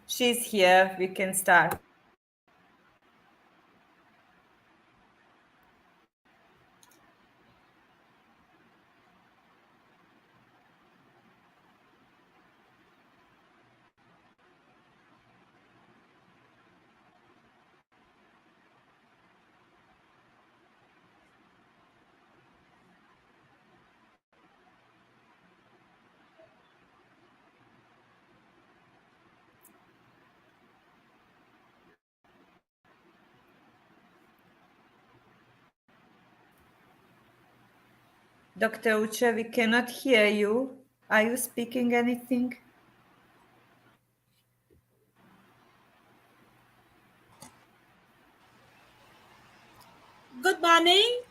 She's here. We can start. Dr. Ucha, we cannot hear you. Are you speaking anything? Good morning,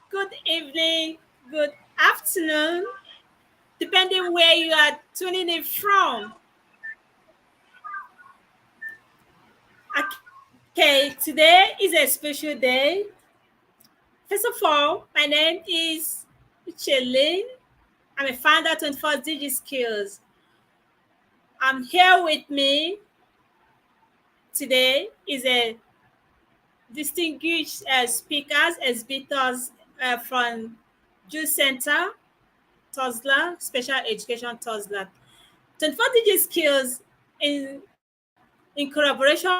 good evening, good afternoon, depending where you are tuning in from. Okay, today is a special day. First of all, my name is Chelin. I'm a founder of 24 Digi Skills. I'm here with me today is a distinguished speakers, exhibitors from Juice Center, Tuzla, Special Education Tuzla. 24 Digi Skills in collaboration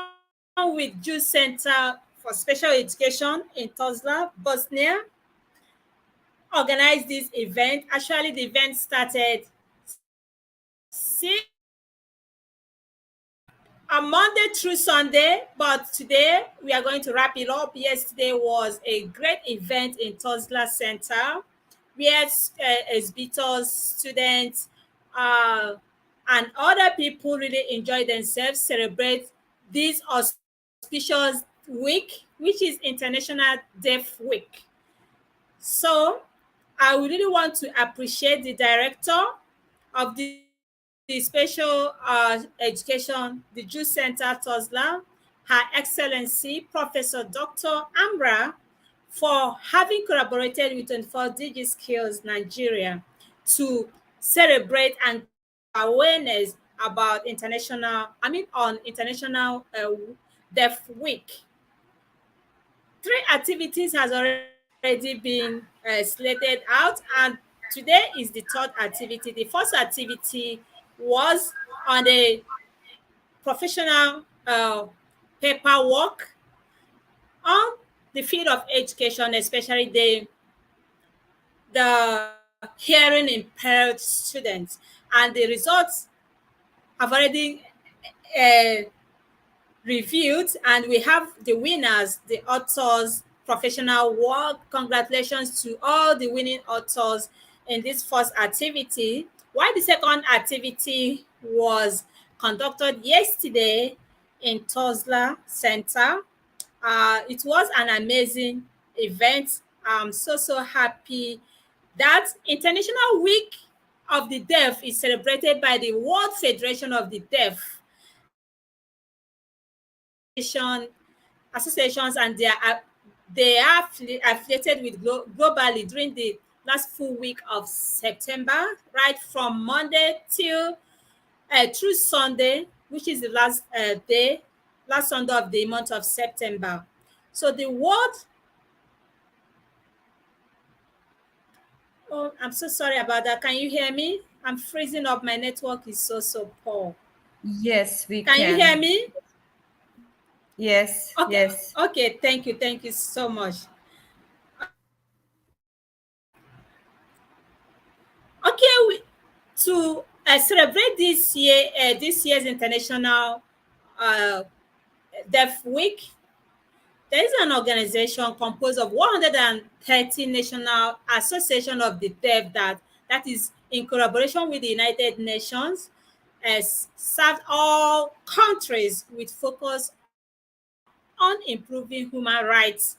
with Juice Center for Special Education in Tuzla, Bosnia, organized this event. Actually, the event started on Monday through Sunday, but today we are going to wrap it up. Yesterday was a great event in Tuzla Center where exhibitors, students, and other people really enjoy themselves, celebrate this auspicious week, which is International Deaf Week. So I would really want to appreciate the director of the special education, the Jewish Center Tuzla, Her Excellency Professor Dr. Amra, for having collaborated with 24 Digi Skills Nigeria to celebrate and awareness about on International Deaf Week. Three activities has already been slated out, and today is the third activity. The first activity was on the professional paperwork on the field of education, especially the hearing impaired students, and the results have already uh, reviewed, and we have the winners, the authors, professional work. Congratulations to all the winning authors in this first activity. While the second activity was conducted yesterday in Tuzla Center, it was an amazing event. I'm so happy that International Week of the Deaf is celebrated by the World Federation of the Deaf associations, and they are affiliated with globally during the last full week of September, right from Monday till through Sunday, which is the last Sunday of the month of September. So the world, oh, I'm so sorry about that. Can you hear me? I'm freezing up. My network is so poor. Yes, we Can you can. hear me? Yes, Okay. yes. Okay. Thank you so much. Okay, to celebrate this year's International uh, Deaf Week, there is an organization composed of 130 national association of the deaf that is in collaboration with the United Nations, has served all countries with focus on improving human rights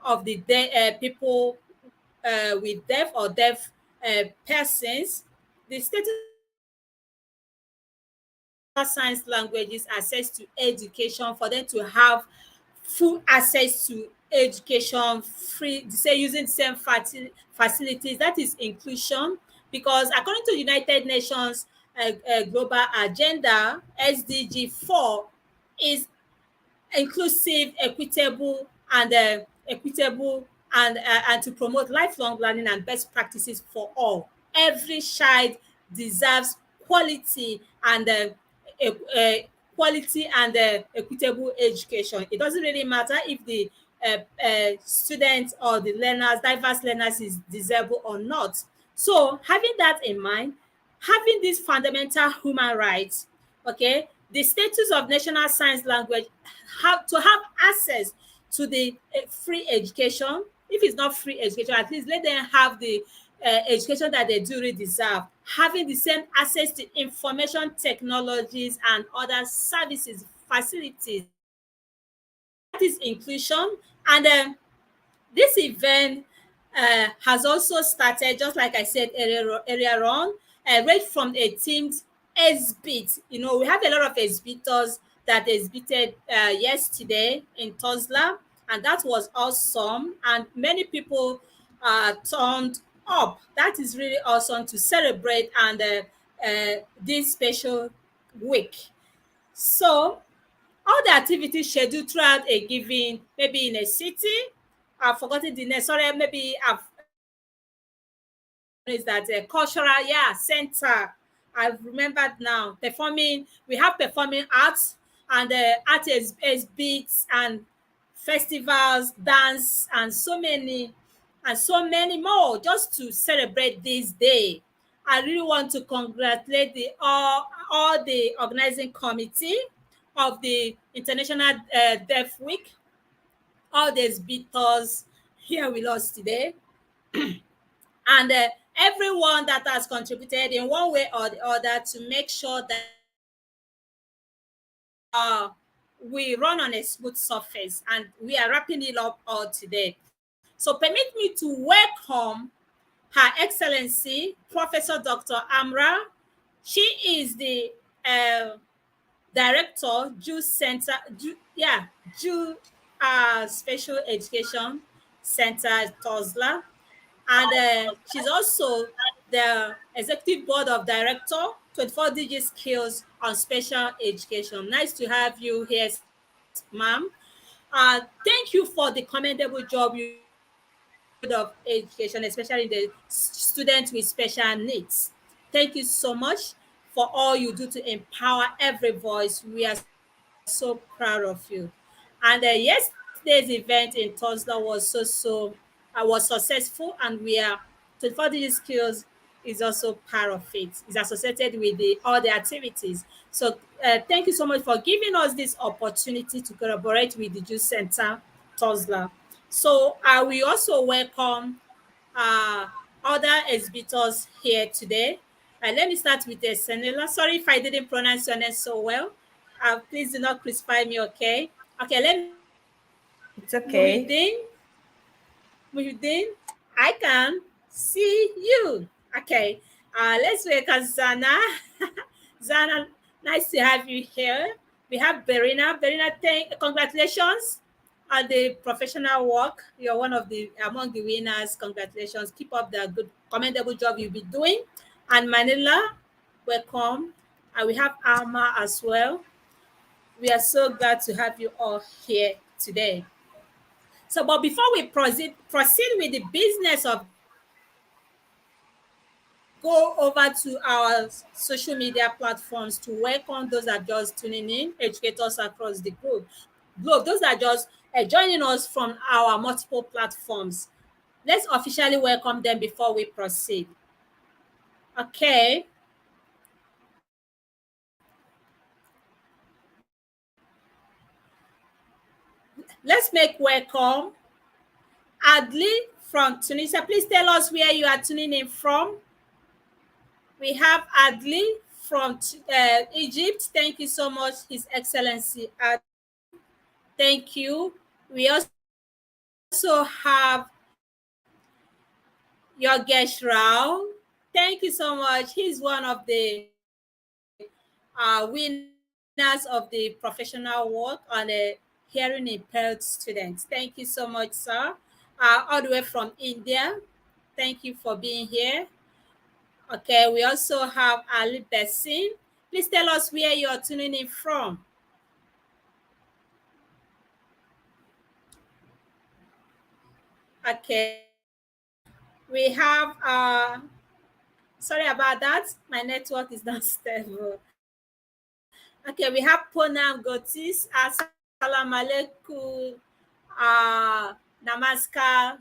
of the people with deaf or deaf persons. The status science languages access to education, for them to have full access to education, free, say, using the same facilities. That is inclusion, because according to United Nations, global agenda, SDG 4, is inclusive, equitable, and to promote lifelong learning and best practices for all. Every child deserves quality and equitable education. It doesn't really matter if the students or the learners, diverse learners, is disabled or not. So having that in mind, having these fundamental human rights, okay, the status of national science language, have to have access to the free education. If it's not free education, at least let them have the education that they duly deserve, having the same access to information technologies and other services, facilities. That is inclusion. And this event has also started, just like I said earlier on, right from a teamed exhibit. You know, we have a lot of exhibitors that exhibited yesterday in Tuzla, and that was awesome. And many people turned up. That is really awesome to celebrate and this special week. So all the activities scheduled throughout a given, maybe in a city, I've forgotten the name, sorry, maybe I've is that cultural, yeah, center. I've remembered now. Performing, we have performing arts and art exhibits and festivals, dance, and so many more, just to celebrate this day. I really want to congratulate the all the organizing committee of the International Deaf Week, all the exhibitors here with us today, and everyone that has contributed in one way or the other to make sure that uh, we run on a smooth surface, and we are wrapping it up all today. So permit me to welcome Her Excellency Professor Dr. Amra. She is the director, Jew Center, Jew Special Education Center at Tuzla, and she's also the executive board of director, 24 Digit Skills on Special Education. Nice to have you here, ma'am. Thank you for the commendable job you do in the field of education, especially the students with special needs. Thank you so much for all you do to empower every voice. We are so proud of you. And yesterday's event in Tuzla was was successful, and we are 24 Digit Skills is also part of it. It's associated with all the activities. So thank you so much for giving us this opportunity to collaborate with the Jew Center Tuzla. So we also welcome uh, other exhibitors here today. Let me start with Senela. Sorry if I didn't pronounce your name so well. Please do not crucify me, okay? Okay, let me start with It's okay. Muhyiddin. Muhyiddin, I can see you. Okay, let's welcome Zana. Zana, nice to have you here. We have Berina. Berina, congratulations on the professional work. You're one of the among the winners. Congratulations. Keep up the good, commendable job you'll be doing. And Manila, welcome. And we have Alma as well. We are so glad to have you all here today. So, but before we proceed with the business of the day, let's go over to our social media platforms to welcome those that are just tuning in, educators across the globe, those that are just joining us from our multiple platforms. Let's officially welcome them before we proceed. Okay. Let's make welcome Adli from Tunisia. Please tell us where you are tuning in from. We have Adli from Egypt. Thank you so much, His Excellency Adli. Thank you. We also have Yogesh Rao. Thank you so much. He's one of the winners of the professional work on the hearing impaired students. Thank you so much, sir. All the way from India. Thank you for being here. Okay, we also have Ali Bessin. Please tell us where you're tuning in from. Okay, we have sorry about that. My network is not stable. Okay, we have Ponam Gotis. Assalamu alaikum. Namaskar.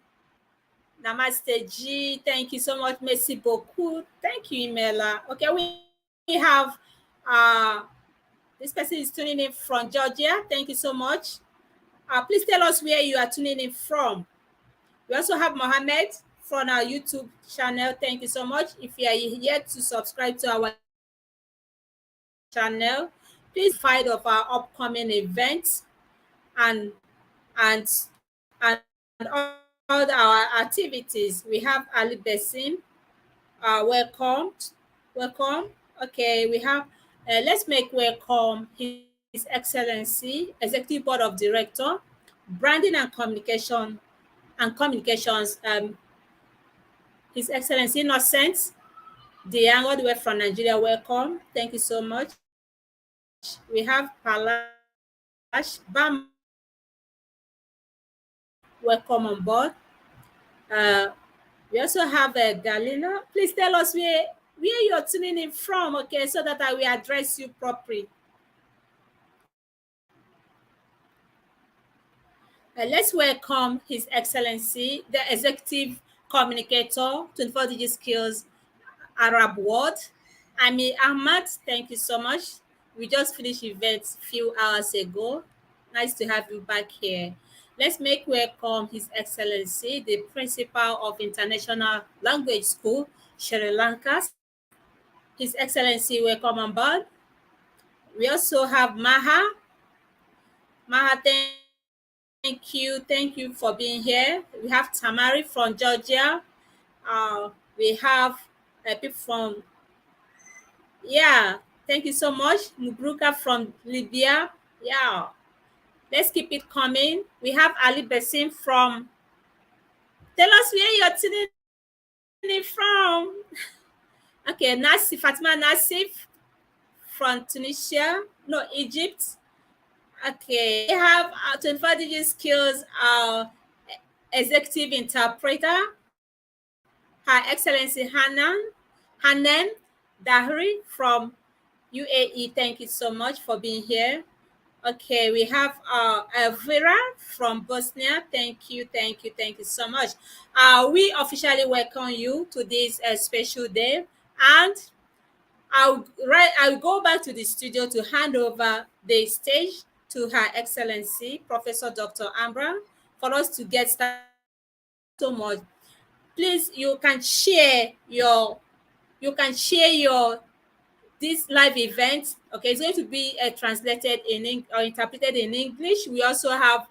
Namaste G. Thank you so much. Merci beaucoup. Thank you, Imela. Okay, we have this person is tuning in from Georgia. Thank you so much. Please tell us where you are tuning in from. We also have Mohammed from our YouTube channel. Thank you so much. If you are yet to subscribe to our channel, please find of our upcoming events and and and all our activities. We have Ali Bessim. Welcome. Okay, we have. Let's make welcome His Excellency, Executive Board of Director, Branding and Communications. His Excellency Innocent Diang, all the way from Nigeria. Welcome. Thank you so much. We have Palash Bam. Welcome on board. We also have Galina. Please tell us where you're tuning in from, okay, so that I will address you properly. Let's welcome His Excellency, the Executive Communicator, 24 Digit Skills Arab World, Ami Ahmad. Thank you so much. We just finished events a few hours ago. Nice to have you back here. Let's make welcome His Excellency, the Principal of International Language School, Sri Lanka. His Excellency, welcome on board. We also have Maha. Maha, thank you for being here. We have Tamari from Georgia. We have people from, thank you so much. Mubruka from Libya. Yeah, let's keep it coming. We have Ali Bessim from, tell us where you're tuning in from. Okay, Fatima Nasif from Tunisia, no, Egypt. Okay, we have 24 Digit Skills Executive Interpreter, Her Excellency Hanan Dahri from UAE. Thank you so much for being here. Okay, we have Elvira from Bosnia. Thank you so much. We officially welcome you to this special day, and I'll go back to the studio to hand over the stage to Her Excellency Professor Dr. Ambra for us to get started. So much. Please, you can share your this live event. Okay, it's going to be translated in or interpreted in English. We also have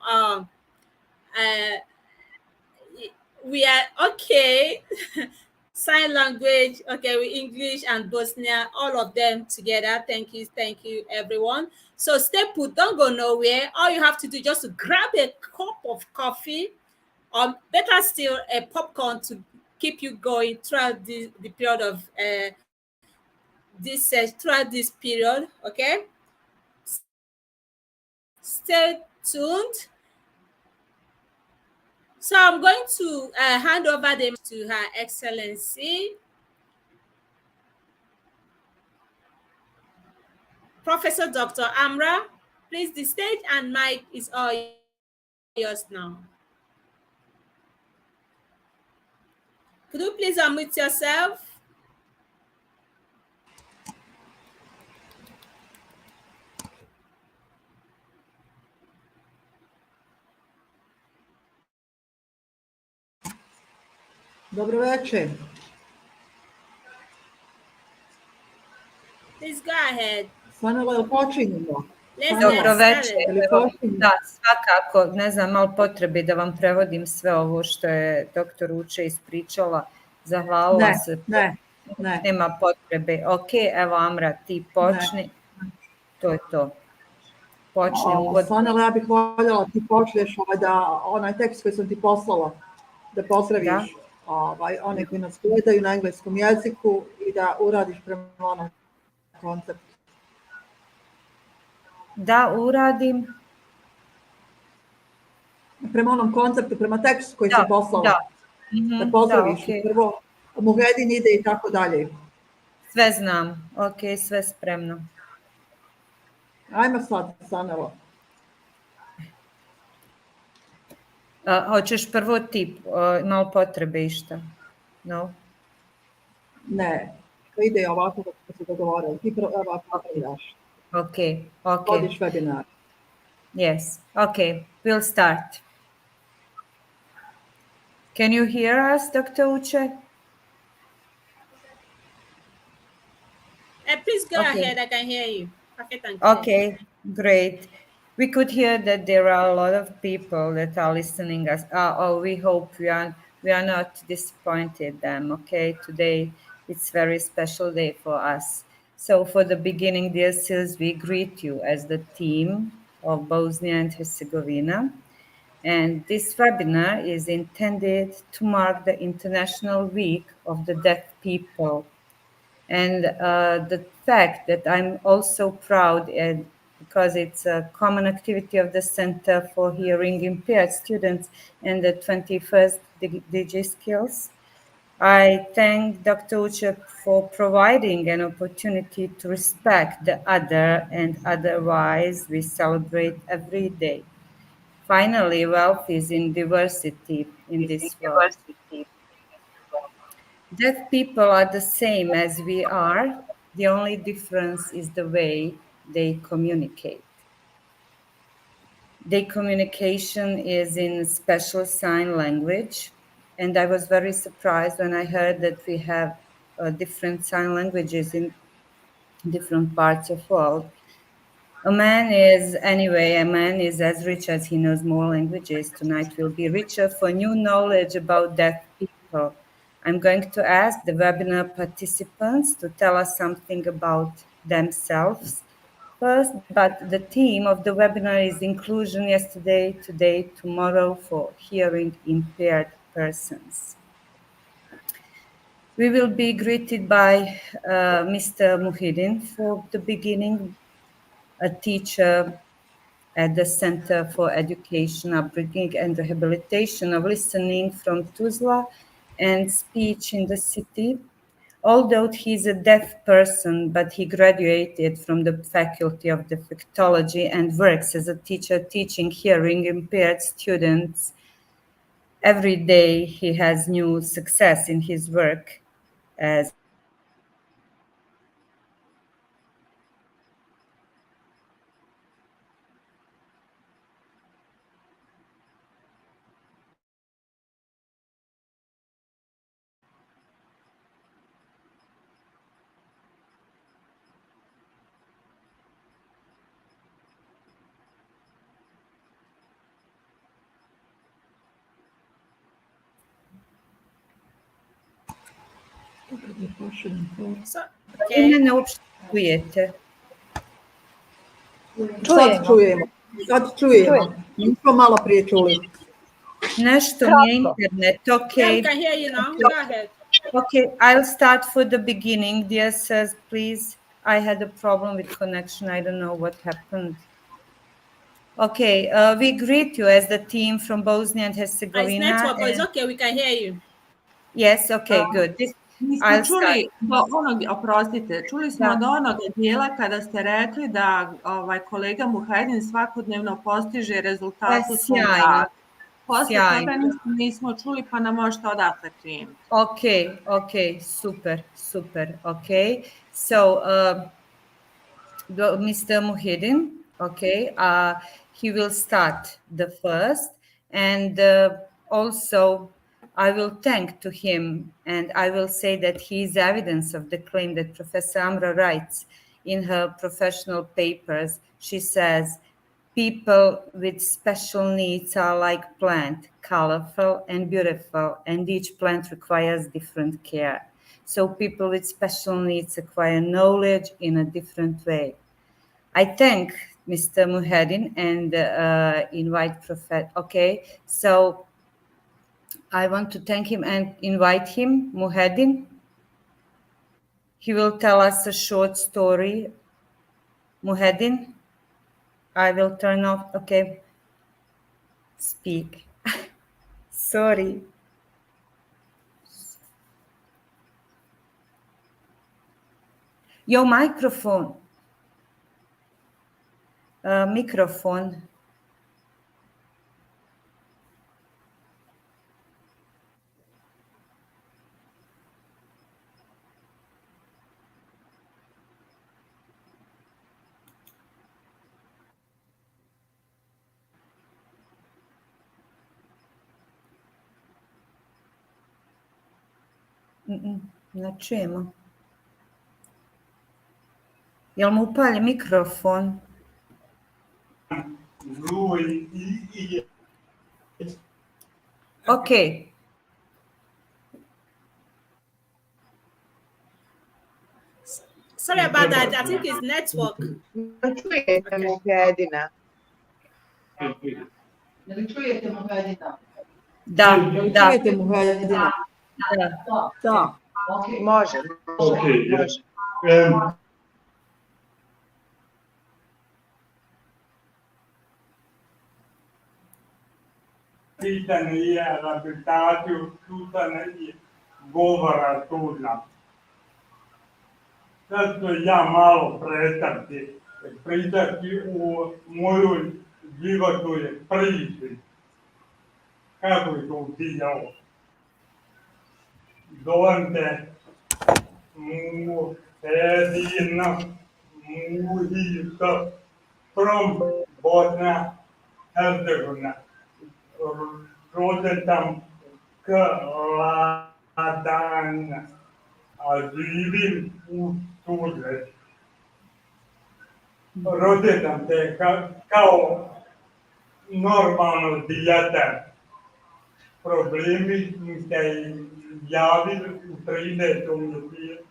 we are okay. Sign language, okay, with English and Bosnia, all of them together. Thank you, everyone. So stay put, don't go nowhere. All you have to do is just to grab a cup of coffee, or better still, a popcorn to keep you going throughout the period of throughout this period. Okay, stay tuned. So I'm going to hand over them to Her Excellency Professor Dr. Amra. Please, the stage and mic is all yours now. Could you please unmute yourself? Dobro večer. Please go ahead. Stvarno, jel počinjemo? Dobro večer. Da, svakako, ne znam, malo potrebe da vam prevodim sve ovo što je doktor Uče ispričala. Zahvalila se. Ne. Nema potrebe. Ok, evo Amra, ti počni. To je to. Počni uvod. Stvarno, ja bih voljela ti počneš da onaj tekst koji sam ti poslala, da pozdraviš. one koji nas gledaju na engleskom jeziku i da uradiš prema onom konceptu. Da uradim? Prema onom konceptu, prema tekstu koji si poslala. Da pozdraviš prvo, Muhedin ide i tako dalje. Sve znam, ok, sve spremno. Ajmo sad, Sanelo. Hoćeš prvo ti, malo potrebe išta? No? Ne, ide ovako kako se dogovorili. Ti ovako daš. Ok. Vodiš webinar. Yes, ok, we'll start. Can you hear us, Dr. Uche? Please go ahead, I can hear you. Okay, great. We could hear that there are a lot of people that are listening us. We hope we are not disappointed them. Okay, today it's very special day for us. So for the beginning, dear Sils, we greet you as the team of Bosnia and Herzegovina. And this webinar is intended to mark the International Week of the Deaf People. And the fact that I'm also proud, because it's a common activity of the Center for Hearing Impaired Students and the 21st DigiSkills. I thank Dr. Uche for providing an opportunity to respect the other, and otherwise we celebrate every day. Finally, wealth is in diversity in this world. Deaf people are the same as we are. The only difference is the way they communicate. Their communication is in special sign language. And I was very surprised when I heard that we have different sign languages in different parts of the world. A man is as rich as he knows more languages. Tonight will be richer for new knowledge about deaf people. I'm going to ask the webinar participants to tell us something about themselves first, but the theme of the webinar is inclusion yesterday, today, tomorrow for hearing impaired persons. We will be greeted by Mr. Muhyiddin for the beginning, a teacher at the Center for Education, Upbringing and Rehabilitation of Listening from Tuzla and Speech in the city. Although he's a deaf person, but he graduated from the Faculty of Defectology and works as a teacher teaching hearing impaired students. Every day he has new success in his work as Sad čujemo. Nismo malo prije čuli. Nešto mi je internet, okay. I can hear you now. Go ahead. Okay, I'll start for the beginning. Dear sirs, please. I had a problem with connection. I don't know what happened. Okay, we greet you as the team from Bosnia and Herzegovina. It's network, but it's okay, we can hear you. Yes, okay, good. Čuli smo od onoga dijela kada ste rekli da kolega Muhyiddin svakodnevno postiže rezultate u svom radu. Posle toga nismo čuli, pa nam možete odatle krenuti. Okay, super, okay. So, Mr. Muhyiddin, okay, he will start the first, and also I will thank to him, and I will say that he is evidence of the claim that Professor Amra writes in her professional papers. She says, people with special needs are like plant, colorful and beautiful, and each plant requires different care. So people with special needs acquire knowledge in a different way. I thank Mr. Muhyiddin and invite Professor. Okay, so I want to thank him and invite him, Muhedin. He will tell us a short story. Muhedin, I will turn off. Okay. Speak. Sorry. Your microphone. Microphone. Ne čujemo. Jel mu upali mikrofon? Okay. Sorry about that. I think it's network. Ne čujete Muhedina? Ne li čujete Muhedina? Da, Ne li da. čujete Muhedina? Da. Može. Pitanje je rehabilitaciju čutanja i govora Tuzla. Sad ću ja malo pričati u moju životnoj priči. Kako je to bilo? Donde Muhedina Muhita from Bosnia Herzegovina. Rođen tam Kladan, a živim u Tuzli. Rođen sam se kao normalno dijete. Problemi mi se javili u 13. vijeku.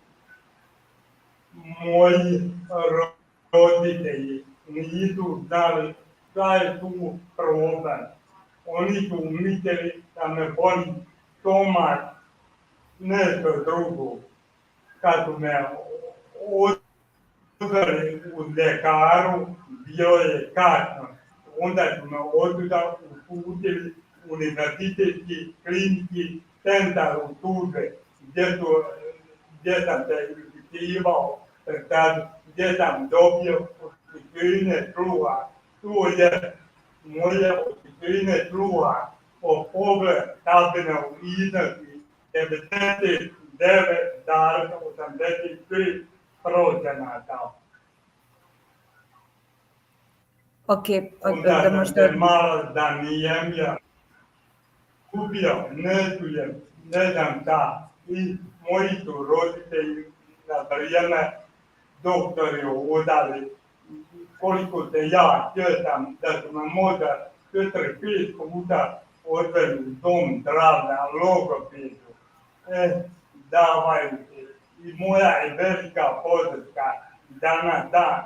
Moji roditelji nisu znali šta je tu problem. Oni su mislili da me boli stomak, nešto drugo. Kad su me odveli u ljekaru, bilo je kasno. Onda su me otuda uputili u univerzitetski klinički centar u Tuzli, gdje sam se ispitivao, gdje sam dobio oštećenje sluha. Tu je moje oštećenje sluha po pogled stavljeno u iznosi 99,83%. Okay, Onda sam se malo zanijemio, ubio, ne čujem, ne znam šta. I moji su roditelji na vrijeme doktori udali koliko se ja sjećam da su me možda 4-5 puta odveli u dom zdravlja, logopedu. Davajte. I moja je velika podrška danas dan.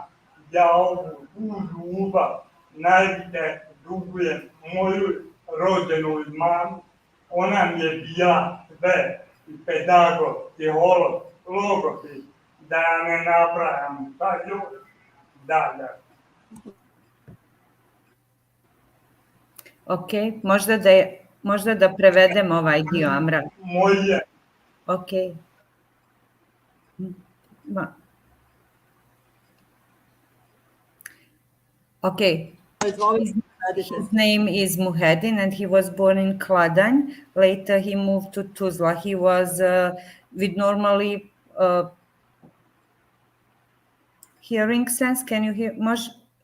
Ja ovu ljubav najviše dugujem moju rođenu mamu. Ona mi je bila sve, i pedagog, psiholog, logoped, da ja ne napravim šta još dalje. Ok, možda da prevedem ovaj dio, Amra. Moje. Ok. Okay. His name is Muhedin and he was born in Kladan. Later he moved to Tuzla. He was with normally hearing sense. Can you hear?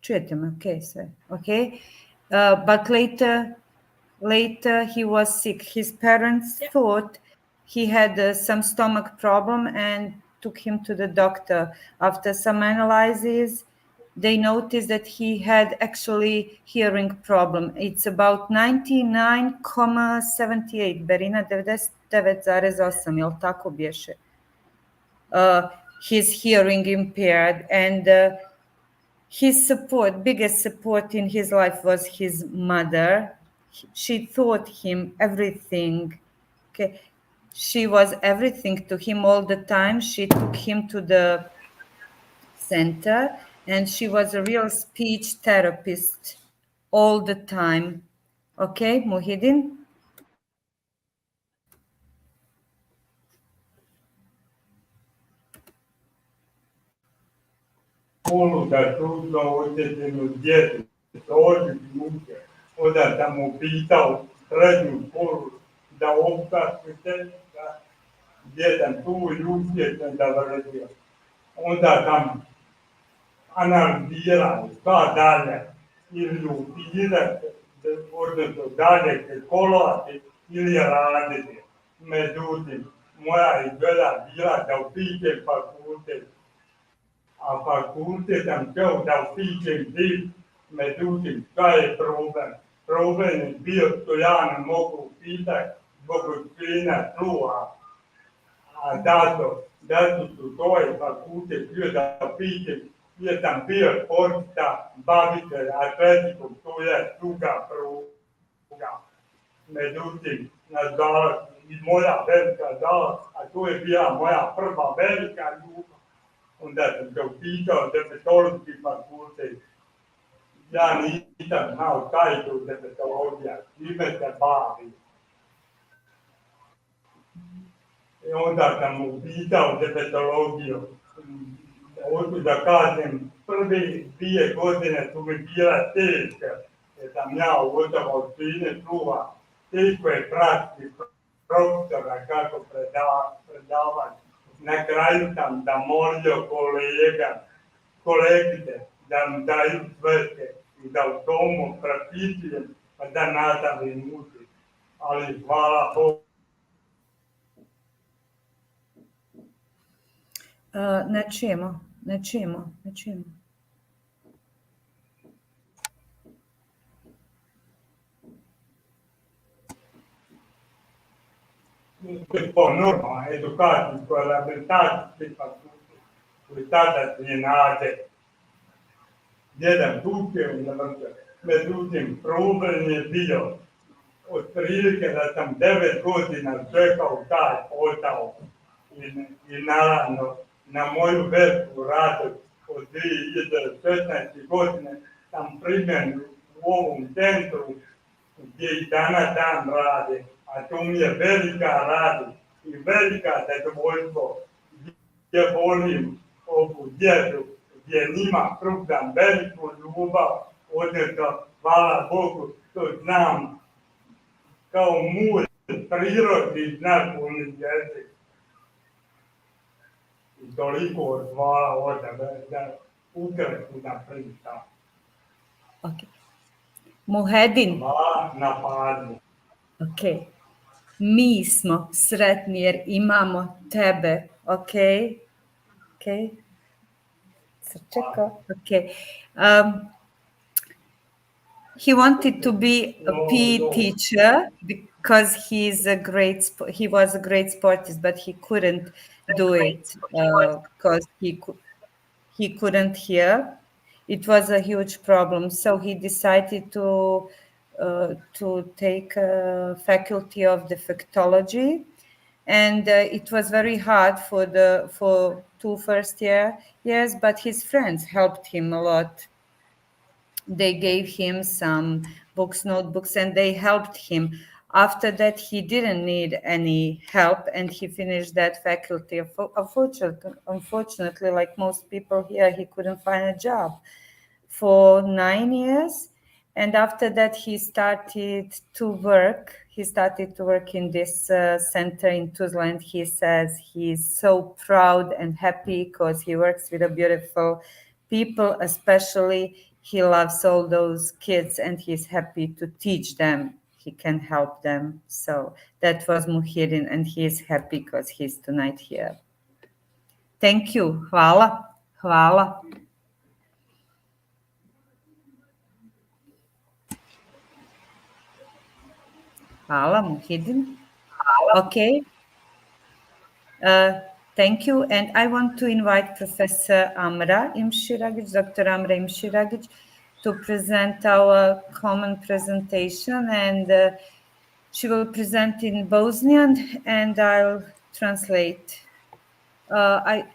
Čujete me? Okay, sir. Okay. But later he was sick. His parents thought he had some stomach problem and took him to the doctor. After some analyses, they noticed that he had actually hearing problem. It's about 99,78, Berina 99,8, jel tako bješe? His hearing impaired, and his biggest support in his life was his mother. she taught him everything. Okay, she was everything to him all the time. She took him to the center, and she was a real speech therapist all the time. Okay, Muhyiddin? Školu da trudno odjeđenu djecu, dođu ljude, onda sam mu pitao srednju školu da opasite, da jedan tu ljudje sam završio. Onda sam analizirao šta dalje, ili upirati, odnosno dalje školovati ili raditi. Međutim, moja ideja bila da upišem fakultet, a fakultet sam htio da upišem živ, međutim, šta je problem? Problem je bio što ja ne mogu upisati zbog učenja sluha, a zato su to je fakultet htio da upišem, jer sam bio sportista, bavitelj atletikom, to je druga pruga. Međutim, nažalost, i moja velika žalost, a to je bila moja prva velika ljubav, onda sam se upisao defektološki fakultet. Ja nisam znao šta je to defektologija, čime se bavi. I onda sam upisao defektologiju. Hoću da kažem, prvi 2 godine su mi bila teške, jer sam ja ugotovao čine sluha. Teško je pratiti profesora kako predavati. Na kraju sam zamolio kolegite da mi daju sveske i da u tomu prepisujem, pa da nastavim učiti. Ali hvala Bogu. Ne čujemo. Normalno, edukacijsko rehabilitacijski fakultet koji tada je nađe. Jedan tuke završio. Međutim, problem je bio otprilike da sam 9 godina čekao taj posao i naravno na moju veliku radost od 2016. godine sam primljen u ovom centru gdje i danas dan rade, a to mi je velika radost i velika zadovoljstvo gdje volim ovu djecu, gdje njima pružam veliku ljubav, odnosno hvala Bogu što znam kao moj prirodni znakovni jezik. I toliko od hvala od da ukratko da pričam. Okay. Muhyiddin. Hvala na pažnju. Ok. Mi smo sretni jer imamo tebe. Ok. Srčeko. Ok. He wanted to be a PE teacher because he was a great sportist, but he couldn't do it because he couldn't hear. It was a huge problem, so he decided to take a faculty of defectology, and it was very hard for 2 first years, but his friends helped him a lot. They gave him some books, notebooks, and they helped him. After that, he didn't need any help, and he finished that faculty. Unfortunately, like most people here, he couldn't find a job for 9 years. And after that, he started to work. He started to work in this center in Tuzla, and he says he's so proud and happy because he works with a beautiful people, especially he loves all those kids and he's happy to teach them. He can help them. So that was Muhyiddin, and he is happy because he's tonight here. Thank you. Hvala. Hvala. Hvala, Muhyiddin. Okay. Thank you. And I want to invite Professor Amra Imshiragic, Dr. Amra Imshiragic, to present our common presentation, and she will present in Bosnian and I'll translate.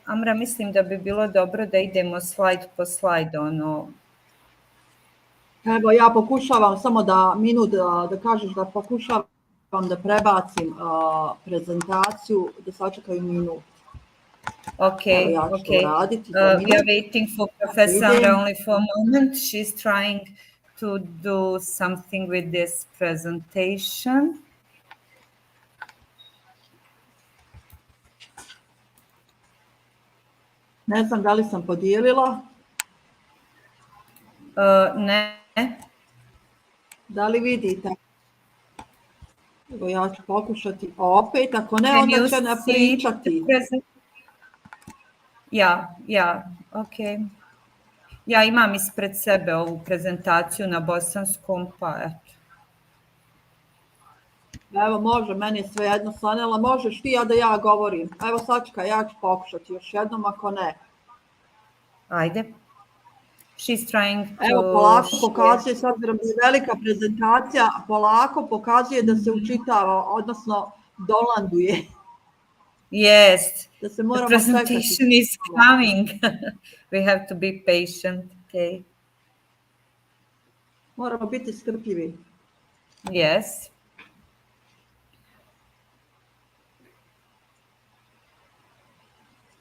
Amra, mislim da bi bilo dobro da idemo slajd po slajd. Evo, ja pokušavam samo da kažeš da pokušavam da prebacim prezentaciju, da sačekaju minut. Okay, ja ću okay. raditi. We are waiting for Professor Amra only for a moment. She's trying to do something with this presentation. Ne znam da li sam podijelila. Ne. Da li vidite? Evo ja ću pokušati opet, ako ne, onda će ne pričati. Ja, ok. Ja imam ispred sebe ovu prezentaciju na bosanskom, pa eto. Evo, može, meni je svejedno, Sanela, možeš ti, a da ja govorim. Evo, sačekaj, ja ću pokušati još jednom, ako ne. Ajde. She's trying to... Evo, polako pokazuje, s obzirom da je velika prezentacija, polako pokazuje da se učitava, odnosno dolanduje. Yes, da se the presentation is coming. We have to be patient, okay? Moramo biti strpljivi. Yes.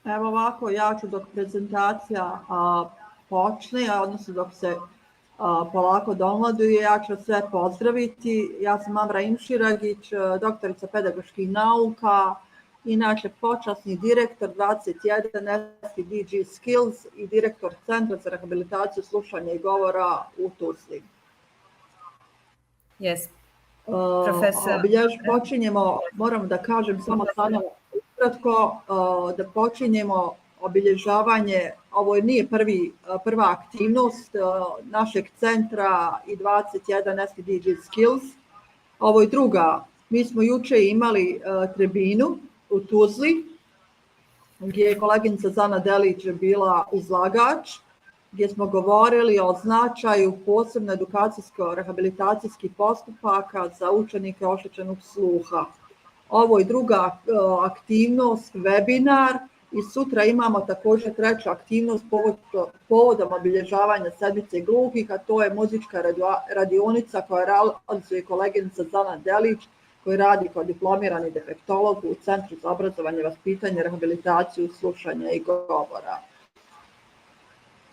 Evo ovako, ja ću dok prezentacija počne, odnosno dok se polako downloaduje, ja ću sve pozdraviti. Ja sam Amra Imširagić, doktorica pedagoških nauka, inače počasni direktor 21 SDG Skills i direktor Centra za rehabilitaciju slušanja i govora u Tuzli. Yes. Profesor. Počinjemo, moram da kažem samo ukratko, da počinjemo obilježavanje, ovo nije prva aktivnost našeg centra i 21 SDG Skills, ovo je druga. Mi smo juče imali tribinu u Tuzli, gdje je koleginica Zana Delić bila izlagač, gdje smo govorili o značaju posebno edukacijsko-rehabilitacijskih postupaka za učenike oštećenog sluha. Ovo je druga aktivnost, webinar, i sutra imamo također treću aktivnost povodom obilježavanja sedmice gluhih, a to je muzička radionica koja realizuje koleginica Zana Delić, koji radi kao diplomirani defektolog u Centru za obrazovanje, vaspitanje, rehabilitaciju, slušanja i govora.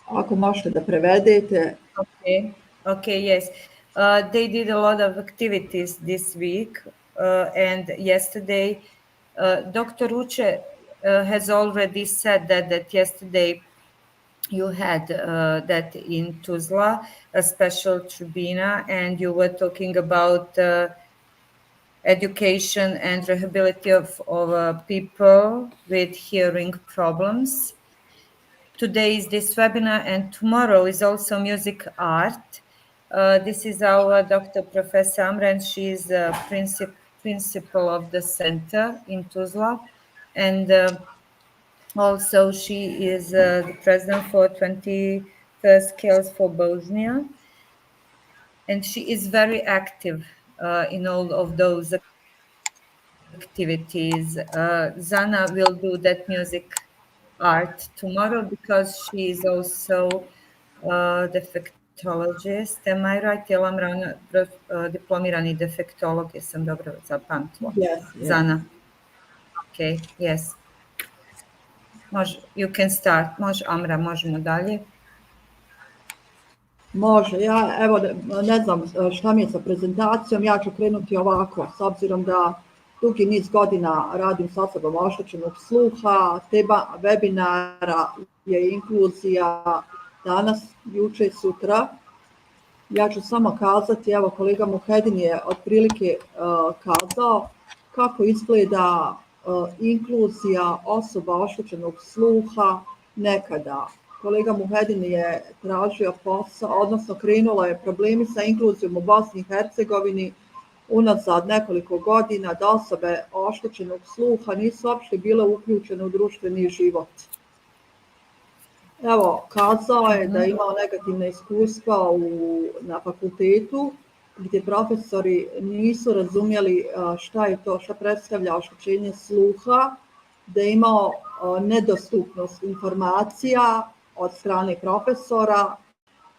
Ako možete da prevedete. Okay, yes. They did a lot of activities this week and yesterday. Dr. Uche has already said that yesterday you had that in Tuzla, a special tribuna, and you were talking about education and rehabilitation of people with hearing problems. Today is this webinar, and tomorrow is also music art. This is our Dr. Professor Amra, and she is the principal of the center in Tuzla, and also she is the president for 21st Skills for Bosnia, and she is very active in all of those activities. Zana will do that music art tomorrow because she is also defektologist. Am I right? Je Amra diplomirani defektolog, jesam dobro zapamtila? Yes. Zana. Okay, yes. You can start. Može, Amra, možemo dalje. Može, ja evo ne znam šta mi je sa prezentacijom, ja ću krenuti ovako, s obzirom da dugi niz godina radim sa osobom oštećenog sluha, tema webinara je inkluzija danas, juče i sutra. Ja ću samo kazati, evo kolega Muhedin je otprilike kazao kako izgleda inkluzija osoba oštećenog sluha nekada. Kolega Muhedin je tražio posao, odnosno krenulo je problemi sa inkluzijom u Bosni i Hercegovini unazad nekoliko godina, da osobe oštećenog sluha nisu uopšte bile uključene u društveni život. Evo, kazao je da je imao negativne iskustva na fakultetu gdje profesori nisu razumjeli šta predstavlja oštećenje sluha, da je imao nedostupnost informacija od strane profesora.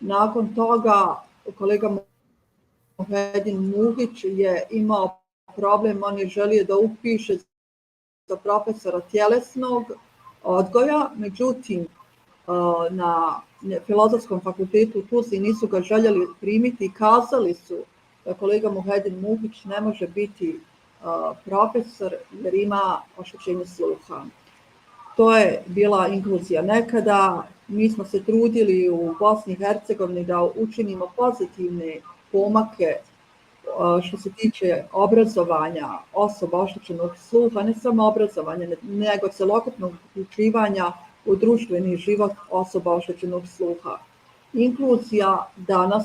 Nakon toga kolega Muhedin Mugić je imao problem, on je želio da upiše za profesora tjelesnog odgoja, međutim na Filozofskom fakultetu u Tuzli nisu ga željeli primiti i kazali su da kolega Muhedin Mugić ne može biti profesor jer ima oštećenje sluha. To je bila inkluzija nekada. Mi smo se trudili u Bosni i Hercegovini da učinimo pozitivne pomake što se tiče obrazovanja osoba oštećenog sluha, ne samo obrazovanja, nego celokupnog uključivanja u društveni život osoba oštećenog sluha. Inkluzija danas,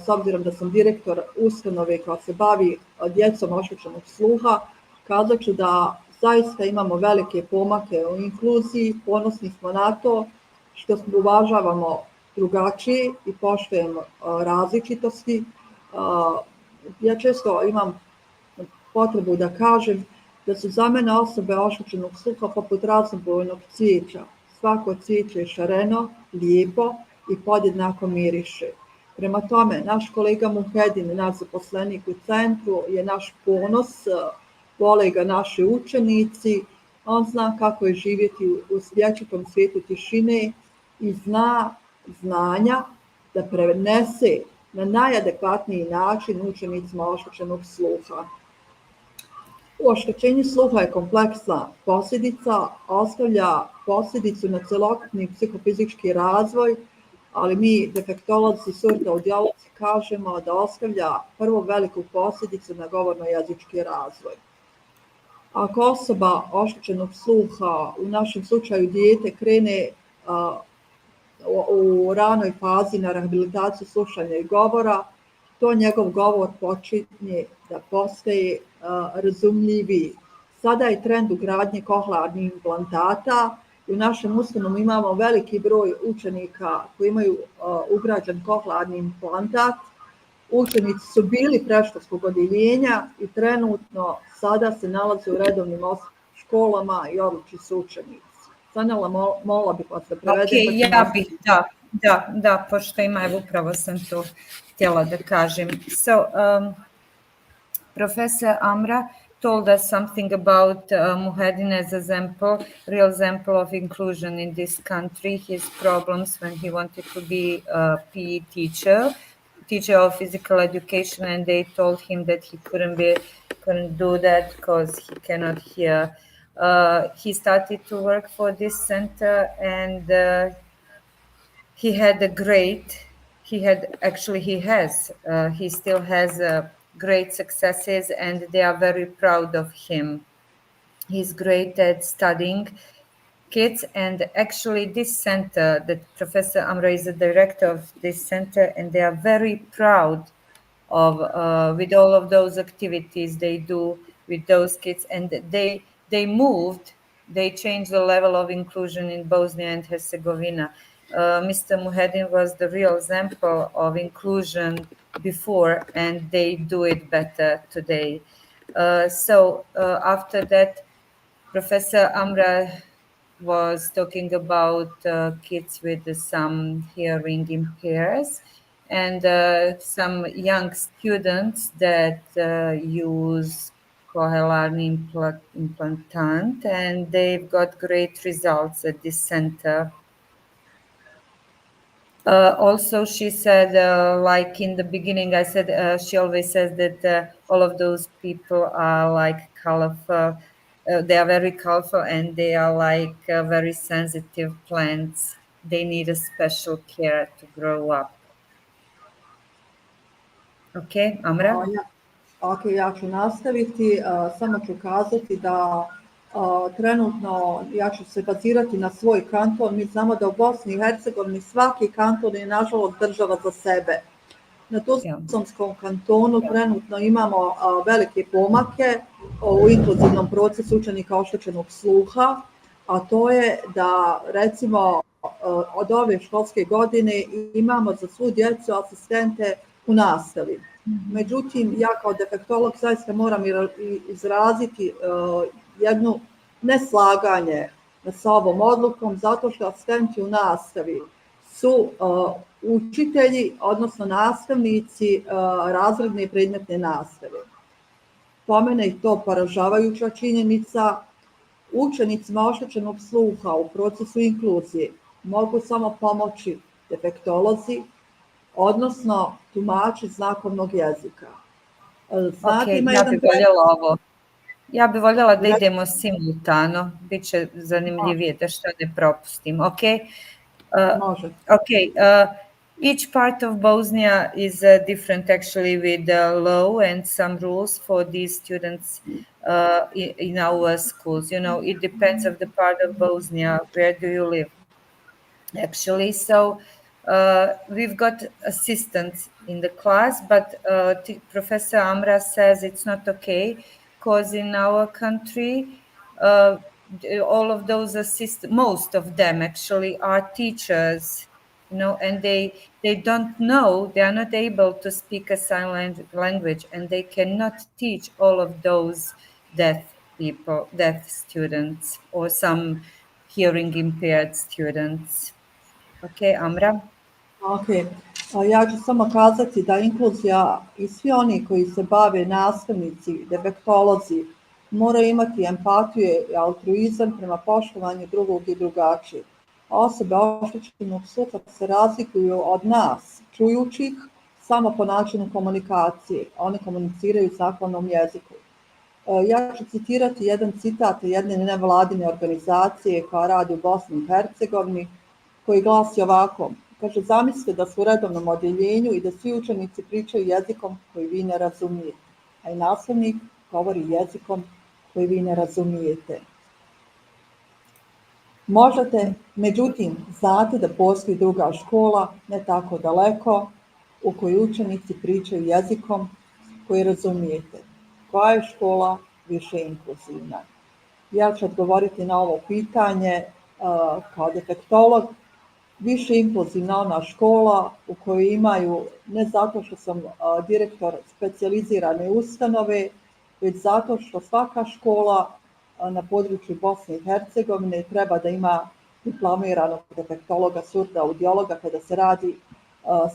s obzirom da sam direktor ustanove koja se bavi djecom oštećenog sluha, kazat ću da zaista imamo velike pomake u inkluziji, ponosni smo na to što uvažavamo drugačije i poštujemo različitosti. Ja često imam potrebu da kažem da su za mene osobe oštećenog sluha poput raznobojnog cvijeća. Svako cvijeće je šareno, lijepo i podjednako miriše. Prema tome, naš kolega Muhedin, naš zaposlenik u centru, je naš ponos, vole ga naši učenici, on zna kako je živjeti u vječitom svijetu tišine i zna znanja da prenese na najadekvatniji način učenicima oštećenog sluha. Oštećenje sluha je kompleksna posljedica, ostavlja posljedicu na celokupni psihofizički razvoj, ali mi defektolozi surdoaudiolozi kažemo da ostavlja prvu veliku posljedicu na govorno-jezički razvoj. Ako osoba oštećenog sluha, u našem slučaju dijete, krene u ranoj fazi na rehabilitaciju slušanja i govora, to njegov govor počinje da postaje razumljiviji. Sada je trend ugradnje kohlearnih implantata. U našem ustanovu imamo veliki broj učenika koji imaju ugrađen kohlearni implantat. Učenici su bili predškolskog odjeljenja i trenutno sada se nalaze u redovnim školama i odlični su učenici. Sanela, molila bih vas da prevedem. Ok, ja bih, da, pošto ima, evo upravo sam to htjela da kažem. So, Professor Amra told us something about Muhedin as real example of inclusion in this country, his problems when he wanted to be a PE teacher of physical education, and they told him that he couldn't do that because he cannot hear. He started to work for this center, and he still has great successes, and they are very proud of him. He's great at studying kids, and actually this center, that Professor Amra is the director of this center, and they are very proud of with all of those activities they do with those kids, and they changed the level of inclusion in Bosnia and Herzegovina. Mr. Muhedin was the real example of inclusion before, and they do it better today. After that, Professor Amra was talking about kids with some hearing impairments and some young students that use cochlear implantant, and they've got great results at this center. Also, she said, like in the beginning, I said, she always says that all of those people are like colorful. They are very colorful, and they are like very sensitive plants. They need a special care to grow up. Okay, Amra? Ok, ja ću nastaviti. Samo ću kazati da trenutno ja ću se bazirati na svoj kanton. Mi znamo da u Bosni i Hercegovini svaki kanton je nažalost država za sebe. Na Tuzlanskom kantonu trenutno imamo velike pomake u inkluzivnom procesu učenika oštećenog sluha, a to je da recimo od ove školske godine imamo za svu djecu asistente u nastavi. Međutim, ja kao defektolog zaista moram izraziti jednu neslaganje sa ovom odlukom, zato što asistenti u nastavi su učitelji, odnosno nastavnici razredne i predmetne nastave. Po mene je to poražavajuća činjenica. Učenicima oštećenog sluha u procesu inkluzije mogu samo pomoći defektolozi, odnosno tumači znakovnog jezika. Ok, ja bi voljela da idemo simultano, bit će zanimljivije da što ne propustim, ok? Može. Okay, each part of Bosnia is different actually with the law and some rules for these students in our schools. You know, it depends of the part of Bosnia. Where do you live? Actually, so we've got assistants in the class, but Professor Amra says it's not okay because in our country, all of those assistants, most of them actually are teachers, you know, and they don't know, they are not able to speak a sign language, and they cannot teach all of those deaf people, deaf students, or some hearing impaired students. Ok, Amra? Ok, ja ću samo kazati da inkluzija i svi oni koji se bave nastavnici, defektolozi, moraju imati empatiju i altruizam prema poštovanju drugog i drugačije. Osobe oštećenog sluha se razlikuju od nas, čujućih, samo po načinu komunikacije. Oni komuniciraju znakovnom jeziku. Ja ću citirati jedan citat jedne nevladine organizacije koja radi u Bosni i Hercegovini, koji glasi ovako. Kaže, zamislite da su u redovnom odjeljenju i da svi učenici pričaju jezikom koji vi ne razumijete, a i nastavnik govori jezikom koji vi ne razumijete. Možete, međutim, znate da postoji druga škola, ne tako daleko, u kojoj učenici pričaju jezikom koji razumijete. Koja je škola više inkluzivna? Ja ću odgovoriti na ovo pitanje kao defektolog. Više inkluzivna ona škola u kojoj imaju, ne zato što sam direktor specijalizirane ustanove, već zato što svaka škola na području Bosne i Hercegovine treba da ima diplomiranog defektologa, surda-audiologa kada se radi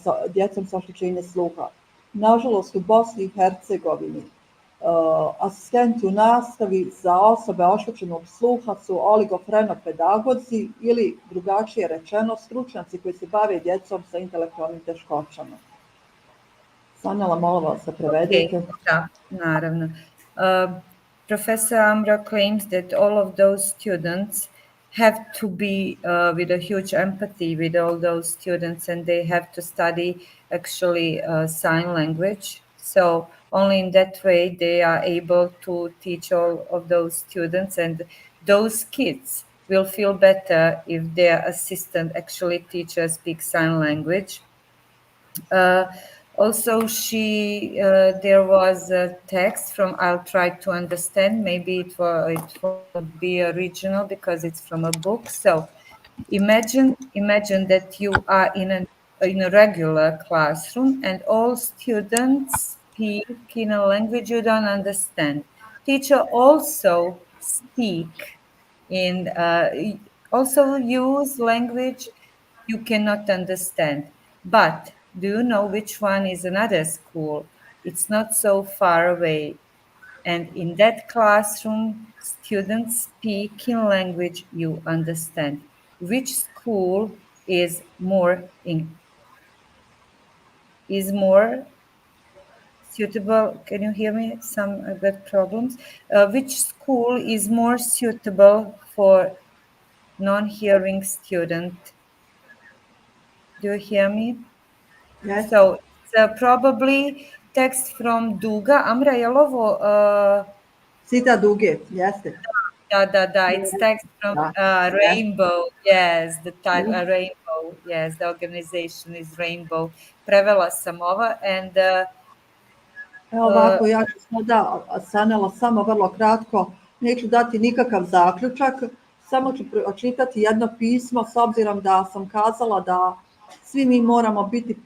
sa djecom sa oštećenjem sluha. Nažalost, u Bosni i Hercegovini asistenti u nastavi za osobe oštećenog sluha su oligofrenopedagozi ili, drugačije rečeno, stručnjaci koji se bave djecom sa intelektualnim teškoćama. Sanela, molim vas da prevedete. Okay. Da, naravno. Professor Amra claims that all of those students have to be with a huge empathy with all those students, and they have to study actually sign language. So only in that way they are able to teach all of those students, and those kids will feel better if their assistant actually teaches speak sign language. Also, there was a text from, I'll try to understand, maybe it won't be original because it's from a book. So imagine that you are in a regular classroom and all students speak in a language you don't understand. Teacher also speak also use language you cannot understand. But do you know which one is another school? It's not so far away. And in that classroom, students speak in language you understand. Which school is more suitable? Can you hear me? I've got problems. Which school is more suitable for non-hearing student? Do you hear me? Yes. So it's probably text from Duga. Amra, je li ovo... Cita Duge, jeste. Da. It's text from Rainbow. Yes, the type Rainbow. Yes, the organization is Rainbow. Prevela sam ova and... Evo ovako, ja ću sada, Sanela, samo vrlo kratko, neću dati nikakav zaključak, Samo ću pročitati jedno pismo s obzirom da sam kazala da svi mi moramo biti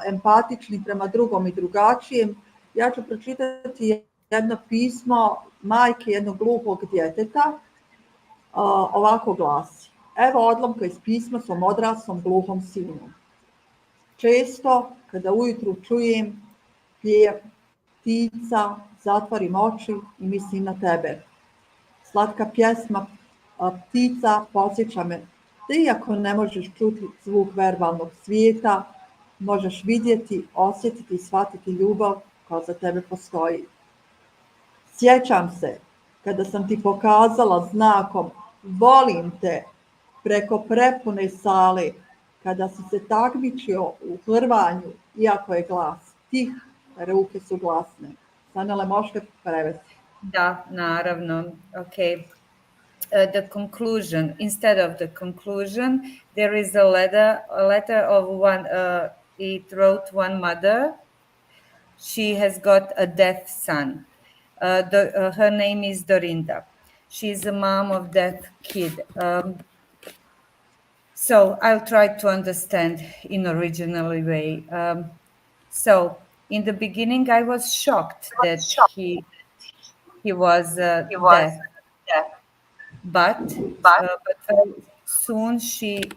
empatični prema drugom i drugačijem. Ja ću pročitati jedno pismo majke jednog gluhog djeteta. Ovako glasi. Evo odlomka iz pisma svom odraslom gluhom sinu. Često kada ujutru čujem pjev ptica, zatvorim oči i mislim na tebe. Slatka pjesma ptica podsjeća me da iako ne možeš čuti zvuk verbalnog svijeta, možeš vidjeti, osjetiti i shvatiti ljubav koja za tebe postoji. Sjećam se kada sam ti pokazala znakom volim te preko prepune sale, kada si se takmičio u hrvanju, iako je glas tih, ruke su glasne. Sanele, možete prevesti? Da, naravno. Okay. The conclusion. Instead of the conclusion, there is a letter of one. It wrote one mother. She has got a deaf son. Her name is Dorinda. She's a mom of deaf kid. So I'll try to understand in original way. So in the beginning, I was shocked that he was deaf, but very soon she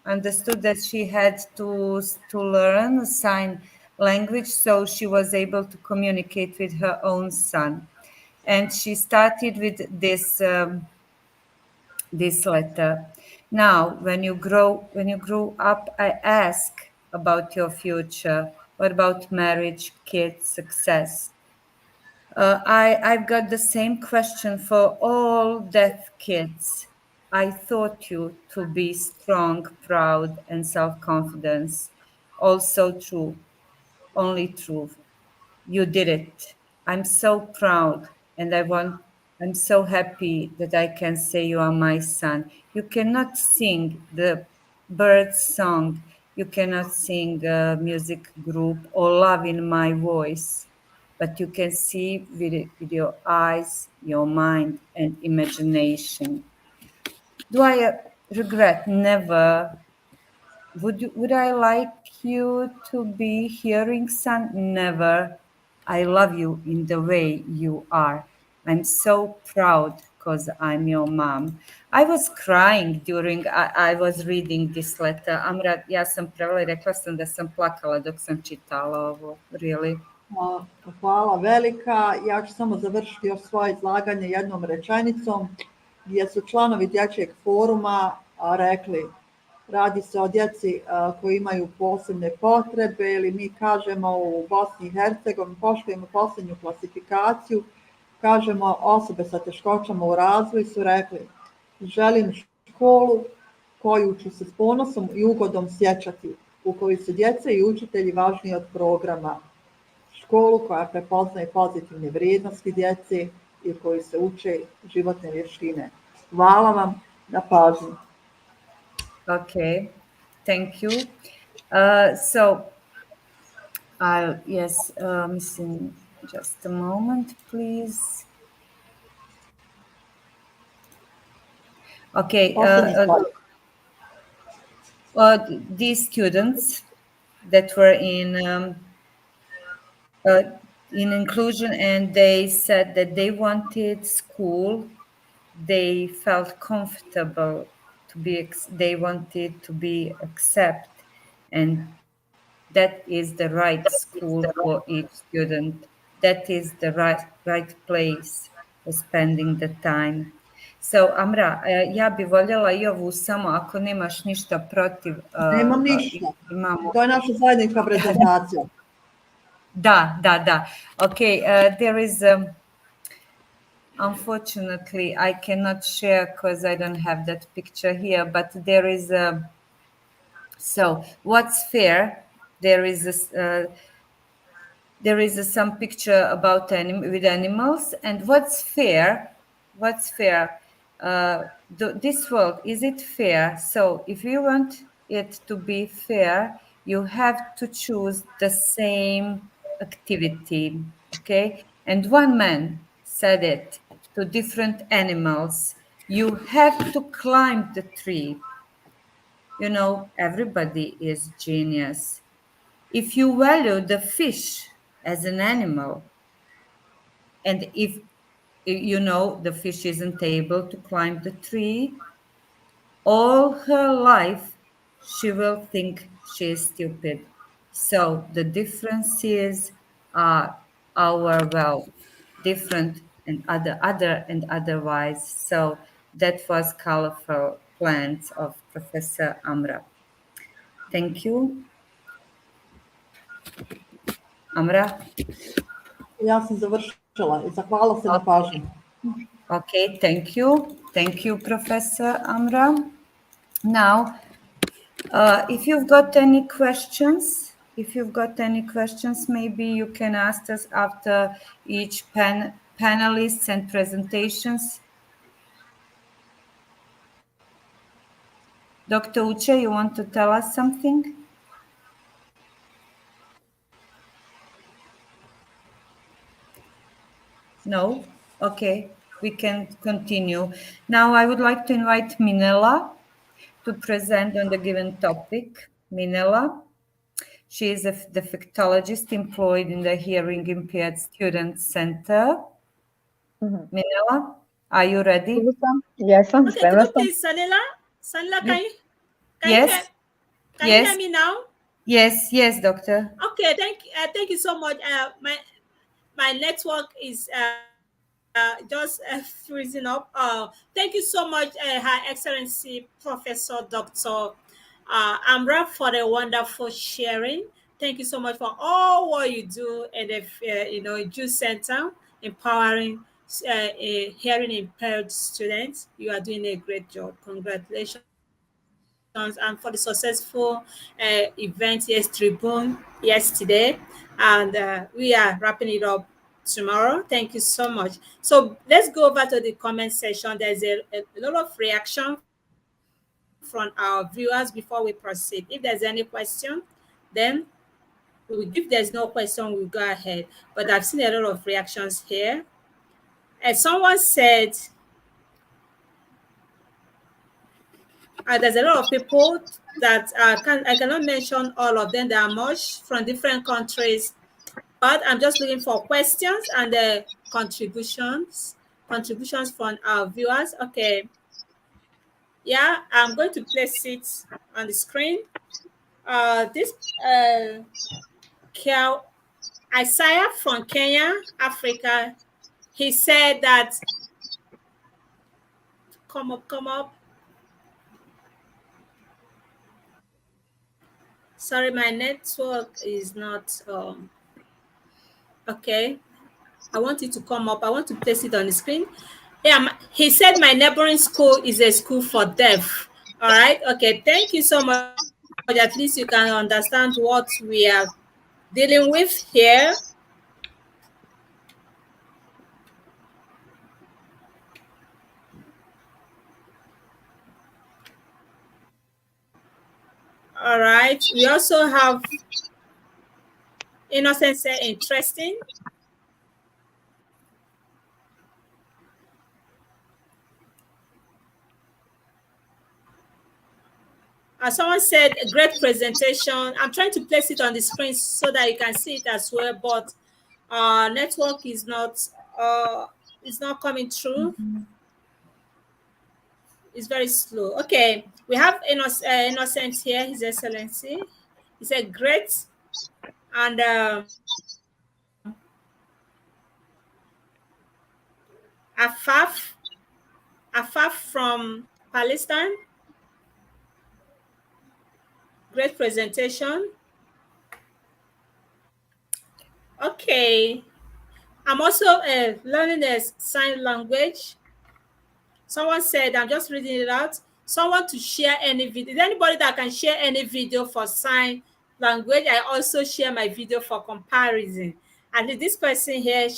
understood that she had to learn sign language, so she was able to communicate with her own son, and she started with this letter. Now, when you grow up, I ask about your future. What about marriage, kids, success? I've got the same question for all deaf kids. I thought you to be strong, proud, and self-confidence. Also true, only true. You did it. I'm so proud, and I'm so happy that I can say you are my son. You cannot sing the bird's song. You cannot sing a music group or love in my voice, but you can see with your eyes, your mind, and imagination. Do I regret? Never. Would I like you to be hearing, son? Never. I love you in the way you are. I'm so proud because I'm your mom. I was crying during I was reading this letter. Amra, ja sam prevela i rekla sam da sam plakala dok sam čitala ovo. Really? Hvala velika. Ja ću samo završiti još svoje izlaganje jednom rečenicom gdje su članovi dječjeg foruma rekli radi se o djeci koji imaju posebne potrebe ili mi kažemo u Bosni i Hercegovini, poštujemo posljednju klasifikaciju, kažemo osobe sa teškoćama u razvoju su rekli želim školu koju ću se s ponosom i ugodom sjećati, u kojoj su djece i učitelji važniji od programa. Školu koja prepoznaje pozitivne vrijednosti djece i u kojoj se uče životne vještine. Hvala vam na pažnji. Okay, thank you. So, yes, missing just a moment, please. Okay, these students that were in inclusion, and they said that they wanted school, they felt comfortable they wanted to be accepted, and that is the right school for each student. That is the right place for spending the time. So, Amra, ja bi voljela i ovu samo, ako nemaš ništa protiv. Nemam ništa. To je naša zajednička prezentacija. Da. Okay, there is... Unfortunately, I cannot share because I don't have that picture here, but there is so what's fair? There is some picture about with animals, and what's fair? This world, is it fair? So if you want it to be fair, you have to choose the same activity, okay? And one man said it to different animals. You have to climb the tree. You know, everybody is genius. If you value the fish as an animal, and if you know the fish isn't able to climb the tree, all her life she will think she is stupid. So the differences are our, well, different and other and otherwise. So that was colorful plants of Professor Amra. Thank you. Amra? Ja sam završila i zahvala se na pažnji. Okay, thank you. Thank you, Professor Amra. Now, if you've got any questions, maybe you can ask us after each panelists and presentations. Dr. Uche, you want to tell us something? No? Okay, we can continue. Now I would like to invite Minella to present on the given topic. Minella. She is a defectologist employed in the Hearing Impaired Student Center. Minella, are you ready? Yes, I'm Okay, could you please, Sanila? Sanila, Yes. Can you hear me now? Yes, doctor. Okay, thank you so much. My network is just freezing up. Thank you so much, Her Excellency Professor Dr. Amra, for the wonderful sharing. Thank you so much for all what you do in the Juice Center, empowering hearing impaired students. You are doing a great job. Congratulations, and for the successful event, yes, Tribune yesterday, and we are wrapping it up tomorrow. Thank you so much. So let's go over to the comment section. There's a lot of reaction from our viewers before we proceed. If there's any question, then if there's no question, we'll go ahead. But I've seen a lot of reactions here. And someone said, there's a lot of people that I cannot mention all of them. There are much from different countries, but I'm just looking for questions and contributions from our viewers. Okay, yeah, I'm going to place it on the screen. This Isaiah from Kenya, Africa, he said that come up. Sorry, my network is not okay. I want it to come up. I want to place it on the screen. Yeah, he said my neighboring school is a school for deaf. All right. Okay. Thank you so much. At least you can understand what we are dealing with here. All right. We also have Innocent say interesting. Someone said a great presentation. I'm trying to place it on the screen so that you can see it as well, but network is not coming through. It's very slow. Okay, we have Innocent here, His Excellency. He said great, and Afaf from Palestine. Great presentation. Okay, I'm also learning the sign language. Someone said, I'm just reading it out. Someone to share any video. Is there anybody that can share any video for sign language? I also share my video for comparison. And this person here,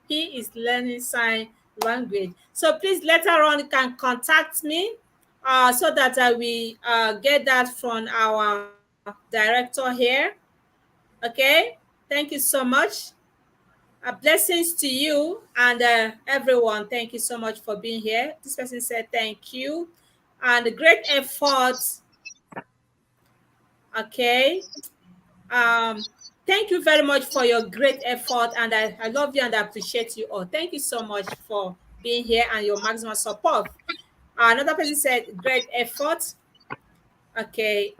he is learning sign language. So please later on you can contact me so that I will get that from our director here. Okay, thank you so much. Blessings to you and everyone. Thank you so much for being here. This person said thank you and great effort. Okay. Thank you very much for your great effort, and I love you and I appreciate you all. Thank you so much for being here and your maximum support. Another person said great effort. Okay.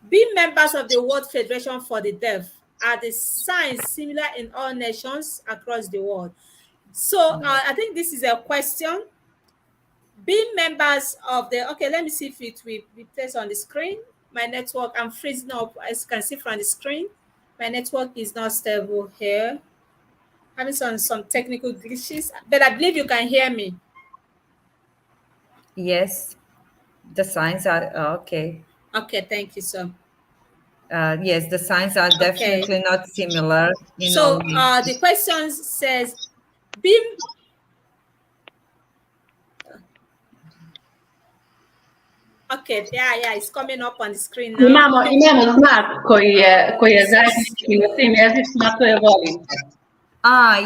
Being members of the World Federation for the Deaf are the signs similar in all nations across the world. So I think this is a question. Being members of the, okay, let me see if it will be placed on the screen. My network, I'm freezing up, as you can see from the screen. My network is not stable here. Having some technical glitches, but I believe you can hear me. Yes, the signs are okay. Okay, thank you, sir. Yes, the signs are Okay. definitely not similar in So all the question says, being okay, yeah, it's coming up on the screen now. Imamo znak koji je zajednički na svim jezicima, to je volite.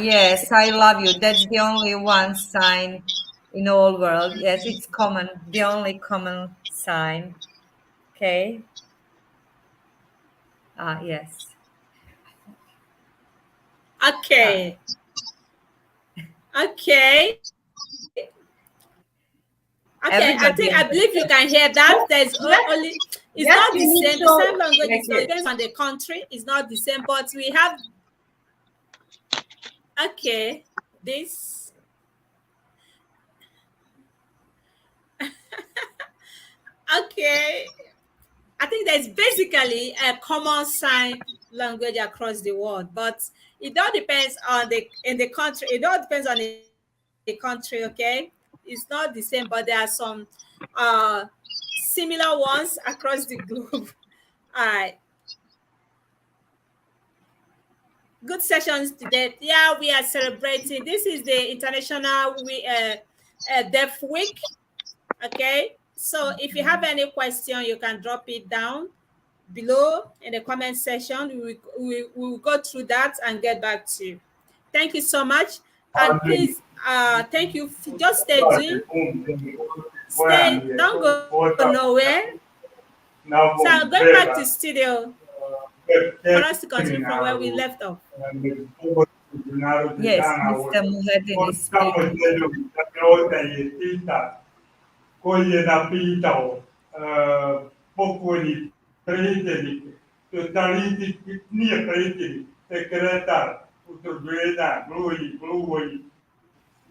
Yes, I love you. That's the only one sign in all world. Yes, it's common, the only common sign. Okay. Yes. Okay. Okay. Okay, I believe you can hear that. There's only, it's not the same. The same language is not, depends on the country. It's not the same, but we have, okay, this. Okay. I think there's basically a common sign language across the world, but it all depends on the country. It all depends on the country, okay? It's not the same, but there are some similar ones across the globe. All right. Good sessions today. Yeah, we are celebrating. This is the International Deaf Week. Okay. So if you have any question, you can drop it down below in the comment section. We will go through that and get back to you. Thank you so much. And please, thank you. Just stay tuned. Don't go nowhere. So I'm going back to studio for us to continue from where we left off. Yes, Mr. Muhedin is speaking. Koji je napitao pokojni predsjednik, nije predsjednik, sekretar udruženja gluhih,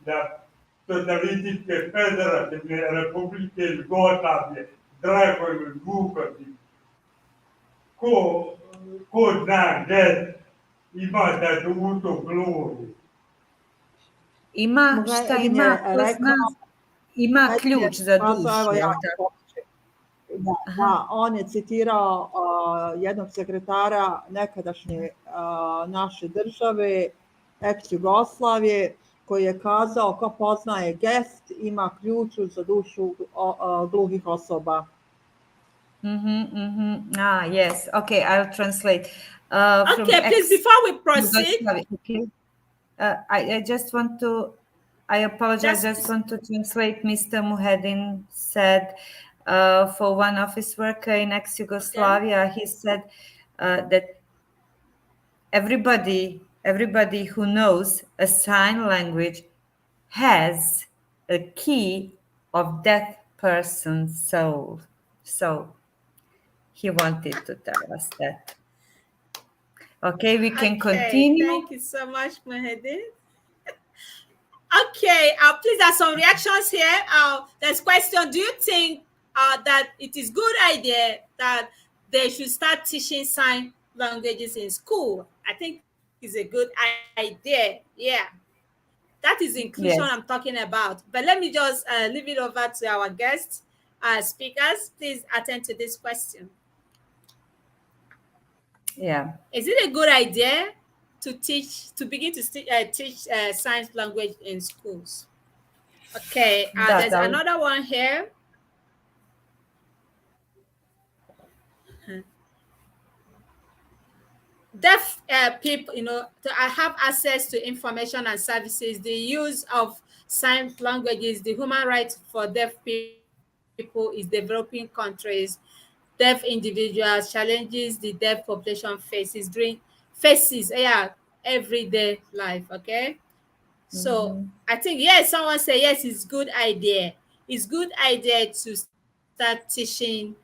da Socijalističke federativne republike Jugoslavije, Dragoje Vukovi. Ko zna gdje ima da dušu gluhi? Ima, šta ima, ko zna? Ima ključ za dušu. Da, on je citirao jednog sekretara nekadašnje naše države, ex-Jugoslavije, koji je kazao ko poznaje gest ima ključ za dušu gluhih osoba. Yes. Okay, I'll translate. Okay, please, before we proceed. Okay. I just want to, I apologize, just want to translate. Mr. Muhedin said for one office worker in ex-Yugoslavia, he said that everybody who knows a sign language has a key of that person's soul. So he wanted to tell us that. Okay, we can continue. Thank you so much, Muhedin. Okay, please, there's some reactions here. There's question. Do you think that it is good idea that they should start teaching sign languages in school? I think it's a good idea. Yeah. That is inclusion I'm talking about. But let me just leave it over to our guests, speakers. Please attend to this question. Yeah. Is it a good idea to begin to teach sign language in schools? Okay, there's another one here. deaf people, to have access to information and services, the use of sign languages, the human rights for deaf people is developing countries. Deaf individuals challenges the deaf population faces everyday life. Okay, so I think yes, someone say yes, it's good idea. It's good idea to start teaching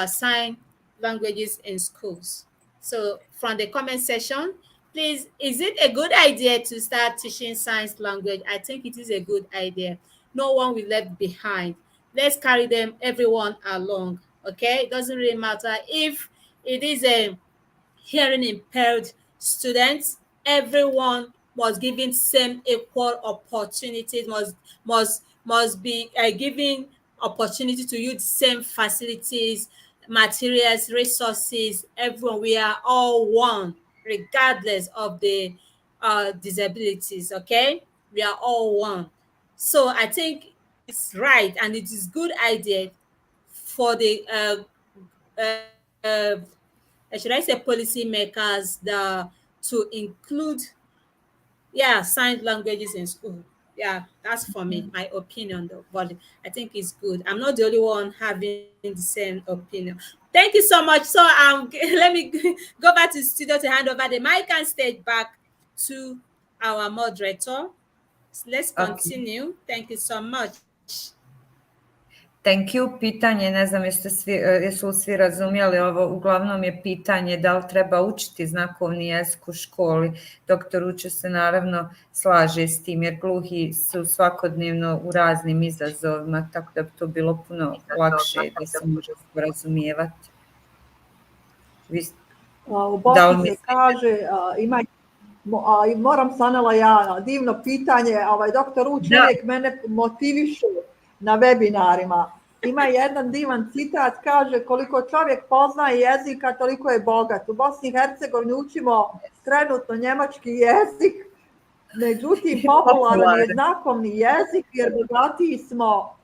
sign languages in schools. So from the comment section, please, is it a good idea to start teaching science language? I think it is a good idea. No one will left behind. Let's carry them, everyone along. Okay, it doesn't really matter if it is a hearing impaired students. Everyone must given same equal opportunities, must be given opportunity to use same facilities, materials, resources. Everyone, we are all one regardless of the disabilities. Okay, we are all one. So I think it's right and it is good idea for the should I say policy makers to include signed languages in school. Yeah, that's for me, my opinion though. But I think it's good. I'm not the only one having the same opinion. Thank you so much. So let me go back to the studio to hand over the mic and stage back to our moderator. Let's Okay. continue. Thank you so much. Thank you. Pitanje, ne znam jesu li svi razumjeli ovo, uglavnom je pitanje da li treba učiti znakovni jezik u školi. Doktor Uče se naravno slaže s tim jer gluhi su svakodnevno u raznim izazovima, tako da bi to bilo puno lakše da se može razumijevati. U Bosni se kaže, moram Sanela ja, divno pitanje, doktor Uč uvijek mene motiviše na webinarima. Ima jedan divan citat, kaže koliko čovjek poznaje jezika, toliko je bogat. U Bosni i Hercegovini učimo trenutno njemački jezik, međutim popularan je znakovni jezik jer bogatiji smo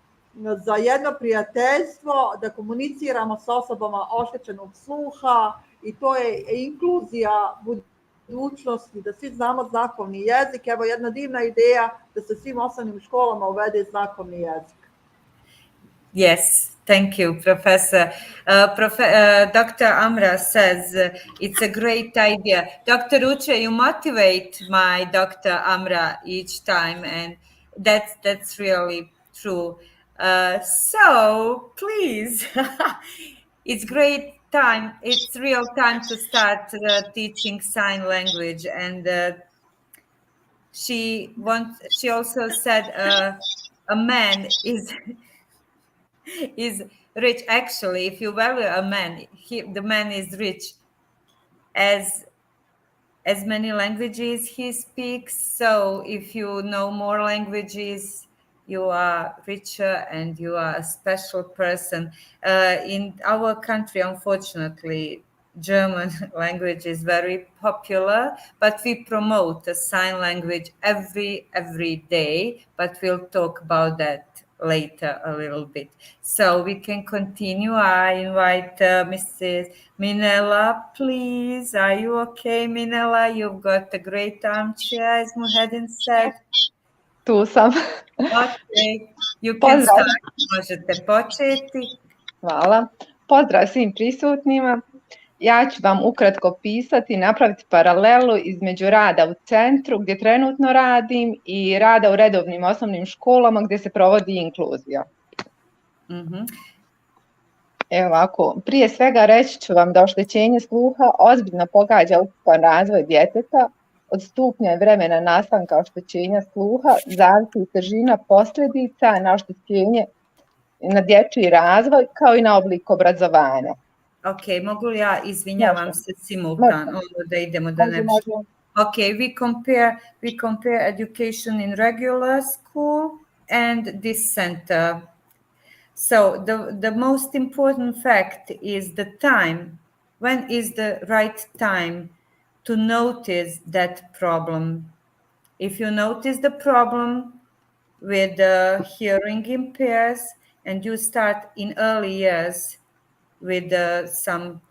za jedno prijateljstvo, da komuniciramo s osobama oštećenog sluha i to je inkluzija budućnosti, da svi znamo znakovni jezik. Evo jedna divna ideja da se svim osnovnim školama uvede znakovni jezik. Yes, thank you, Professor. Dr. Amra says it's a great idea. Dr. Uche, you motivate my Dr. Amra each time, and that's really true. So please, it's great time. It's real time to start teaching sign language, and she also said a man is rich. Actually, if you value a man, the man is rich as many languages he speaks. So if you know more languages, you are richer and you are a special person. In our country, unfortunately, German language is very popular, but we promote a sign language every day, but we'll talk about that later a little bit. So we can continue. I invite Mrs. Minella, please. Are you okay, Minella? You've got a great armchair, as Muhedin said. Tu sam. Okay, you can start. Možete početi. Hvala. Pozdrav svim prisutnima. Ja ću vam ukratko pisati i napraviti paralelu između rada u centru gdje trenutno radim i rada u redovnim osnovnim školama gdje se provodi inkluzija. Evo ovako, prije svega reći ću vam da oštećenje sluha ozbiljno pogađa ukupan razvoj djeteta. Od stupnja i vremena nastanka oštećenja sluha zavisi težina posljedica na oštećenje, na dječji razvoj kao i na oblik obrazovanja. Ok, mogu li ja, izvinjavam se simultano, da idemo da ne... Ok, we compare education in regular school and this center. So the most important fact is the time. When is the right time to notice that problem? If you notice the problem with hearing impairs and you start in early years with some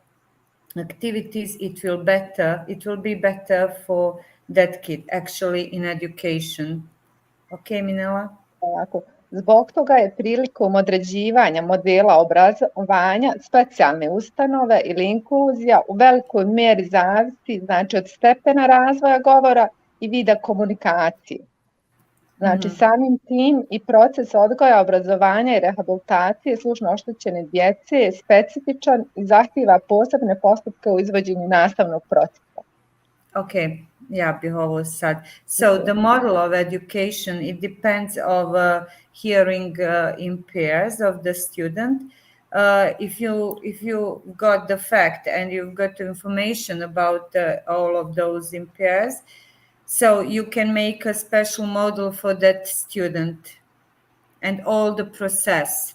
activities, it will be better for that kid actually in education. Okay, Minela? Ovako, zbog toga je prilikom određivanja modela obrazovanja specijalne ustanove ili inkluzija u velikoj mjeri zavisi, znači, od stepena razvoja govora i vida komunikacije. Znači, samim tim i proces odgoja, obrazovanja i rehabilitacije slušno oštećene djece je specifičan i zahtijeva posebne postupke u izvođenju nastavnog procesa. Okay, ja bih ovo sad. So the model of education, it depends of hearing impairs of the student. If you got the fact and you've got information about all of those impairs, so you can make a special model for that student, and all the process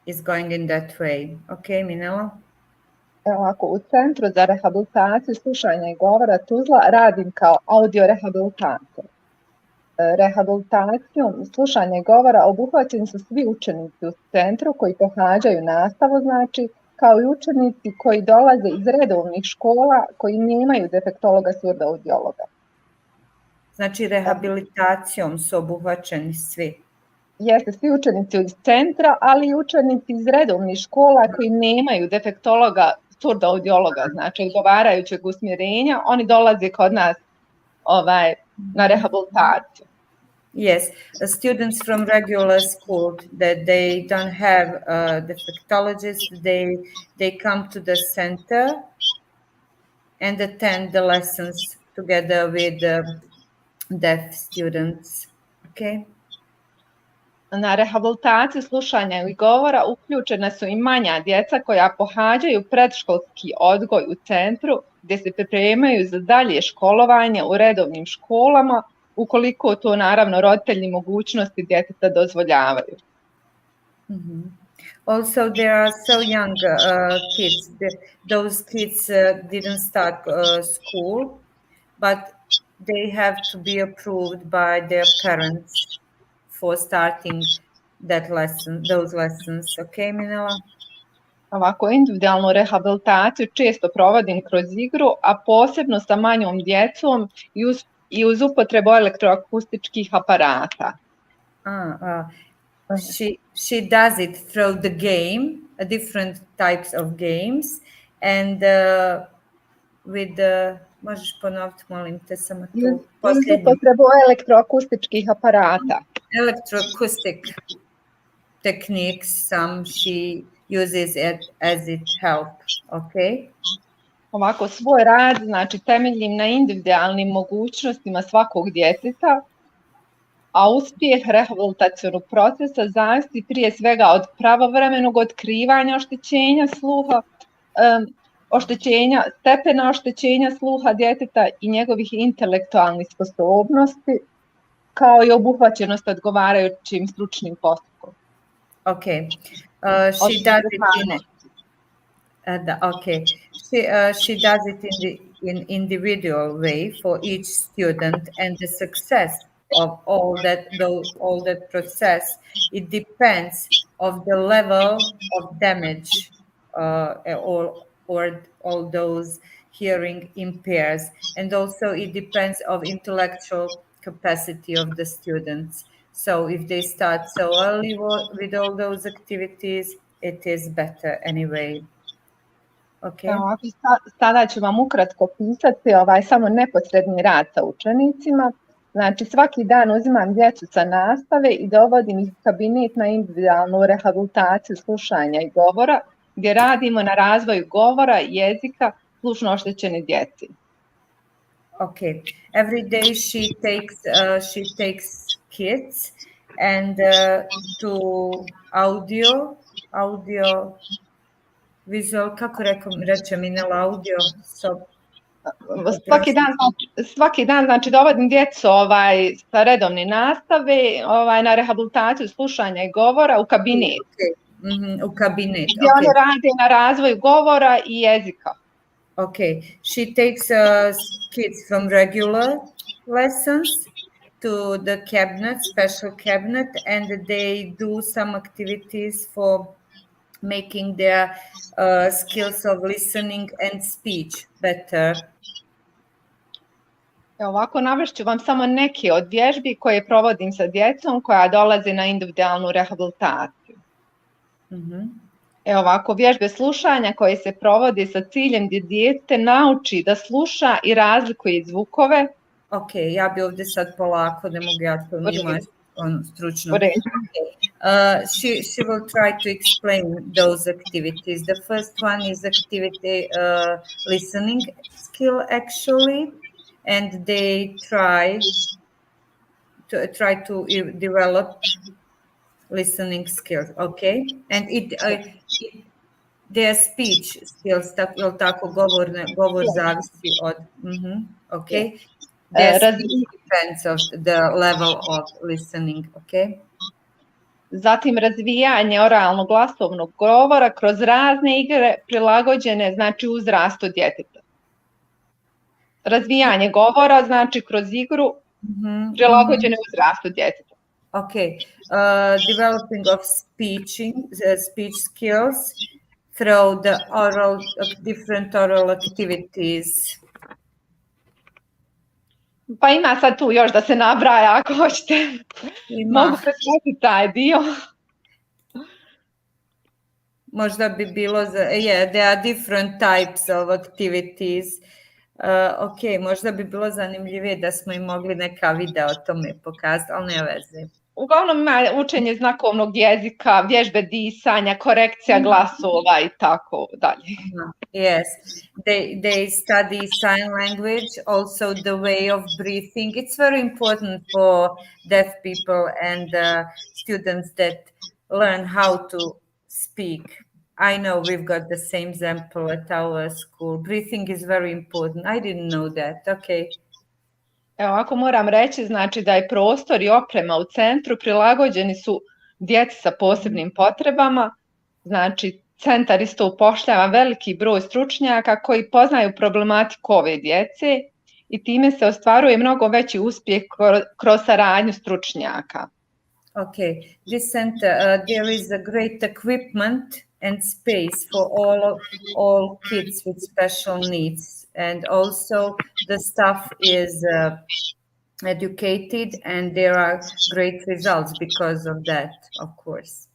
is going in that way. Okay, Minela? Ovako, u Centru za rehabilitaciju slušanja i govora Tuzla radim kao audio rehabilitator. Rehabilitacijom slušanja i govora obuhvaćeni su svi učenici u centru koji pohađaju nastavu, znači, kao i učenici koji dolaze iz redovnih škola koji nemaju defektologa surdoaudiologa. Znači, rehabilitacijom su obuhvaćeni svi? Jeste, svi učenici iz centra, ali i učenici iz redovnih škola koji nemaju defektologa surdoaudiologa, znači odgovarajućeg usmjerenja, oni dolaze kod nas na rehabilitaciju. Yes, students from regular school that they don't have defectologists, they come to the center and attend the lessons together with deaf students. Okay. Na rehabilitaciju slušanja i govora uključena su i manja djeca koja pohađaju predškolski odgoj u centru gdje se pripremaju za dalje školovanje u redovnim školama, ukoliko to naravno roditelji mogućnosti djeteta dozvoljavaju. Also, there are so young kids. Those kids didn't start school, but they have to be approved by their parents for starting those lessons. Okay, Minela? Ovako, individualnu rehabilitaciju često provodim kroz igru, a posebno sa manjom djecom i uz upotrebu elektroakustičkih aparata. She does it through the game, different types of games, and with možeš ponoviti, molim te, samo tu posljednju. Uz upotrebu elektroakustičkih aparata. Electroacoustic techniques, some she uses it as it help, okay? Ovako, svoj rad, znači, temeljim na individualnim mogućnostima svakog djeteta, a uspjeh rehabilitacionog procesa zavisi prije svega od pravovremenog otkrivanja oštećenja sluha, stepena oštećenja sluha djeteta i njegovih intelektualnih sposobnosti, kao i obuhvaćenost odgovarajućim stručnim postupkom. Okay. She does it she does it in the individual way for each student, and the success of all that process, it depends of the level of damage or all those hearing impairs, and also it depends of intellectual capacity of the students. So if they start so early with all those activities, it is better anyway. Okay. Sada ću vam ukratko pisati samo neposredni rad sa učenicima. Znači, svaki dan uzimam djecu sa nastave i dovodim ih u kabinet na individualnu rehabilitaciju slušanja i govora, gdje radimo na razvoju govora, jezika, slušno oštećene djeci. Okay. Every day she takes kids and to audio visual, kako reče Minela, audio. Svaki dan, znači, dovodim djecu sa redovne nastave na rehabilitaciju slušanja i govora u kabinet. U kabinet. Gdje oni rade na razvoju govora i jezika. Okay. She takes kids from regular lessons to the cabinet, special cabinet, and they do some activities for making their skills of listening and speech better. Ovako navešću vam samo neke od vježbi koje provodim sa djecom koja dolaze na individualnu rehabilitaciju. Ovako, vježbe slušanja koje se provode sa ciljem da dijete nauči da sluša i razlikuje zvukove. Ok, ja bi ovdje sad polako, ne mogu ja to njima stručno. She will try to explain those activities. The first one is activity listening skill actually, and they try to develop listening skills, okay? And their speech skills, tako govor zavisi od, okay? Their speech depends of the level of listening, okay? Zatim razvijanje oralno-glasovnog govora kroz razne igre prilagođene, znači uzrastu djeteta. Razvijanje govora, znači kroz igru prilagođene uzrastu djeteta. Okay, developing of speech skills through the different oral activities. Pa ima sad tu još da se nabraja ako hoćete. Mogu preskočiti taj dio. Možda bi bilo, there are different types of activities. Ok, možda bi bilo zanimljivije da smo im mogli neka videa o tome pokazati, ali ne veze. Uglavnom ima učenje znakovnog jezika, vježbe disanja, korekcija glasova i tako dalje. Yes, they study sign language, also the way of breathing. It's very important for deaf people and students that learn how to speak. I know we've got the same example at our school. Breathing is very important. I didn't know that. Okay. Evo, ako moram reći, znači da je prostor i oprema u centru prilagođeni su djeci sa posebnim potrebama. Znači, centar isto upošljava veliki broj stručnjaka koji poznaju problematiku ove djece i time se ostvaruje mnogo veći uspjeh kroz saradnju stručnjaka. Okay, this center, there is a great equipment and space for all kids with special needs, and also the staff is educated, and there are great results because of that, of course.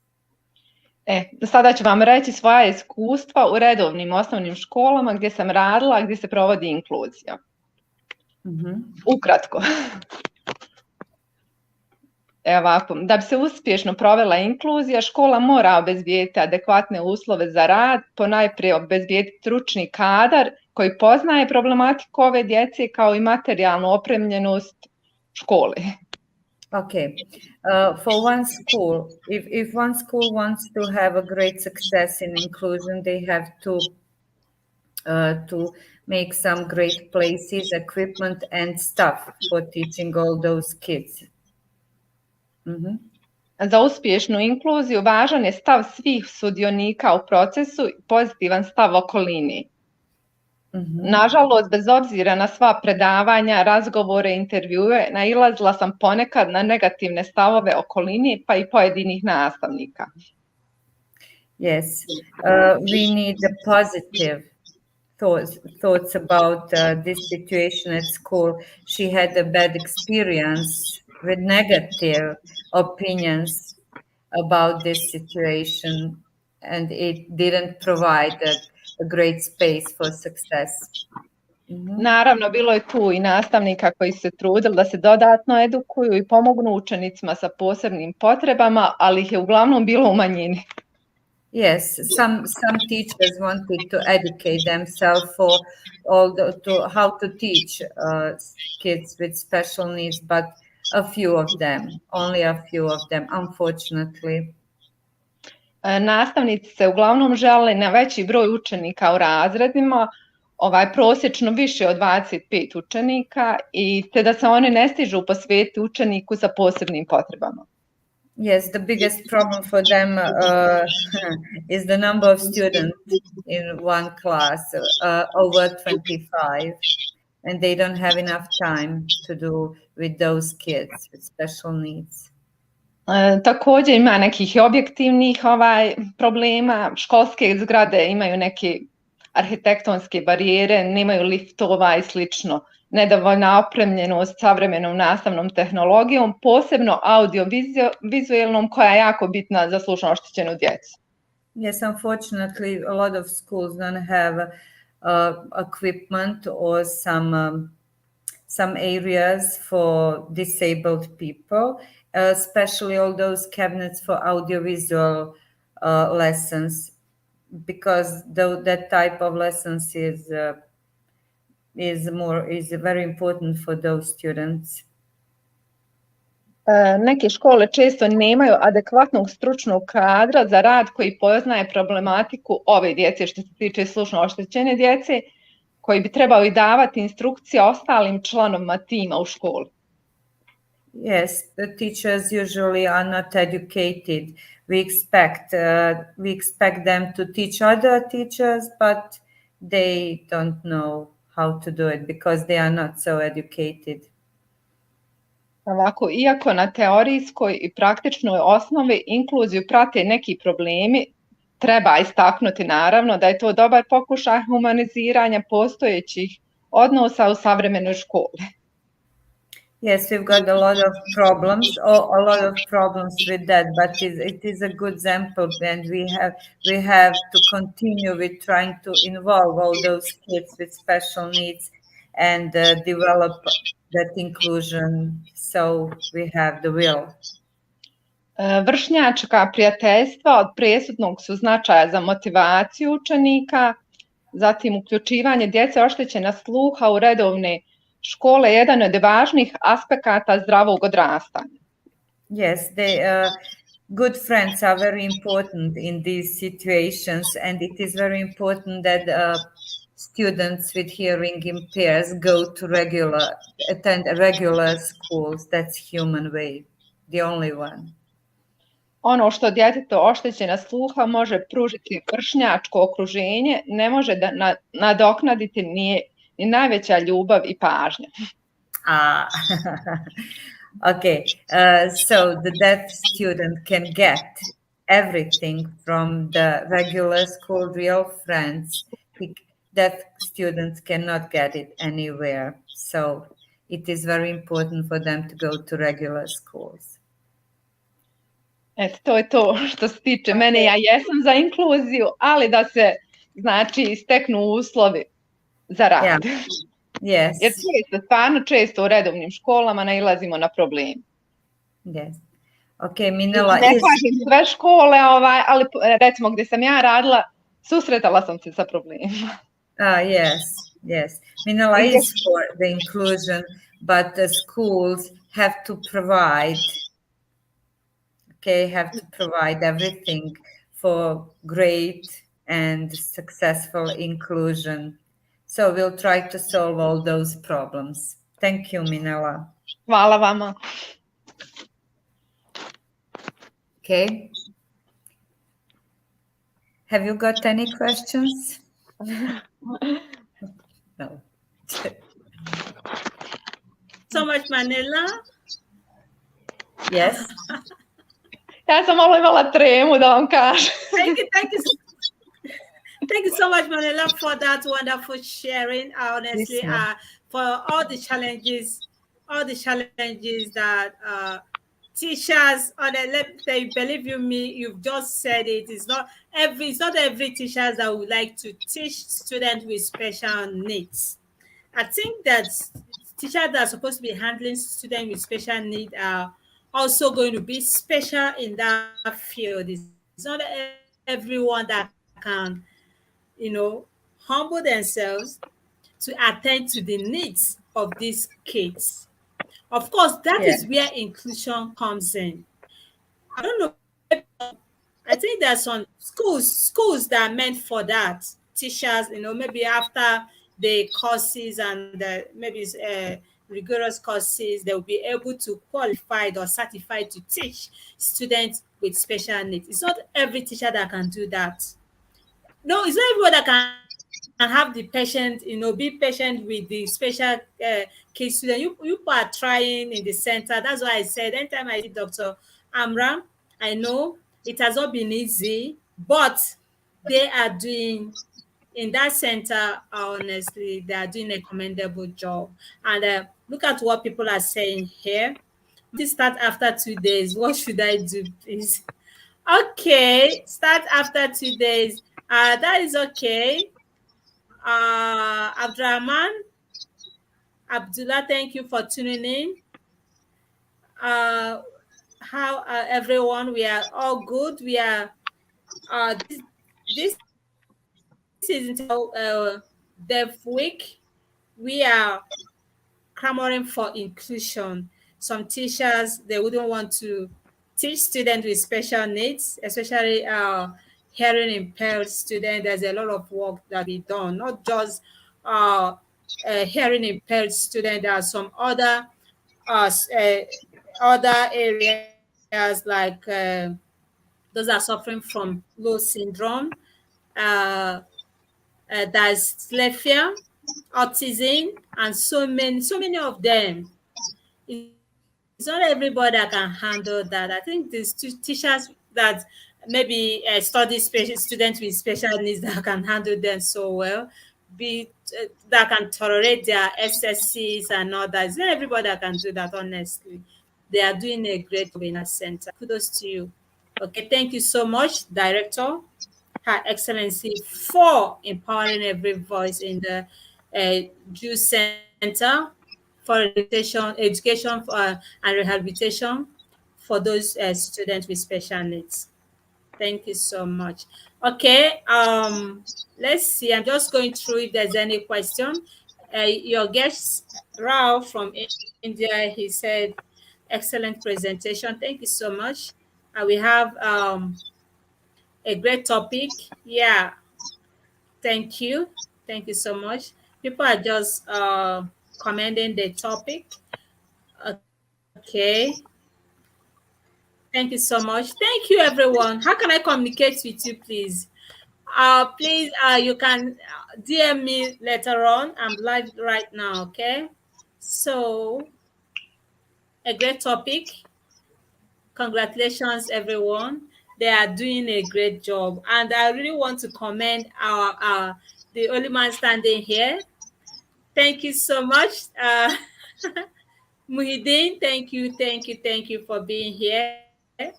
Sada ću vam reći svoja iskustva u redovnim osnovnim školama gdje sam radila, gdje se provodi inkluzija. Ukratko. Ovako, da bi se uspješno provela inkluzija, škola mora obezbijeti adekvatne uslove za rad, ponajprije obezbijeti stručni kadar koji poznaje problematiku ove djece kao i materijalnu opremljenost škole. Okay, for one school, if one school wants to have a great success in inclusion, they have to make some great places, equipment and stuff for teaching all those kids. Za uspješnu inkluziju važan je stav svih sudionika u procesu i pozitivan stav okoline. Nažalost, bez obzira na sva predavanja, razgovore i intervjue, nailazila sam ponekad na negativne stavove okoline pa i pojedinih nastavnika. Yes, we need a positive thoughts about this situation at school. She had a bad experience with negative opinions about this situation, and it didn't provide a great space for success. Naravno, bilo je tu i nastavnika koji se trudili da se dodatno edukuju i pomognu učenicima sa posebnim potrebama, ali ih je uglavnom bilo u manjini. Yes, some teachers wanted to educate themselves for how to teach kids with special needs, but only a few of them, unfortunately. Nastavnici se uglavnom žele na veći broj učenika u razredima, prosječno više od 25 učenika, i te da se oni ne stižu posvetiti učeniku sa posebnim potrebama. Yes, the biggest problem for them is the number of students in one class, over 25. And they don't have enough time to do with those kids with special needs. Također ima nekih objektivnih problema. Školske zgrade imaju neke arhitektonske barijere, nemaju liftova i slično. Nedovoljna opremljenost savremenom nastavnom tehnologijom, posebno audio-vizualnom, koja je jako bitna za slušno oštećenu djecu. Yes, unfortunately, a lot of schools don't have equipment or some areas for disabled people, especially all those cabinets for audiovisual lessons, because that type of lessons is very important for those students. Neke škole često nemaju adekvatnog stručnog kadra za rad koji poznaje problematiku ove djece što se tiče slušno oštećene djece, koji bi trebali davati instrukcije ostalim članovima tima u školi. Yes, the teachers usually are not educated. We expect them to teach other teachers, but they don't know how to do it because they are not so educated. Ovako, iako na teorijskoj i praktičnoj osnovi inkluziju prate neki problemi, treba istaknuti naravno da je to dobar pokušaj humaniziranja postojećih odnosa u savremenoj školi. Yes, we've got a lot of problems with that, but it is a good example, and we have to continue with trying to involve all those kids with special needs and develop that inclusion, so we have the will. Vršnjačka prijateljstva od presudnog su značaja za motivaciju učenika, zatim uključivanje djece oštećena sluha u redovne škole je jedan od važnih aspekata zdravog odrastanja. Yes, good friends are very important in these situations, and it is very important that students with hearing impairs attend regular schools. That's human way, the only one. Ono što djetetu oštećena sluha može pružiti vršnjačko okruženje, ne može da nadoknaditi ni najveća ljubav i pažnja. Okay, so the deaf student can get everything from the regular school, real friends. Deaf students cannot get it anywhere, so it is very important for them to go to regular schools. Eto, to je to što se tiče mene. Ja jesam za inkluziju, ali da se, znači, steknu uslovi za rad. Yes. Jer stvarno često u redovnim školama nailazimo na probleme. Yes. Okay, Minela. Ne kažem sve škole, ali recimo gdje sam ja radila, susretala sam se sa problemima. Yes. Minela is for the inclusion, but the schools have to provide everything for great and successful inclusion. So we'll try to solve all those problems. Thank you, Minela. Hvala vama. Okay. Have you got any questions? No. So much, Manila. Yes. Ja sam malo imala tremu da vam kažem. Thank you so much, Manila, for that wonderful sharing. Honestly, for all the challenges that teachers, believe you me, you've just said it. It's not every teacher that would like to teach students with special needs. I think that teachers that are supposed to be handling students with special needs are also going to be special in that field. It's not everyone that can, humble themselves to attend to the needs of these kids. Of course, that is where inclusion comes in. I don't know. I think there are some schools that are meant for that. Teachers, maybe after the courses and maybe rigorous courses, they will be able to qualify or certify to teach students with special needs. It's not every teacher that can do that. No, it's not everyone that can have the patient, be patient with the special case student. You are trying in the center. That's why I said anytime I see Dr. Amra, I know it has not been easy, but they are doing in that center, honestly, they are doing a commendable job. And look at what people are saying here. This start after 2 days. What should I do, please? Okay, start after 2 days. That is okay. Abdurrahman, Abdullah, thank you for tuning in. Uh, how everyone? We are all good. We are this is Dev Week. We are clamoring for inclusion. Some teachers, they wouldn't want to teach students with special needs, especially hearing impaired students. There's a lot of work that be done, not just hearing impaired students. There are some other areas like those are suffering from low syndrome, uh, dyslexia, autism, and so many of them. It's not everybody that can handle that. I think these teachers that maybe study students with special needs that can handle them so well, be that can tolerate their SSCs and all that. It's not everybody that can do that, honestly. They are doing a great job in our center. Kudos to you. Okay, thank you so much, Director, Her Excellency, for empowering every voice in the Jew Center for education and rehabilitation for those students with special needs. Thank you so much. Okay, let's see. I'm just going through if there's any question. Your guest, Rao from India, he said, excellent presentation. Thank you so much. We have a great topic. Yeah, thank you. Thank you so much. People are just commending the topic. Okay. Thank you so much. Thank you, everyone. How can I communicate with you, please? Please, you can DM me later on. I'm live right now, okay? So, a great topic. Congratulations, everyone. They are doing a great job. And I really want to commend the only man standing here. Thank you so much. Muhyiddin, thank you for being here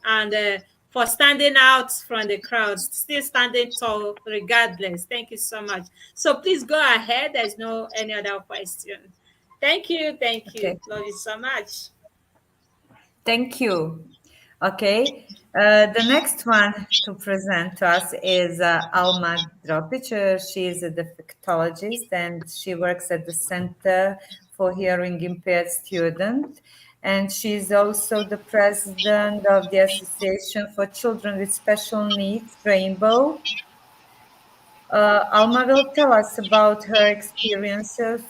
and for standing out from the crowd, still standing tall regardless. Thank you so much. So please go ahead. There's no any other question. Thank you. Okay. Love you so much. Thank you. Okay. The next one to present to us is Alma Dropic. She is a defectologist and she works at the Center for Hearing Impaired Students. And she is also the president of the Association for Children with Special Needs, Rainbow. Alma will tell us about her experiences.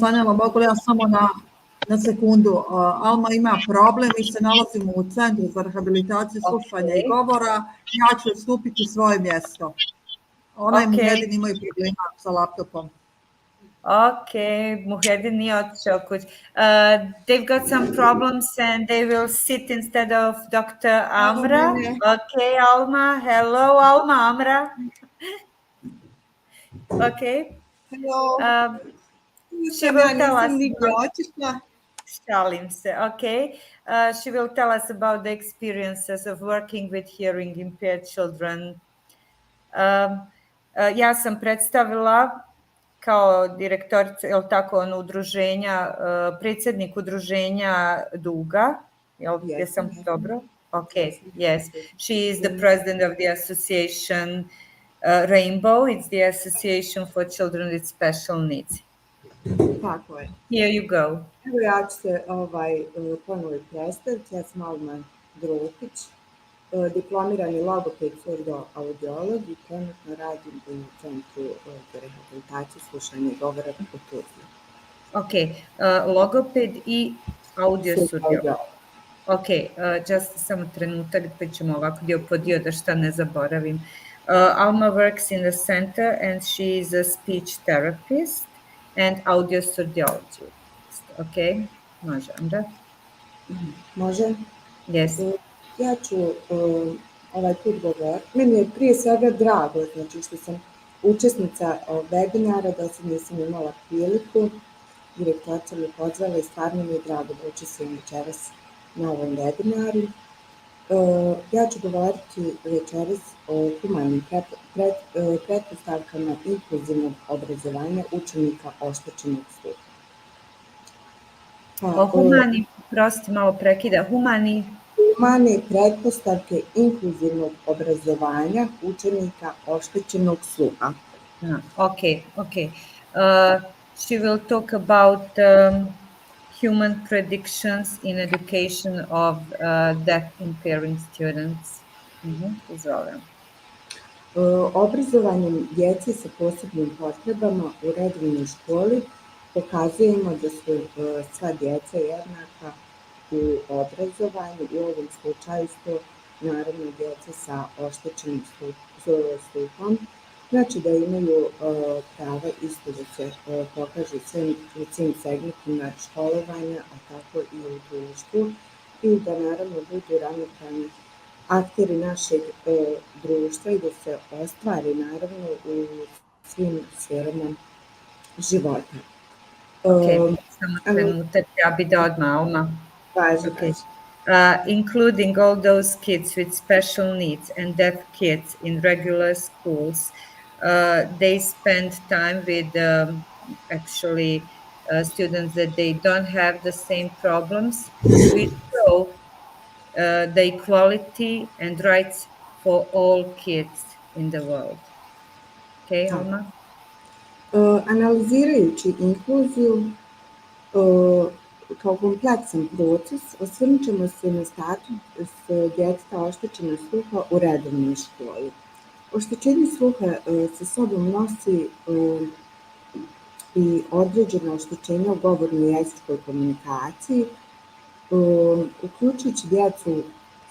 Sanjala, mogu li ja samo na sekundu? Alma ima problem, mi se nalazimo u Centru za rehabilitaciju slušanja i govora. Ja ću ustupiti svoje mjesto. Ona i Muhyiddin imaju problema sa laptopom. Okay, Muhyiddin nije otišao kući. They've got some problems and they will sit instead of Dr. Amra. Okay, Alma. Hello, Alma, Amra. Okay. Hello. She will tell us. Šalim se. Okay. She will tell us about the experiences of working with hearing impaired children. Ja sam predstavila kao direktorica, je li tako, udruženja, predsjednik udruženja Duga. Jesam dobro? Okay, yes. She is the president of the association Rainbow. It's the Association for Children with Special Needs. Tako je. Here you go. Evo ja ću se ponovo predstaviti. Ja sam Alma Dropić, diplomirani logoped audiolog i trenutno radim u Centru za rehabilitaciju slušanja i govora u Tuzli. Ok, logoped i audio studio. Ok, just samo trenutak pa ćemo ovako dio po dio da šta ne zaboravim. Alma works in the center and she is a speech therapist and audio surgeologist. Ok, može onda. Može? Yes. Ja ću ovaj put govoriti. Meni je prije svega drago, znači što sam učesnica webinara, da sad nisam imala priliku. Direktorica me pozvala i stvarno mi je drago da učestvujem večeras na ovom webinaru. Ja ću govoriti večeras o humanim pretpostavkama inkluzivnog obrazovanja učenika oštećenog sluha. O humani, prosti, malo prekida, humane pretpostavke inkluzivnog obrazovanja učenika oštećenog sluha. Okay. She will talk about human predictions in education of deaf impairing students. Izvolim. Obrazovanjem djece sa posebnim potrebama u redovnoj školi pokazujemo da su sva djeca jednaka u obrazovanju, u ovom slučaju su naravno djeca sa oštećenim sluhom, znači da imaju prava isto da se pokaže u svim segmentima školovanja, a tako i u društvu, i da naravno budu ravnopravni akteri našeg društva i da se ostvari naravno u svim sferama života. Samo trenutak, ja bi da odmah. Including all those kids with special needs and deaf kids in regular schools, they spend time with actually students that they don't have the same problems. We show the equality and rights for all kids in the world. Okay, Alma? Analizirajući inkluziju kao kompleksan proces, osvrnut ćemo se na status djeteta oštećenog sluha u redovnoj školi. Oštećenje sluha sa sobom nosi i određeno oštećenje u govornoj jezičkoj komunikaciji, uključujući djecu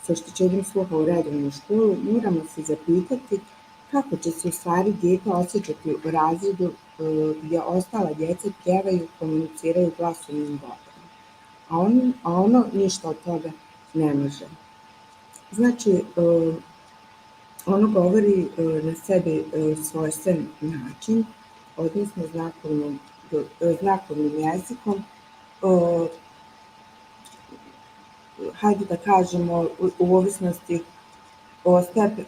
sa oštećenjem sluha u redovnu školu, moramo se zapitati kako će se u stvari dijete osjećati u razredu gdje ostala djeca pjevaju, komuniciraju glasovnim govorom, a ono ništa od toga ne može. Znači, ono govori na sebi svojstven način, odnosno znakovnim jezikom, hajde da kažemo u ovisnosti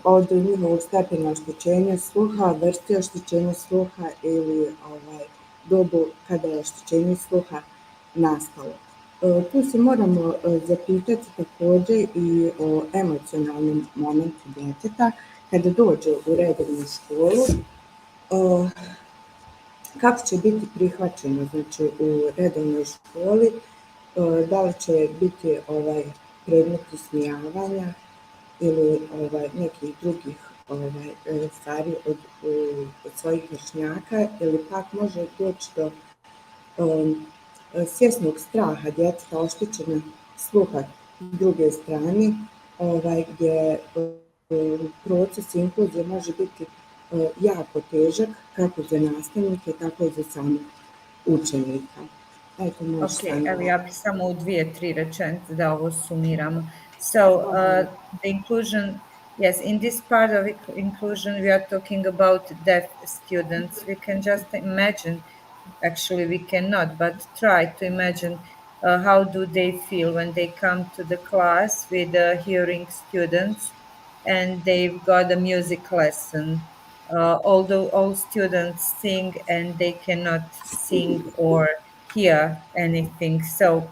od njihovog stepena oštećenja sluha, vrste oštećenja sluha ili dobu kada je oštećenje sluha nastalo. Tu se moramo zapitati također i o emocionalnom momentu djeteta kada dođe u redovnu školu, kako će biti prihvaćeno, znači u redovnoj školi, da li će biti predmet ismijavanja ili nekih drugih stvari od svojih vršnjaka, ili pak može doći do svjesnog straha djeteta oštećenog sluha s druge strane, gdje proces inkluzije može biti jako težak kako za nastavnike, tako i za samog učenika. Evo ja bih samo u 2-3 rečenice da ovo sumiramo. So, the inclusion, yes, in this part of inclusion we are talking about deaf students. We can just imagine, actually we cannot, but try to imagine how do they feel when they come to the class with hearing students and they've got a music lesson. Although all students sing and they cannot sing or hear anything. So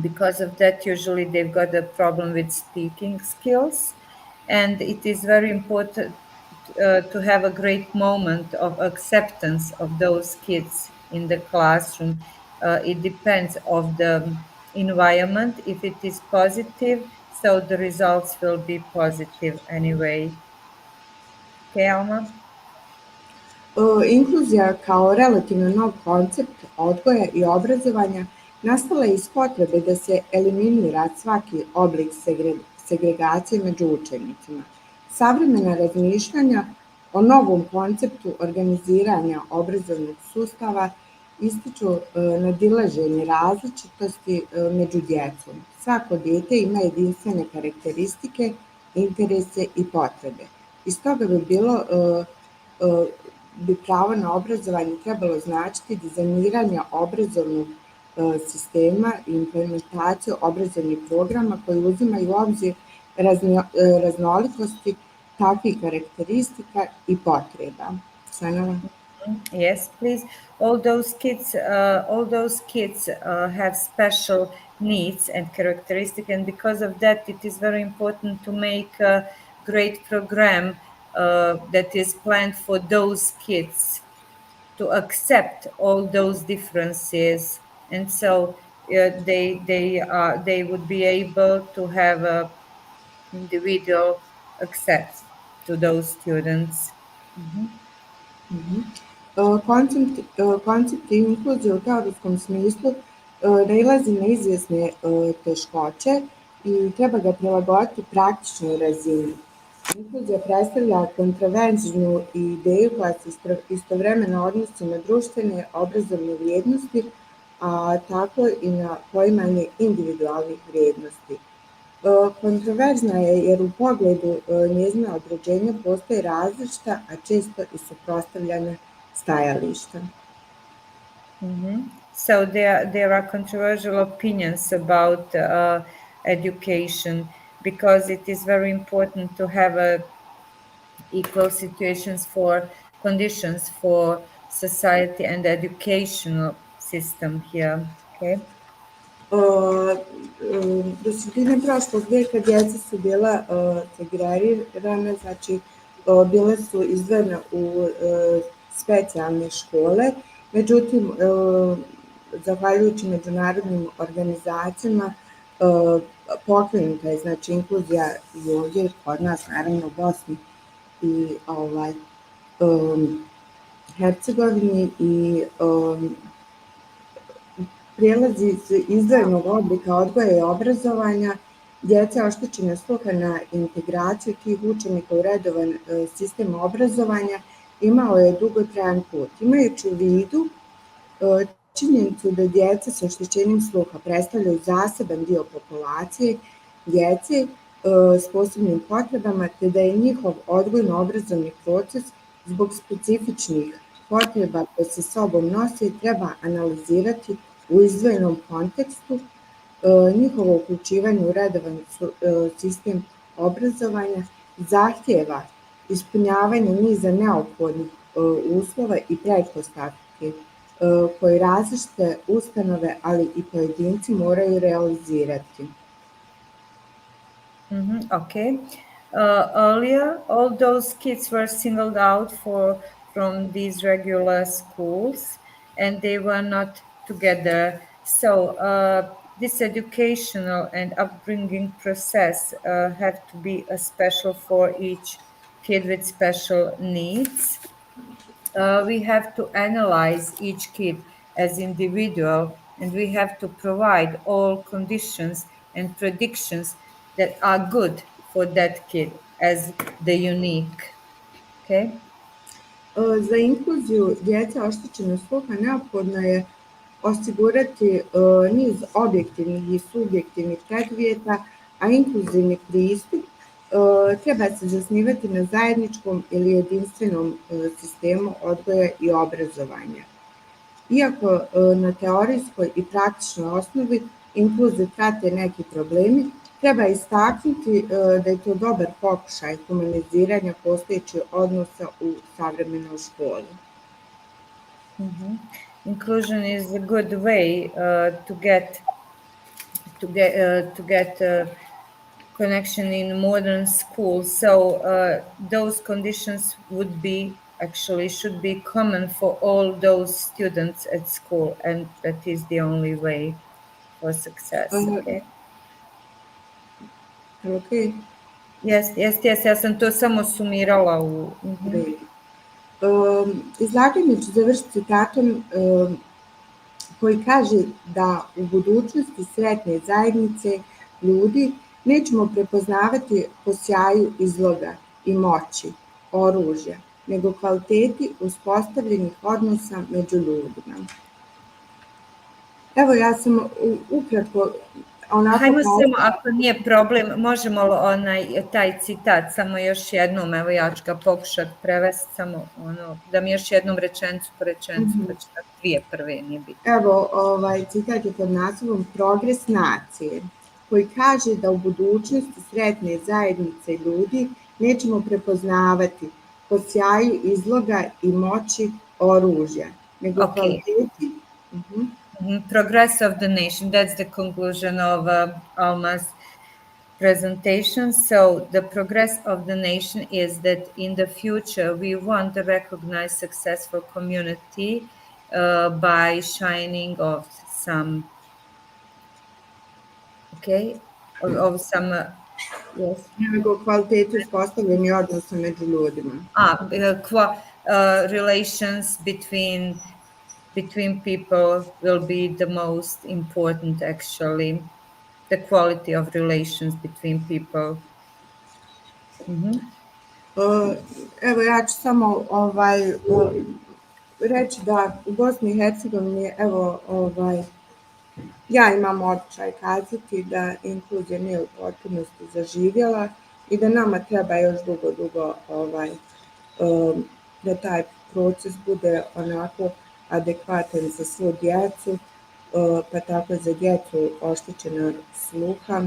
because of that, usually they've got a problem with speaking skills. And it is very important to have a great moment of acceptance of those kids in the classroom. It depends on the environment. If it is positive, so the results will be positive anyway. Okay, Alma? Inkluzija kao relativno nov koncept odgoja i obrazovanja nastala je iz potrebe da se eliminira svaki oblik segregacije među učenicima. Savremena razmišljanja o novom konceptu organiziranja obrazovnog sustava ističu nadilaženje različitosti među djecom. Svako dijete ima jedinstvene karakteristike, interese i potrebe. Iz toga bi pravo na obrazovanje trebalo značiti dizajniranje obrazovnog sistema i implementaciju obrazovnih programa koji uzimaju u obzir raznolikosti takvih karakteristika i potreba. Sanela? Yes, please. All those kids have special needs and characteristics, and because of that, it is very important to make a great program that is planned for those kids to accept all those differences, and so they would be able to have a individual access to those students. Koncept inkluzije u teorijskom smislu nailazi na izvjesne teškoće i treba ga prilagoditi praktičnoj razini. Inkluzija predstavlja kontroverznu ideju koja se istovremeno odnosi na društvene obrazovne vrijednosti, a tako i na poimanje individualnih vrijednosti. Kontroverzna je jer u pogledu njezina određenja postoje različita, a često i suprotstavljena stajališta. So there are controversial opinions about education because it is very important to have equal conditions for society and educational system here. Okay. Do sredine prošlog vijeka djeca su bila segregirana, znači bile su izdvojene u specijalne škole, međutim, zahvaljujući međunarodnim organizacijama, pokrenuta je znači inkluzija i ovdje kod nas, naravno u Bosni i Hercegovini, i prijelazi iz izdvojenog oblika odgoja i obrazovanja djeca oštećena sluha na integraciju tih učenika u redovan sistem obrazovanja imao je dugotrajan put. Imajući u vidu činjenicu da djeca sa oštećenjem sluha predstavljaju zaseban dio populacije djece s posebnim potrebama, te da je njihov odgojno-obrazovni proces zbog specifičnih potreba koje se sobom nosi treba analizirati u izdvojenom kontekstu. Njihovo uključivanje u redovan sistem obrazovanja zahtjeva ispunjavanje niza neophodnih uslova i pretpostavki koje različite ustanove, ali i pojedinci moraju realizirati. Okay. Earlier, all those kids were singled out from these regular schools, and they were not together. So this educational and upbringing process have to be special for each kid with special needs. We have to analyze each kid as individual, and we have to provide all conditions and predictions that are good for that kid as the unique. Okay? Za inkluziju djece oštećenog sluha neophodno je osigurati niz objektivnih i subjektivnih preduvjeta, a inkluzivni pristup treba se zasnivati na zajedničkom ili jedinstvenom sistemu odgoja i obrazovanja. Iako na teorijskoj i praktičnoj osnovi inkluziju prate neki problemi, treba istaknuti da je to dobar pokušaj humaniziranja postojećih odnosa u savremenoj školi. Inclusion is a good way to get connection in modern schools. So those conditions should be common for all those students at school, and that is the only way for success. Okay. Okay. Yes, ja sam to samo sumirala u... Izlaganje ću završiti citatom koji kaže da u budućnosti sretne zajednice ljudi nećemo prepoznavati po sjaju izloga i moći, oružja, nego kvaliteti uspostavljenih odnosa među ljudima. Evo, ja sam ukratko onako... Hajmo samo, ako nije problem, možemo li taj citat samo još jednom, evo ja ću ga pokušati prevesti, samo da mi još jednom rečenicu po rečenicu pročitam, dvije prve, nije bitno. Evo, citat je pod naslovom Progres nacije, koji kaže da u budućnosti sretne zajednice ljudi nećemo prepoznavati po sjaju izloga i moći oružja, nego kvaliteti. Progress of the nation, that's the conclusion of Alma's presentation. So the progress of the nation is that in the future we want to recognize successful community by shining of some, of some, yes. Nego kvalitetu uspostavljeni odnosa među ljudima. Relations between people will be the most important, actually, the quality of relations between people. Evo, ja ću samo reći da u Bosni i Hercegovini, evo, ja imam običaj kazati da inkluzija nije u potpunosti zaživjela i da nama treba još dugo da taj proces bude onako adekvatan za svu djecu, pa tako za djecu oštećena sluha,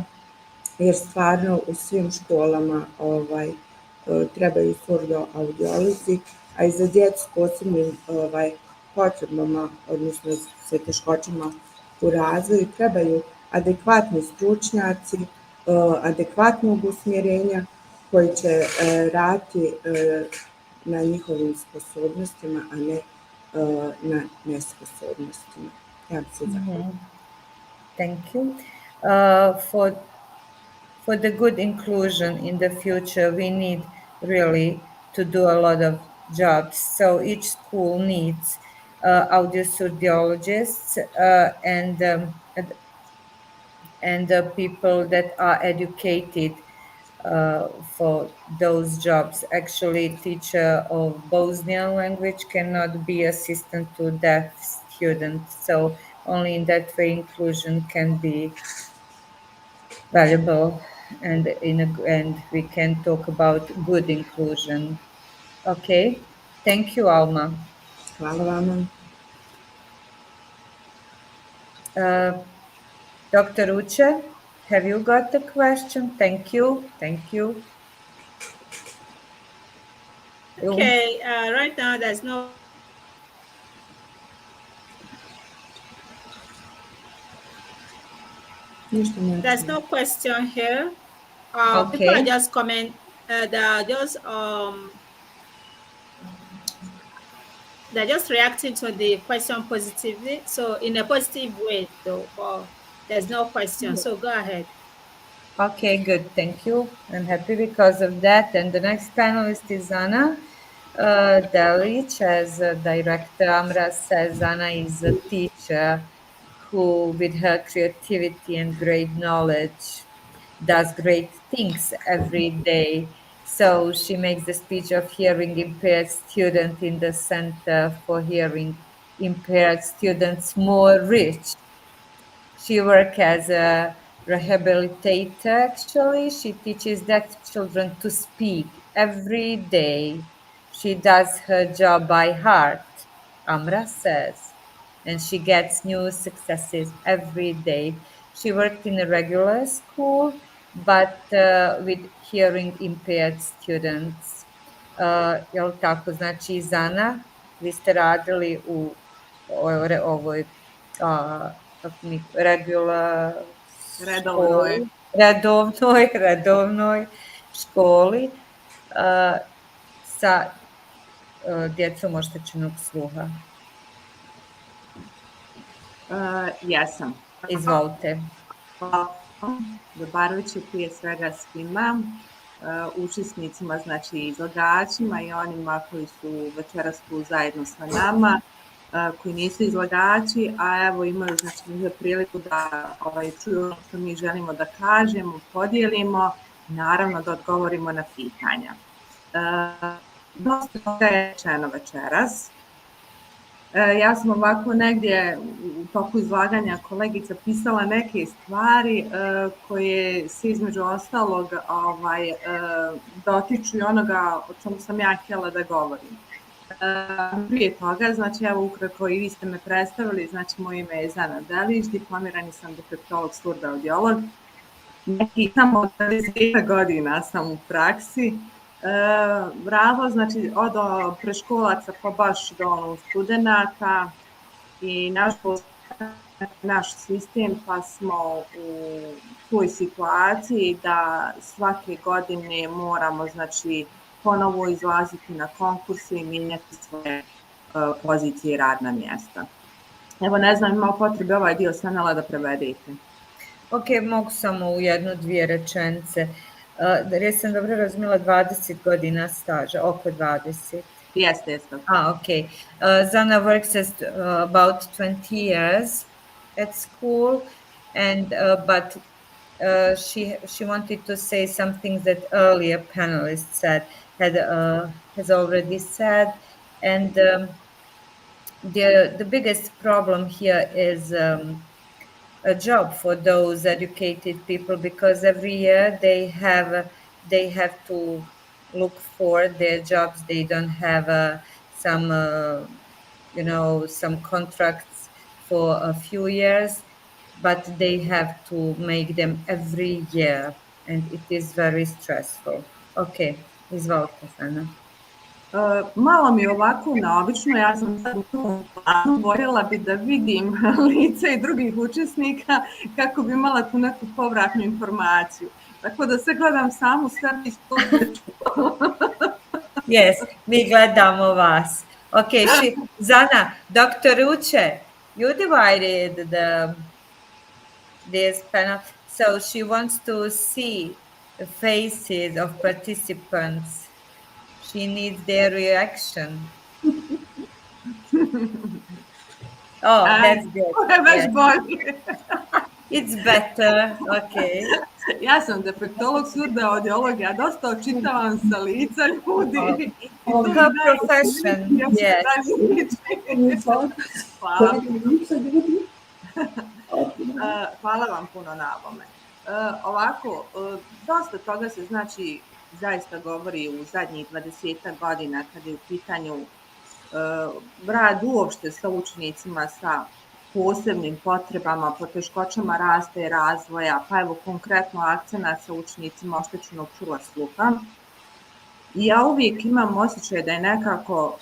jer stvarno u svim školama trebaju surdo-audiolozi, a i za djecu s posebnim potrebama, odnosno sa teškoćama u razvoju, trebaju adekvatni stručnjaci, adekvatnog usmjerenja koji će raditi na njihovim sposobnostima, a ne na nesposobnostima. Ja se zahvaljujem. Thank you. For the good inclusion in the future, we need really to do a lot of jobs. So each school needs audio-surdiologists and people that are educated for those jobs. Actually, teacher of Bosnian language cannot be assistant to deaf students. So only in that way inclusion can be valuable, and we can talk about good inclusion. Okay, thank you, Alma. Hvala vama. Dr. Uche, have you got the question? Thank you. Okay, right now there's no question here. People are just they're just reacting to the question positively. So in a positive way, though, there's no question. So go ahead. Okay, good. Thank you. I'm happy because of that. And the next panelist is Ana Delic. As a director, Amra says Ana is a teacher who, with her creativity and great knowledge, does great things every day. So she makes the speech of hearing impaired student in the Center for Hearing Impaired Students more rich. She works as a rehabilitator, actually. She teaches deaf children to speak every day. She does her job by heart, Amra says, and she gets new successes every day. She worked in a regular school, but with hearing impaired students. Jel tako? Znači, Zana, vi ste radili u ovoj redovnoj školi sa djecom oštećenog sluha. Jesam. Izvolite. Dobar večer prije svega svima učesnicima, znači izlagačima i onima koji su večeras tu zajedno sa nama, koji nisu izlagači, a evo imaju znači priliku da čuju ono što mi želimo da kažemo, podijelimo, naravno da odgovorimo na pitanja. Dosta toga je rečeno večeras. Ja sam ovako negdje u toku izlaganja kolegica pisala neke stvari koje se između ostalog dotiču i onoga o čemu sam ja htjela da govorim. Prije toga, znači evo ukratko i vi ste me predstavili, znači moje ime je Zana Delić, diplomirani sam defektolog surdoaudiolog. Neki samo 20 godina sam u praksi. Bravo, znači od preškolaca pa baš do studenata i naš sistem pa smo u toj situaciji da svake godine moramo znači ponovo izlaziti na konkurse i mijenjati svoje pozicije i radna mjesta. Evo ne znam, imao potrebe ovaj dio Sanela da prevedete. Ok, mogu samo u jednu, dvije rečenice. Jer sam dobro razumjela 20 godina staža, oko 20. Jeste. Okay. Zana works as about 20 years at school, and but she wanted to say something that earlier panelists has already said, and the biggest problem here is a job for those educated people, because every year they have to look for their jobs. They don't have some contracts for a few years, but they have to make them every year, and it is very stressful. Okay, izvolite, Sana. Malo mi je ovako naobično, ja sam sad u tom planu, voljela bi da vidim lice i drugih učesnika kako bi imala tu neku povratnu informaciju. Tako da se gledam samu sebe iz Yes, mi gledamo vas. Okay, Zana, Dr. Uche, you divided this panel, so she wants to see the faces of participants. She needs their reaction. Oh, that's good. Yes. It's better, okay. Ja sam defektolog, surdoaudiolog, ja dosta očitavam sa lica ljudi. Kao profession, yes. Hvala vam puno na ovome. Ovako, dosta toga se znači zaista govori u zadnjih 20 godina kada je u pitanju rad uopšte sa učenicima sa posebnim potrebama, poteškoćama rasta i razvoja, pa evo konkretno akcenat sa učenicima oštećenog čula sluha. I ja uvijek imam osjećaj da je nekako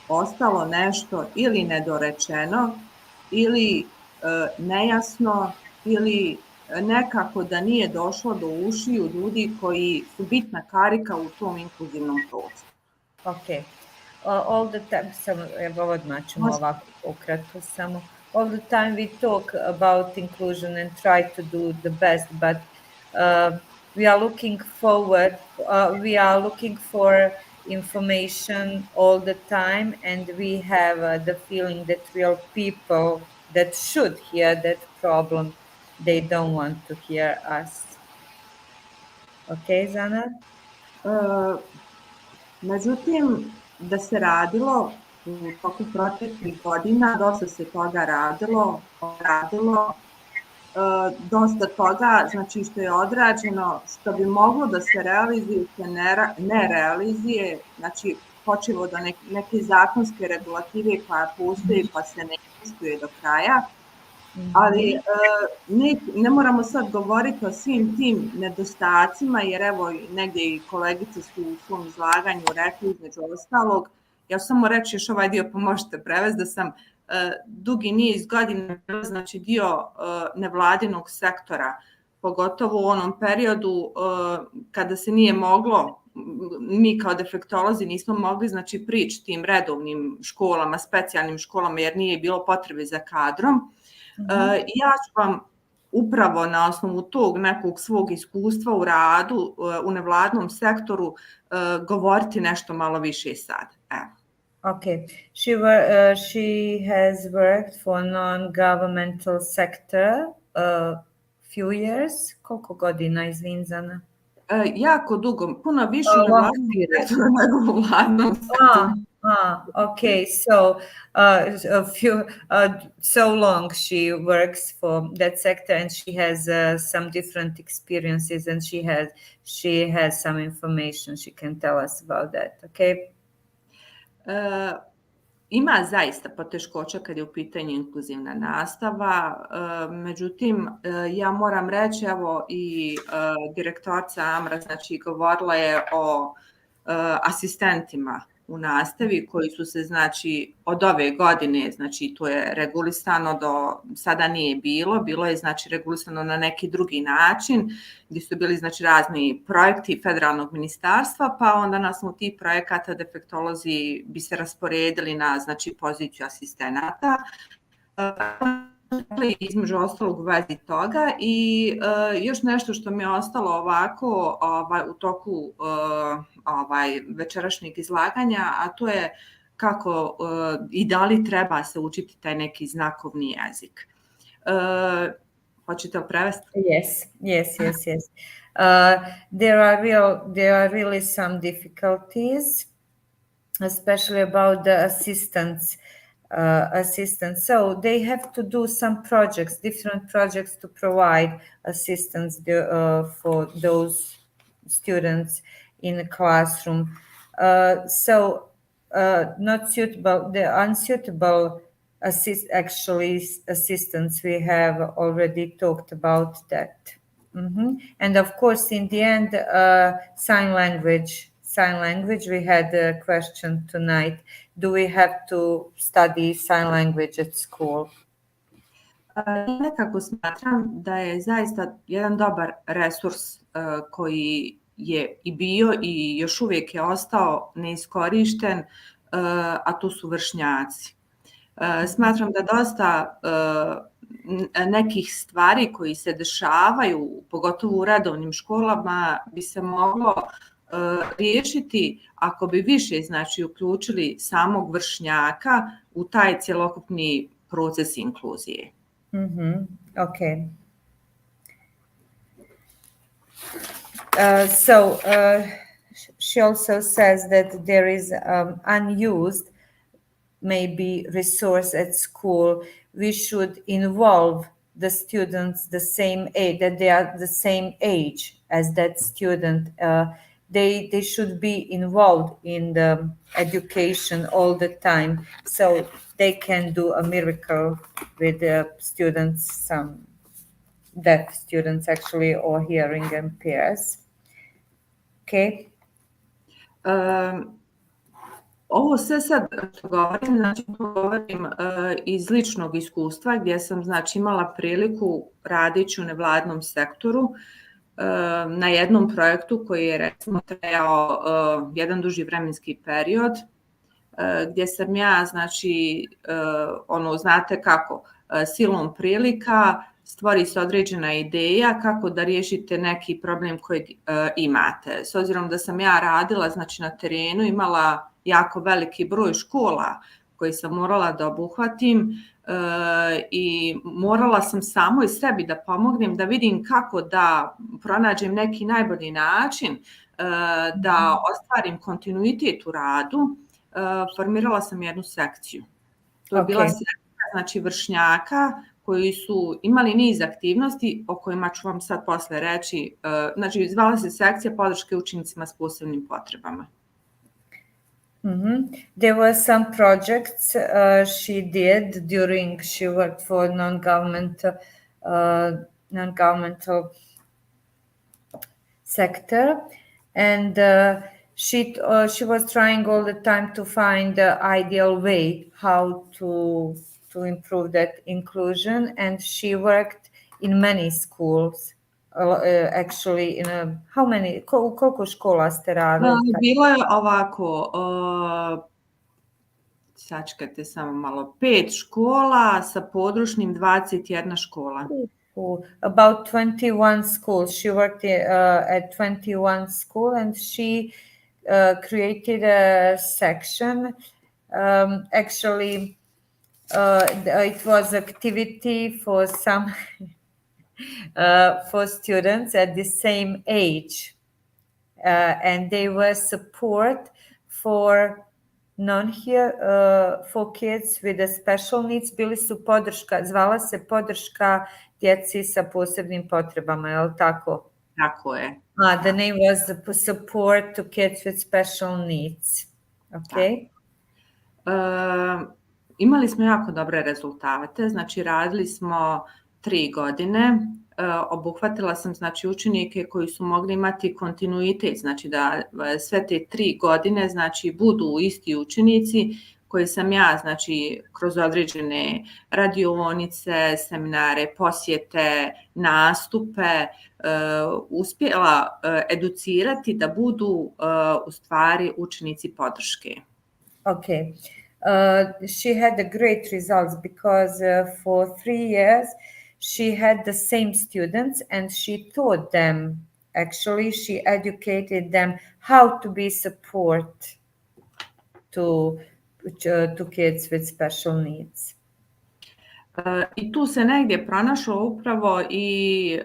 ostalo nešto ili nedorečeno, ili nejasno, ili nekako da nije došlo do ušiju ljudi koji su bitna karika u tom inkluzivnom procesu. Ok. All the time, evo odmah ćemo ovako ukratko samo. All the time we talk about inclusion and try to do the best, but we are looking forward, we are looking for information all the time, and we have the feeling that real people that should hear that problem, they don't want to hear us. Okay, Zana? Međutim, da se radilo u toku proteklih godina, dosta se toga radilo, dosta toga, znači što je odrađeno, što bi moglo da se realizuje, se ne realizuje, znači počevo od neke zakonske regulative koja postoji pa se ne ispoštuje do kraja, ali ne moramo sad govoriti o svim tim nedostacima, jer evo negdje i kolegice su u svom izlaganju rekli između ostalog. Ja ću samo reći još ovaj dio pa možete prevesti da sam dugi niz godina znači dio nevladinog sektora, pogotovo u onom periodu kada se nije moglo, mi kao defektolozi nismo mogli znači prići tim redovnim školama, specijalnim školama jer nije bilo potrebe za kadrom. Ja ću vam upravo na osnovu tog nekog svog iskustva u radu u nevladnom sektoru govoriti nešto malo više sad. Evo. Okay, she has worked for non-governmental sector few years. Koliko godina, izvin, Zana? Jako dugo, puno više u nevladnom sektoru nego u vladnom sektoru. Okay. So, so long she works for that sector, and she has some different experiences, and she has some information she can tell us about that. Okay. Ima zaista poteškoća kad je u pitanju inkluzivna nastava, međutim, ja moram reći, evo i direktorca Amra, znači govorila je o asistentima u nastavi koji su se, znači, od ove godine, znači to je regulisano, do sada nije bilo je, znači, regulisano na neki drugi način, gdje su bili, znači, razni projekti federalnog ministarstva, pa onda na osnovu tih projekata defektolozi bi se rasporedili na, znači, poziciju asistenata. Između ostalog u vezi toga i još nešto što mi je ostalo ovako u toku večerašnjeg izlaganja, a to je kako i da li treba se učiti taj neki znakovni jezik. Hoćete li prevesti? Yes. There are really some difficulties, especially about the assistants. So they have to do some projects, different projects to provide assistance for those students in the classroom. Not suitable, the unsuitable assistants, we have already talked about that. And of course, in the end, sign language, we had a question tonight. Do we have to study sign language at school? Nekako smatram da je zaista jedan dobar resurs koji je i bio i još uvijek je ostao neiskorišten, a to su vršnjaci. Smatram da dosta nekih stvari koji se dešavaju, pogotovo u redovnim školama, bi se moglo riješiti ako bi više, znači, uključili samog vršnjaka u taj cjelokupni proces inkluzije. Okay. She also says that there is unused maybe resource at school. We should involve the students the same age, that they are the same age as that student. They should be involved in the education all the time, so they can do a miracle with the students, some deaf students actually, or hearing impairs. Okay. Ovo sve sad što govorim, znači govorim iz ličnog iskustva gdje sam, znači, imala priliku radići u nevladnom sektoru na jednom projektu koji je, recimo, trajao jedan duži vremenski period, gdje sam ja, znači, znate kako, silom prilika stvori se određena ideja kako da riješite neki problem koji imate. S obzirom da sam ja radila, znači, na terenu, imala jako veliki broj škola koji sam morala da obuhvatim i morala sam samo i sebi da pomognem, da vidim kako da pronađem neki najbolji način da ostvarim kontinuitet u radu. Formirala sam jednu sekciju. To je bila sekcija, znači, vršnjaka koji su imali niz aktivnosti o kojima ću vam sad posle reći. Znači, zvala se sekcija podrške učenicima s posebnim potrebama. There were some projects she did during she worked for non-governmental sector, and she was trying all the time to find the ideal way how to improve that inclusion, and she worked in many schools. Actually, how many, koliko škola ste radili? Bilo je ovako, sačekajte samo malo, 5 škola sa područnim 21 škola. About 21 schools. She worked at 21 school, and she created a section. Actually, it was activity for some for students at the same age, and they were support for known here for kids with the special needs. Bili su podrška, zvala se podrška djeci sa posebnim potrebama, je li tako? Tako je. The name was the support to kids with special needs. Okay. Imali smo jako dobre rezultate, znači radili smo 3 godine, obuhvatila sam znači učenike koji su mogli imati kontinuitet, znači da sve te 3 godine znači budu isti učenici koji sam ja znači kroz određene radionice, seminare, posjete, nastupe uspjela educirati da budu u stvari učenici podrške. Okay. She had the great results because for 3 years she had the same students and she taught them, actually she educated them how to be support to kids with special needs. I tu se negdje pronašlo upravo i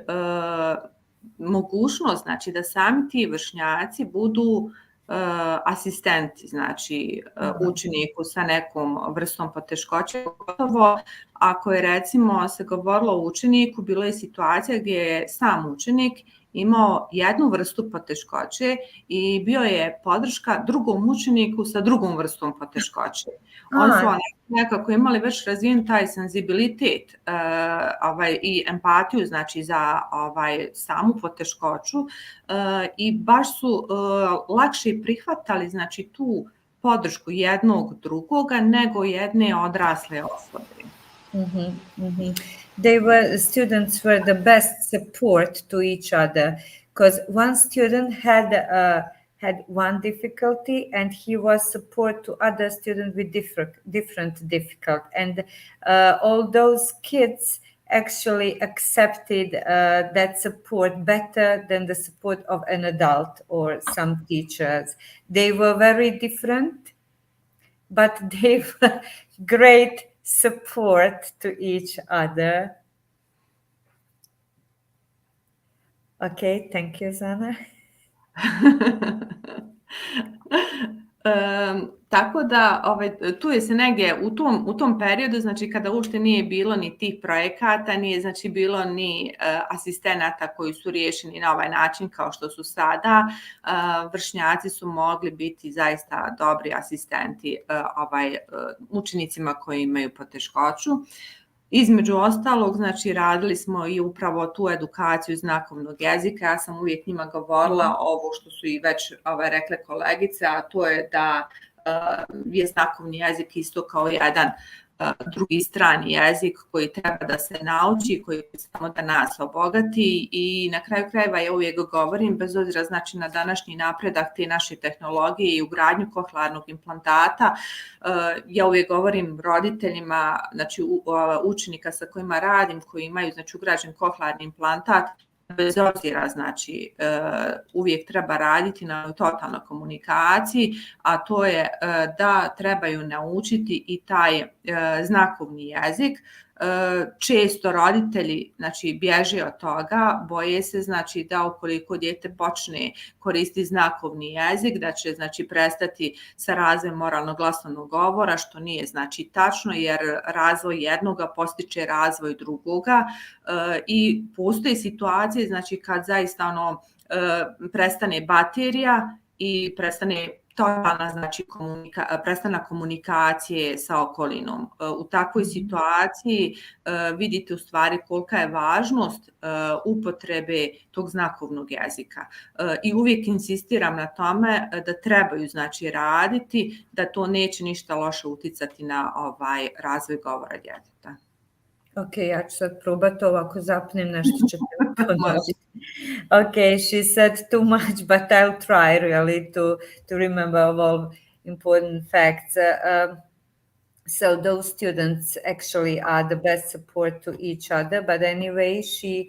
mogućnost znači da sami ti vršnjaci budu asistenti, znači učeniku sa nekom vrstom poteškoće. Gotovo ako je recimo se govorilo o učeniku, bilo je situacija gdje je sam učenik imao jednu vrstu poteškoće i bio je podrška drugom učeniku sa drugom vrstom poteškoće. Oni su nekako imali već razvijen taj senzibilitet i empatiju znači za samu poteškoću i baš su lakše prihvatali znači tu podršku jednog drugoga nego jedne odrasle osobe. Students were the best support to each other because one student had one difficulty and he was support to other students with different difficult, and all those kids actually accepted that support better than the support of an adult or some teachers. They were very different, but they were great support to each other. Okay, thank you, Zana. Tako da tu je se negdje u tom periodu, znači kada uopšte nije bilo ni tih projekata, nije znači bilo ni asistenata koji su riješeni na ovaj način kao što su sada, vršnjaci su mogli biti zaista dobri asistenti učenicima koji imaju poteškoću. Između ostalog, znači radili smo i upravo tu edukaciju znakovnog jezika. Ja sam uvijek njima govorila ovo što su i već rekle kolegice, a to je da je znakovni jezik isto kao jedan drugi strani jezik koji treba da se nauči, koji samo da nas obogati i na kraju krajeva ja uvijek govorim, bez obzira znači na današnji napredak te naše tehnologije i ugradnju kohlearnog implantata, ja uvijek govorim roditeljima, znači učenika sa kojima radim, koji imaju znači ugrađen kohlearni implantat, bez obzira, znači uvijek treba raditi na totalnoj komunikaciji, a to je da trebaju naučiti i taj znakovni jezik. Često roditelji znači bježe od toga, boje se znači da ukoliko dijete počne koristiti znakovni jezik, da će znači prestati sa razvojem moralnog glasovnog govora, što nije znači tačno, jer razvoj jednoga postiče razvoj drugoga i postoje situacije znači kad zaista prestane baterija i prestane totalna znači prestanak komunikacije sa okolinom. U takvoj situaciji vidite u stvari kolika je važnost upotrebe tog znakovnog jezika. I uvijek insistiram na tome da trebaju znači raditi, da to neće ništa loše uticati na razvoj govora djeteta. Ok, ja ću sad probati ovo, ako zapnem nešto ćete ponoviti. Okay, she said too much, but I'll try really to remember all important facts. So those students actually are the best support to each other. But anyway, she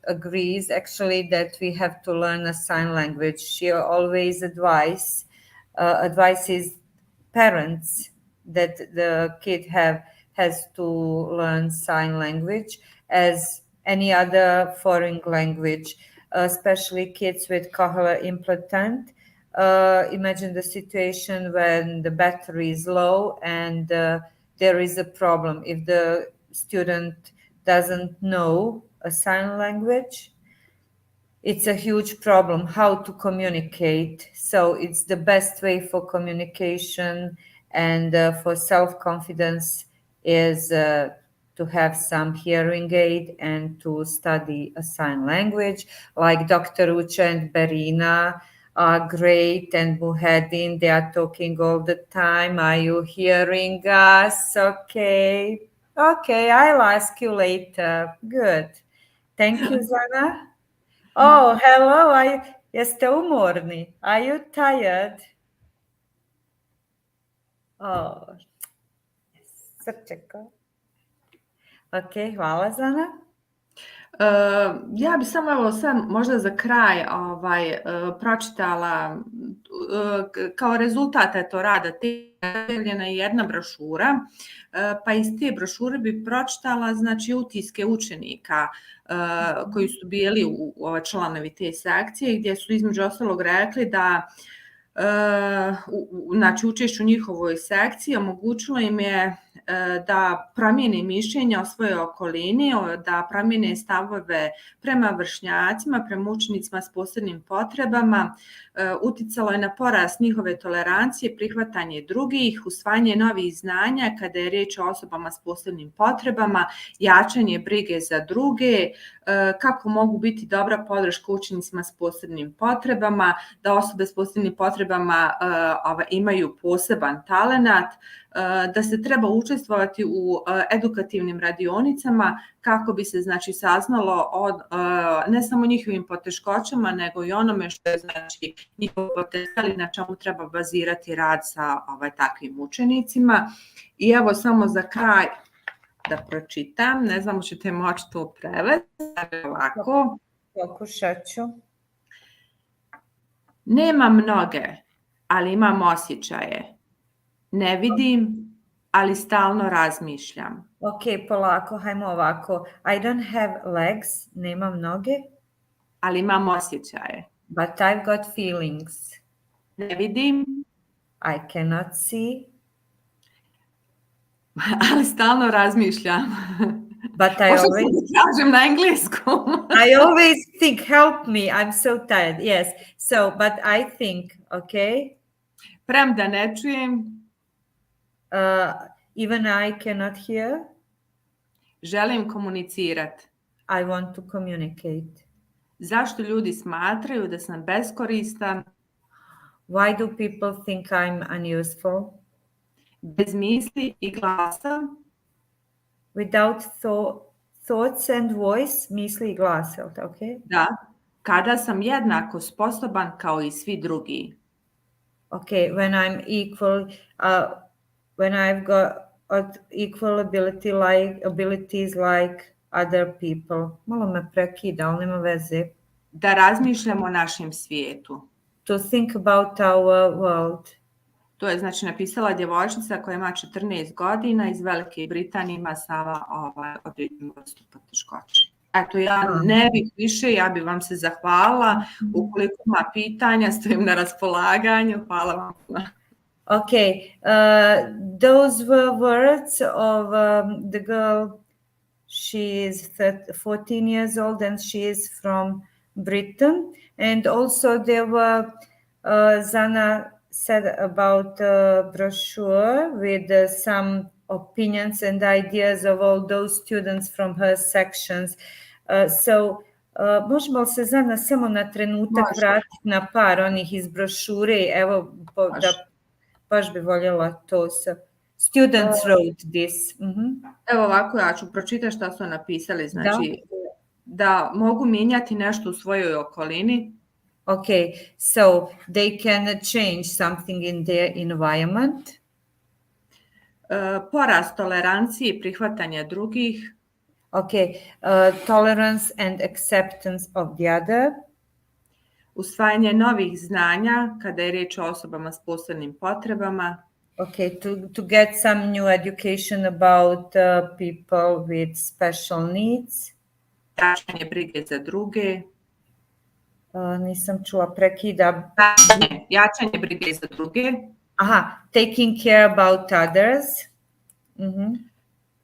agrees actually that we have to learn a sign language. She always advises parents that the kid has to learn sign language as any other foreign language, especially kids with cochlear implantant. Imagine the situation when the battery is low and there is a problem. If the student doesn't know a sign language, it's a huge problem how to communicate. So it's the best way for communication and for self-confidence is to have some hearing aid and to study a sign language. Like Dr. Ucha and Berina are great, and Muheddin, they are talking all the time. Are you hearing us? Okay. Okay, I'll ask you later. Good. Thank you, Zana. Oh, hello. Jeste umorni? Are you tired? Oh, srčeko. Ok, hvala Zana. Ja bi samo evo sad možda za kraj pročitala kao rezultat eto rada objavljena je jedna brošura, pa iz te brošure bi pročitala znači utiske učenika koji su bili članovi te sekcije, gdje su između ostalog rekli da znači učešću u njihovoj sekciji omogućilo im je da promijene mišljenja o svojoj okolini, da promijene stavove prema vršnjacima, prema učenicima s posebnim potrebama, uticalo je na porast njihove tolerancije, prihvatanje drugih, usvajanje novih znanja kada je riječ o osobama s posebnim potrebama, jačanje brige za druge, kako mogu biti dobra podrška učenicima s posebnim potrebama, da osobe s posebnim potrebama imaju poseban talenat, da se treba učestvovati u edukativnim radionicama kako bi se znači saznalo ne samo njihovim poteškoćama, nego i onome što je znači njihov potencijal i na čemu treba bazirati rad sa takvim učenicima. I evo samo za kraj da pročitam, ne znam ćete moći to prevesti, ovako. Pokušat ću. Nemam noge, ali imam osjećaje. Ne vidim, ali stalno razmišljam. Ok, polako, hajmo ovako. I don't have legs, nemam noge. Ali imam osjećaje. But I've got feelings. Ne vidim. I cannot see. Ali stalno razmišljam. But I always kažem na engleskom. I always think, help me, I'm so tired. Yes. So, but I think, okay? Premda ne čujem. Even I cannot hear. Želim komunicirati. I want to communicate. Zašto ljudi smatraju da sam beskoristan? Why do people think I'm unuseful? Bez misli i glasa. Without thoughts and voice, misli i glasa, okay? Da, kada sam jednako sposoban kao i svi drugi. Okay, when I'm equal, when I've got equal abilities like other people. Malo me prekida, ali nema veze. Da razmišljamo o našem svijetu. To think about our world. To je znači napisala djevojčica koja ima 14 godina iz Velike Britanije, ima sama određenu vrstu poteškoće. Eto, ja ne bih više, ja bih vam se zahvalila. Ukoliko ima pitanja, stojim na raspolaganju. Hvala vam. Okay, those were words of the girl. She is 14 years old and she is from Britain. And also there were, Zana said about a brochure with some opinions and ideas of all those students from her sections. Možemo li se, Zana, samo na trenutak vratiti na par onih iz brošure? Evo, da baš bi voljela to sa... Students wrote this. Evo ovako, ja ću pročitati što su napisali. Znači, da mogu mijenjati nešto u svojoj okolini. Okay, so they can change something in their environment. Porast tolerancije i prihvatanja drugih. Okay, tolerance and acceptance of the other. Usvajanje novih znanja kada je riječ o osobama s posebnim potrebama. Okay, to get some new education about people with special needs. Jačanje brige za druge. Nisam čula, prekida. Jačanje brige za druge. Aha, taking care about others.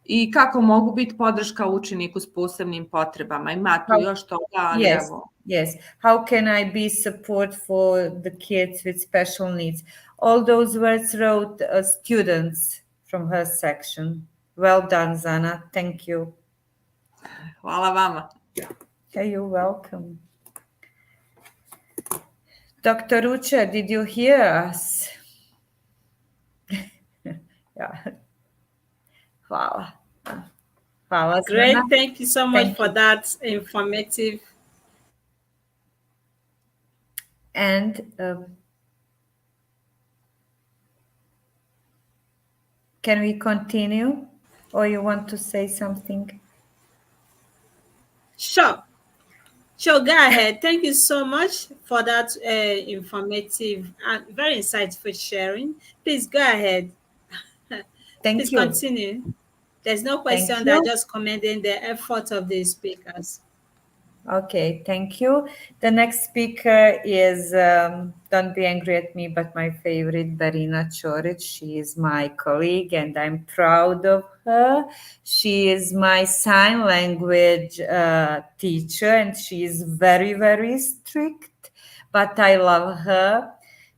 I kako mogu biti podrška učeniku s posebnim potrebama. Ima tu još toga, ali evo. Yes. How can I be support for the kids with special needs? All those words wrote students from her section. Well done, Zana. Thank you. Hvala vama. Hey, you're welcome. Dr. Uche, did you hear us? Yeah. Hvala. Hvala, Great. Zana. Thank you so much for that informative. And can we continue, or you want to say something? Sure, go ahead. Thank you so much for that informative and very insightful sharing. Please go ahead. Thank you. Continue. There's no question. They're just commending the effort of the speakers. Okay, thank you. The next speaker is, don't be angry at me, but my favorite, Berina Čorić. She is my colleague and I'm proud of her. She is my sign language teacher and she is very, very strict, but I love her.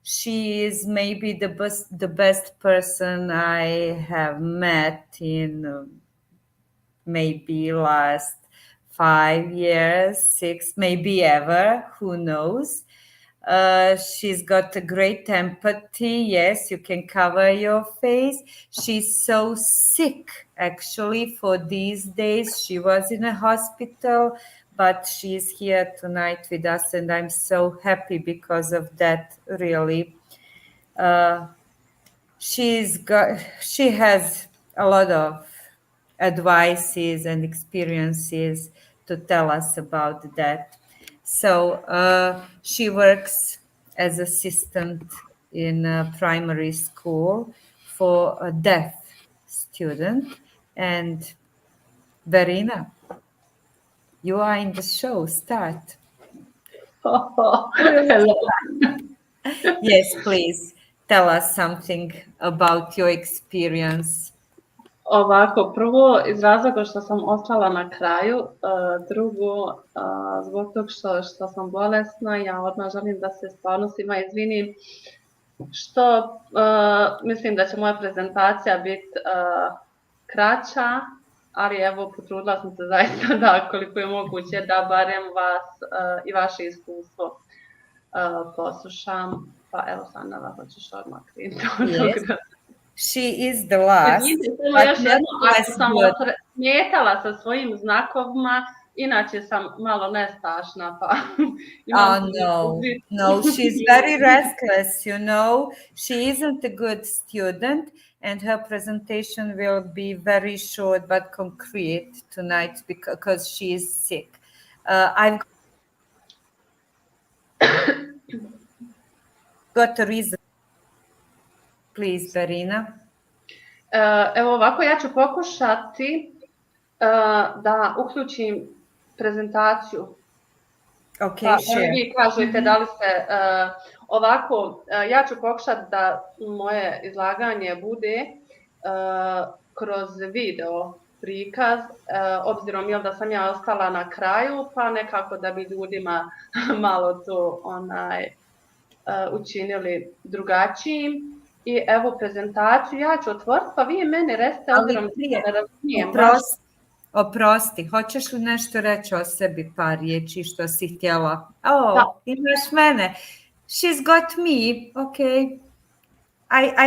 She is maybe the best person I have met in maybe last 5 years, 6, maybe ever, who knows. She's got a great empathy. Yes, you can cover your face. She's so sick, actually, for these days. She was in a hospital, but she's here tonight with us, and I'm so happy because of that, really. She has a lot of advices and experiences to tell us about that. So she works as assistant in a primary school for a deaf student. And Verena, you are in the show. Start. Hello. Yes, please tell us something about your experience. Ovako, prvo iz razloga što sam ostala na kraju, drugo zbog toga što sam bolesna, ja odmah želim da se stvarno svima izvinim što mislim da će moja prezentacija biti kraća, ali evo potrudila sam se zaista da koliko je moguće da barem vas i vaše iskustvo poslušam, pa evo Sandra, hoćeš odmah krenuti. Yes. She is the last. Još jedno, ako sam smetala sa svojim znakovima, inače sam malo nestašna, pa no, she's very restless, you know. She isn't a good student and her presentation will be very short but concrete tonight because she is sick. I've got a reason. Please, Verina. Evo ovako, ja ću pokušati da uključim prezentaciju. Okay, pa sure. Vi kažete da li se ovako, ja ću pokušati da moje izlaganje bude kroz video prikaz, obzirom da sam ja ostala na kraju, pa nekako da bi ljudima malo to učinili drugačijim. I evo prezentaciju, ja ću otvoriti, pa vi meni recite, obzirom da ne razumijem. Oprosti, hoćeš li nešto reći o sebi, par riječi što si htjela? Imaš mene. She's got me, okay.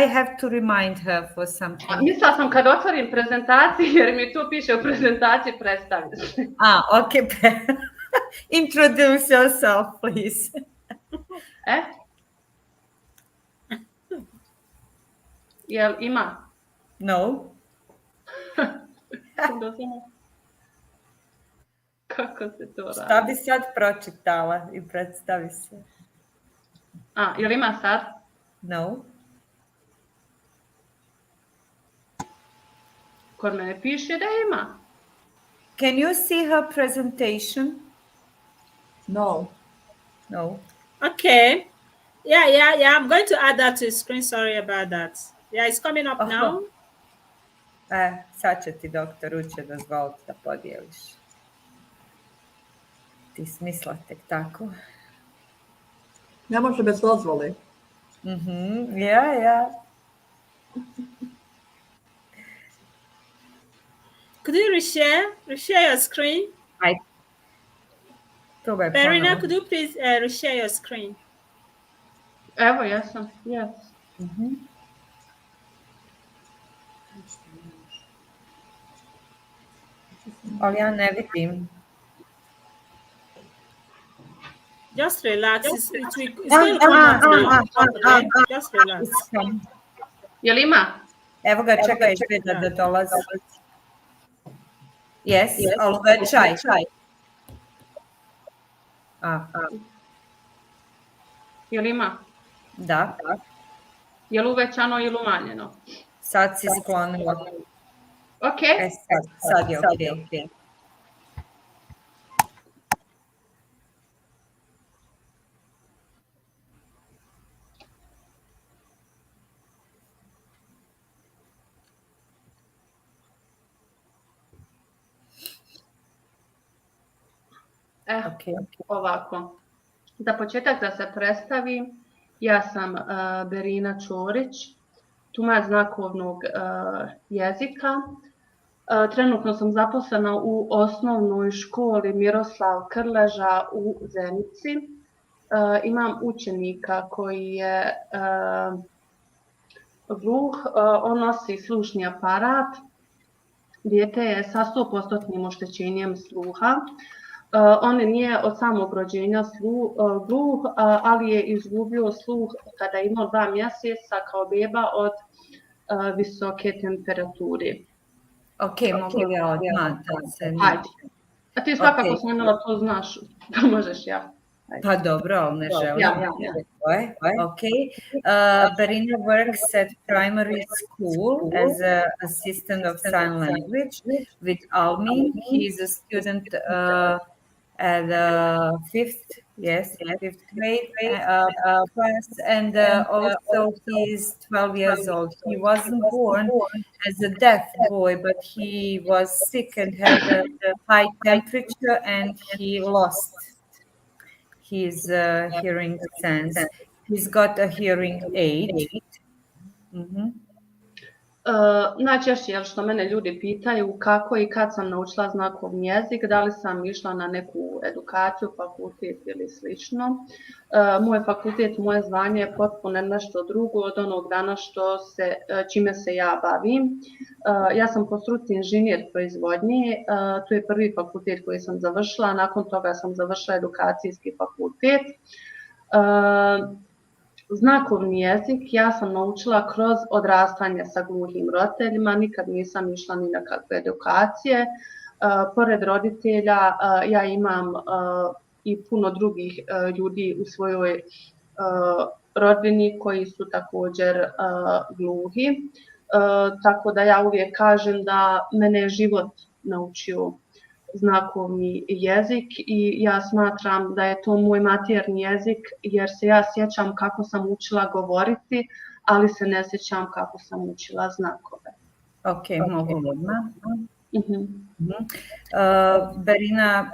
I have to remind her for something. Mislila sam kad otvorim prezentaciju, jer mi tu piše u prezentaciji predstaviš. Okay. Introduce yourself, please. Jel ima? No. Kako se to radi? Šta bi sad pročitala i predstavi se? Jel ima sad? No. Kod mene piše da ima. Can you see her presentation? No. No. Okay. Yeah. I'm going to add that to the screen. Sorry about that. Yeah, it's coming up now. Sad će ti doktor Uče dozvoliti da podijeliš. Ti smisla tek tako. Ne može bez dozvole. Ja. Could you reshare your screen? Probaj Verena, ponovo. could you please reshare your screen? Evo, jesam. Yes. Ali ja ne vidim. Just relax. It's going to come out now. Okay? Just relax. Jel ima? Evo ga, čekaj, izgleda da dolazi. Yes, ali uvećaj. Jel ima? Da. Jel uvećano ili umanjeno? Sad si sklonila. Ok. Sad je ok. Ovako. Za početak da se predstavim, ja sam Berina Čorić, tumač znakovnog jezika. Trenutno sam zaposlena u osnovnoj školi Miroslav Krleža u Zenici. Imam učenika koji je gluh, on nosi slušni aparat. Dijete je sa 100% oštećenjem sluha. On nije od samog rođenja gluh, ali je izgubio sluh kada je imao 2 mjeseca kao beba od visoke temperature. Ok, mogu li ja odmah da se... Hajde. A ti svakako sam to znaš, da možeš ja. Pa dobro, ali ne želim. Okay. Berina works at primary school as an assistant of sign language with Almin. He is a student at fifth grade class, and also he is 12 years old. He wasn't born as a deaf boy, but he was sick and had a high temperature, and he lost his hearing sense. He's got a hearing aid. Najčešće što mene ljudi pitaju kako i kad sam naučila znakovni jezik, da li sam išla na neku edukaciju, fakultet ili slično. Moj fakultet, moje zvanje je potpuno nešto drugo od onog dana čime se ja bavim. Ja sam po struci inženjer proizvodnje, to je prvi fakultet koji sam završila, nakon toga sam završila edukacijski fakultet. Znakovni jezik ja sam naučila kroz odrastanje sa gluhim roditeljima, nikad nisam išla ni na kakve edukacije. Pored roditelja ja imam i puno drugih ljudi u svojoj rodbini koji su također gluhi. Tako da ja uvijek kažem da mene je život naučio znakovni jezik i ja smatram da je to moj maternji jezik jer se ja sjećam kako sam učila govoriti, ali se ne sjećam kako sam učila znakove. Ok, mogu odmah. Berina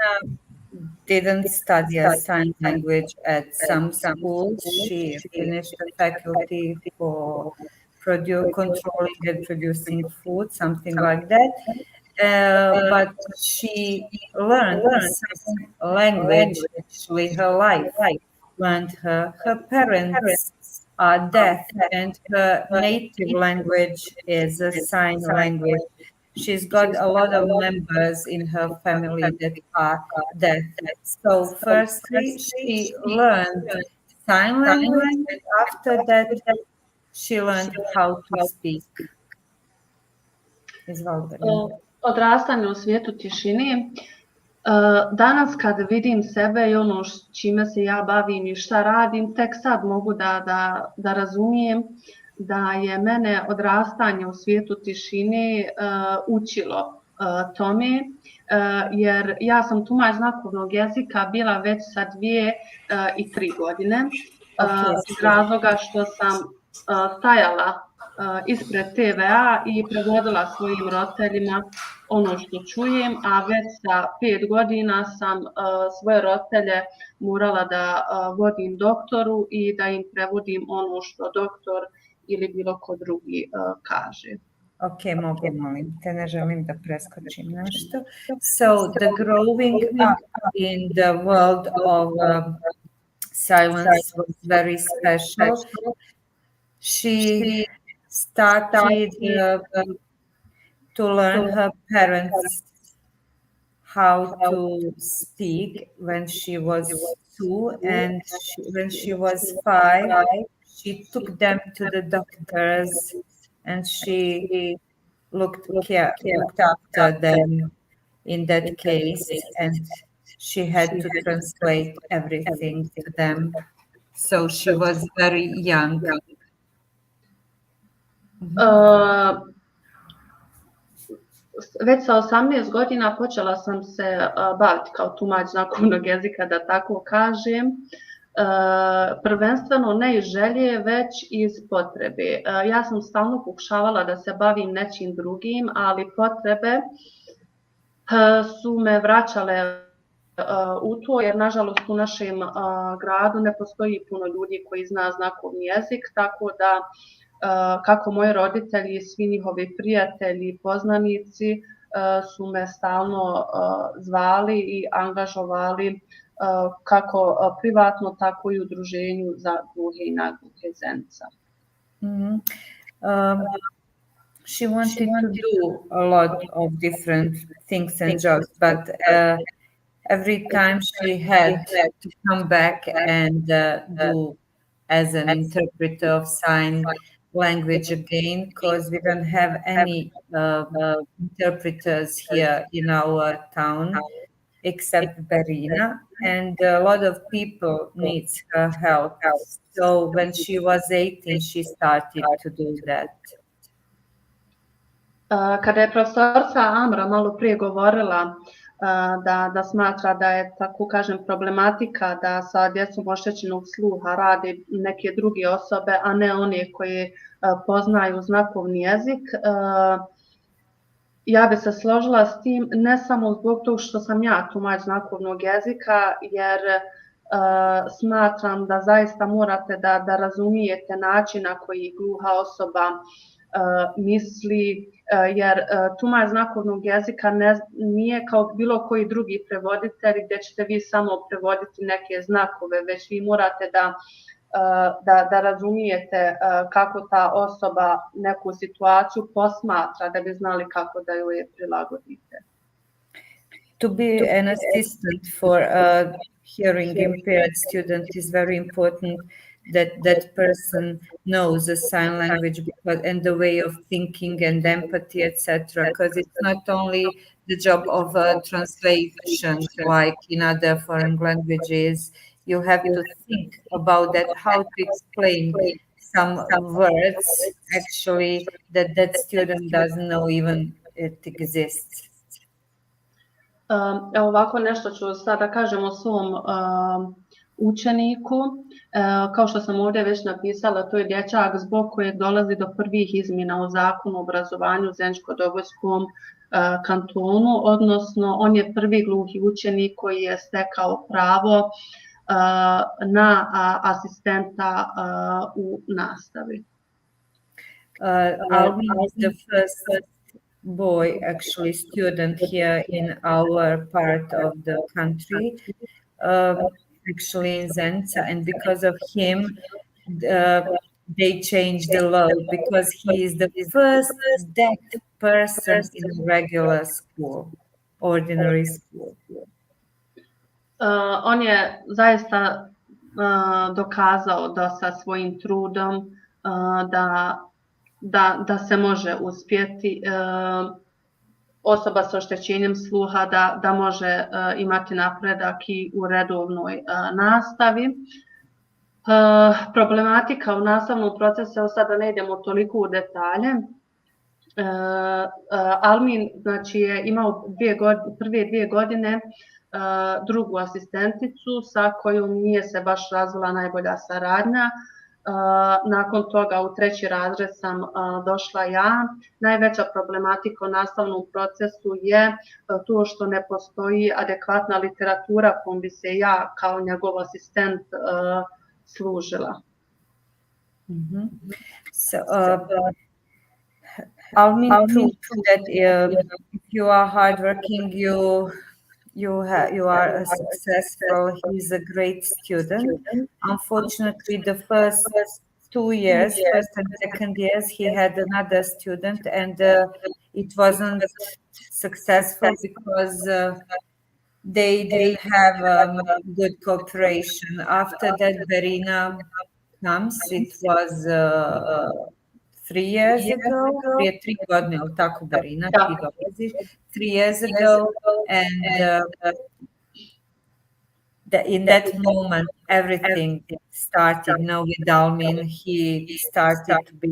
didn't study a sign language at some schools. She finished the faculty for controlling and producing food, something like that. But she learned sign language actually her life. Learned her parents are deaf, and her native language is a sign language. She's got a lot of members in her family that are deaf. So firstly, she learned sign language, and after that, she learned how to speak. Odrastanje u svijetu tišine. Danas kad vidim sebe i ono čime se ja bavim i šta radim, tek sad mogu da razumijem da je mene odrastanje u svijetu tišine učilo tome, jer ja sam tumač znakovnog jezika bila već sa 2 i 3 godine, iz razloga što sam stajala ispred TV-a i prevodila svojim roditeljima ono što čujem, a već sa 5 godina sam svoje roditelje morala da vodim doktoru i da im prevodim ono što doktor ili bilo ko drugi kaže. Ok, mogu, molim te, ne želim da preskočim nešto. So, the growing up in the world of silence was very special. She started to learn her parents how to speak when she was 2, and when she was 5, she took them to the doctors, and she looked after them in that case, and she had to translate everything to them. So she was very young. Već sa 18 godina počela sam se baviti kao tumač znakovnog jezika, da tako kažem. Prvenstveno ne iz želje, već iz potrebe. Ja sam stalno pokušavala da se bavim nečim drugim, ali potrebe su me vraćale u to, jer nažalost u našem gradu ne postoji puno ljudi koji zna znakovni jezik, tako da kako moji roditelji, svi njihovi prijatelji, poznanici su me stalno zvali i angažovali kako privatno, tako i u udruženju za gluhe i nagluhe Zenica. She wanted to do a lot of different things and jobs, but every time she had to come back and do as an interpreter of sign language again, because we don't have any interpreters here in our town except Berina, and a lot of people needs her help. So when she was 18, she started to do that. Kada je profesorica Amra malo prije govorila da smatra da je, tako kažem, problematika da sa djecom oštećenog sluha rade neke druge osobe, a ne one koje poznaju znakovni jezik, ja bi se složila s tim, ne samo zbog toga što sam ja tumač znakovnog jezika, jer smatram da zaista morate da razumijete način na koji gluha osoba misli, jer tumač znakovnog jezika nije kao bilo koji drugi prevoditelj gdje ćete vi samo prevoditi neke znakove, već vi morate da razumijete kako ta osoba neku situaciju posmatra da bi znali kako da ju je prilagodite. To be an assistant for a hearing impaired student is very important that person knows the sign language and the way of thinking and empathy, etc. Because it's not only the job of translation like in other foreign languages. You have to think about that, how to explain some words actually that student doesn't know even it exists. Evo ovako nešto ću sada kažem o svom učeniku. Kao što sam ovdje već napisala, to je dječak zbog kojeg dolazi do prvih izmjena u zakonu o obrazovanju u Zeničko-Dobojskom kantonu, odnosno on je prvi gluhi učenik koji je stekao pravo na asistenta u nastavi. Alvin is the first boy, actually student here in our part of the country, actually in Zenica, and because of him, they changed the law because he is the first deaf person in a regular school, ordinary school. On je zaista dokazao da sa svojim trudom da se može uspjeti. Osoba sa oštećenjem sluha da može imati napredak i u redovnoj nastavi. Problematika u nastavnom procesu, sada ne idemo toliko u detalje, Almin znači, je imao prve 2 godine drugu asistenticu sa kojom nije se baš razvila najbolja saradnja. Nakon toga u 3. razred sam došla ja. Najveća problematika u nastavnom procesu je to što ne postoji adekvatna literatura kojom bi se ja kao njegov asistent služila. So, Almin proved that if you are hardworking, you are successful. He's a great student. Unfortunately, the first 2 years, first and second years, he had another student, and it wasn't successful because they didn't have good cooperation. After that, Verena comes. It was 3 years ago, prije 3 godine, ali tako Verina, ti dolaziš, 3 years ago, and in that moment everything started. With Almin, he started to be,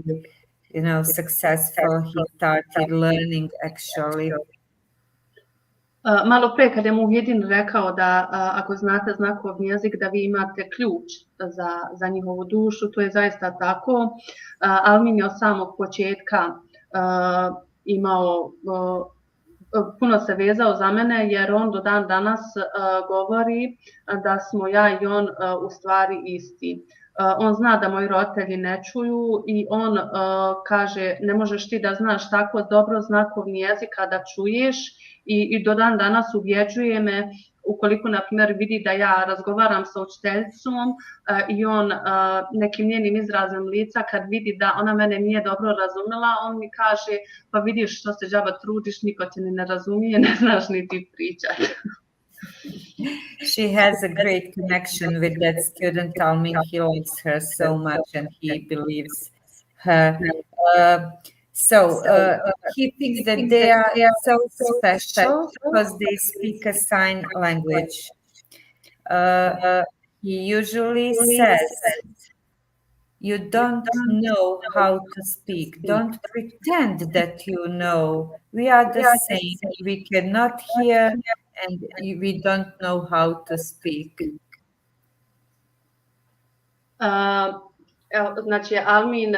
successful. He started learning actually. Malo pre kad je Muhidin rekao da ako znate znakovni jezik da vi imate ključ za njihovu dušu, to je zaista tako. Almin je od samog početka imao, puno se vezao za mene jer on do dan danas govori da smo ja i on u stvari isti. On zna da moji roditelji ne čuju i on kaže ne možeš ti da znaš tako dobro znakovni jezik kada čuješ, i do dan danas ubjeđuje me ukoliko, na primjer, vidi da ja razgovaram sa učiteljicom i on nekim njenim izrazom lica, kad vidi da ona mene nije dobro razumela, on mi kaže pa vidiš što se džaba trudiš, niko te ne razumije, ne znaš ni ti pričati. She has a great connection with that student, Almin. He likes her so much and he believes her. So he thinks that they are so special because they speak a sign language. He usually says, you don't know how to speak. Don't pretend that you know. We are the same. We cannot hear and we don't know how to speak. Znači, Almin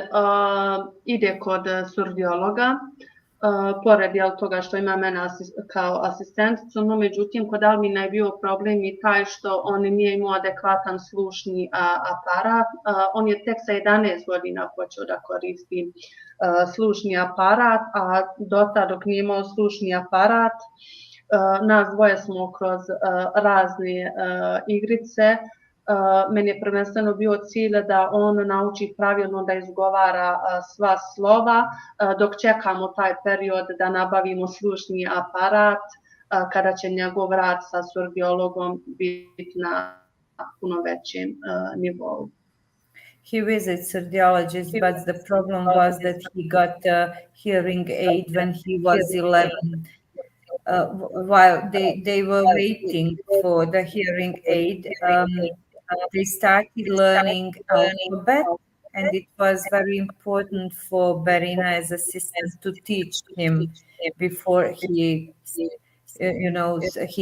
ide kod surdiologa, pored toga što ima mene kao asistenticu, no međutim kod Almina je bio problem i taj što on nije imao adekvatan slušni aparat. On je tek sa 11 godina počeo da koristi slušni aparat, a dotad dok nije imao slušni aparat, nas dvoje smo kroz razne igrice. Meni je prvenstveno bio cilj da on nauči pravilno da izgovara sva slova, dok čekamo taj period da nabavimo slušni aparat, kada će njegov rad sa surdiologom biti na puno većem nivou. He visits surdiologists, but the problem was that he got a hearing aid when he was 11. While they were waiting for the hearing aid, they started learning alphabet, and it was very important for Berina as assistant to teach him before he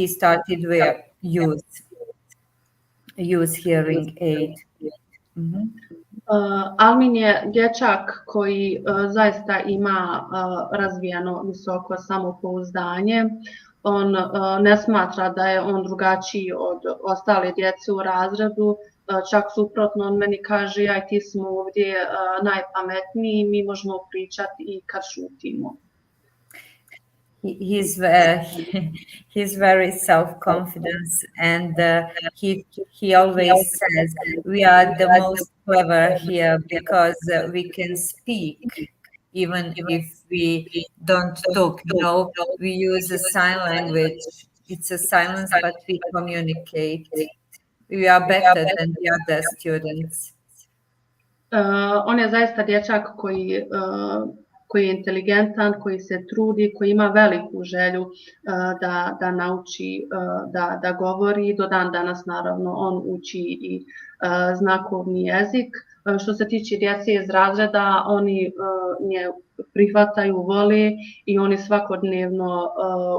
started to use hearing aid. Almin je dječak koji zaista ima razvijeno visoko samopouzdanje. On ne smatra da je on drugačiji od ostale djece u razredu, čak suprotno, on meni kaže ja i ti smo ovdje najpametniji, mi možemo pričati i kad šutimo. He's very self-confident and he always says we are the most clever here because we can speak. Even if we don't talk, we use a sign language. It's a silence, but we communicate. We are better than the other students. On je zaista dječak koji je inteligentan, koji se trudi, koji ima veliku želju da nauči da govori. Do dan danas, naravno, on uči i znakovni jezik. Što se tiče djece iz razreda, oni nje prihvataju, vole i oni svakodnevno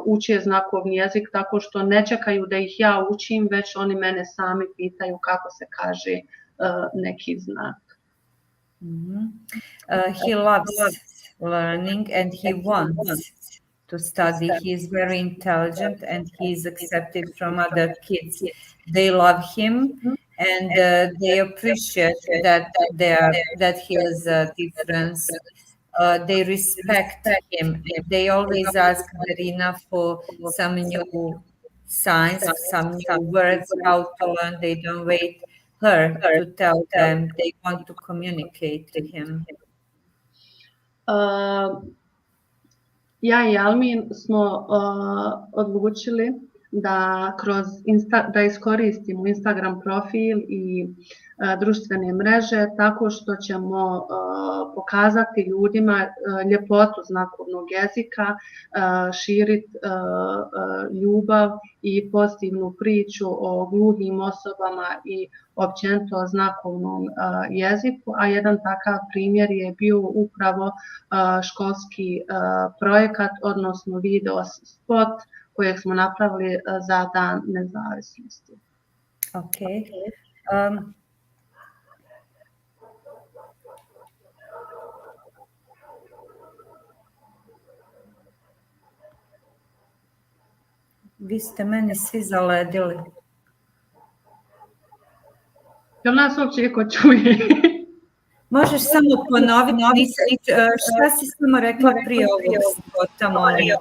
uče znakovni jezik tako što ne čekaju da ih ja učim, već oni mene sami pitaju kako se kaže neki znak. He loves learning and he wants to study. He is very intelligent and he is accepted from other kids. They love him and they appreciate that he has a difference. They respect him. They always ask Marina for some new signs, some new words, how to learn. They don't wait her to tell them. They want to communicate to him. Ja i Almin smo odlučili da da iskoristimo Instagram profil i društvene mreže tako što ćemo pokazati ljudima ljepotu znakovnog jezika, širiti ljubav i pozitivnu priču o gluhim osobama i općenito o znakovnom jeziku, a jedan takav primjer je bio upravo školski projekat, odnosno video spot kojeg smo napravili za Dan nezavisnosti. Okay. Vi ste meni svi zaledili. Jel nas uopće iko čuje? Možeš samo ponoviti, šta si samo rekla prije ovog spota, molim?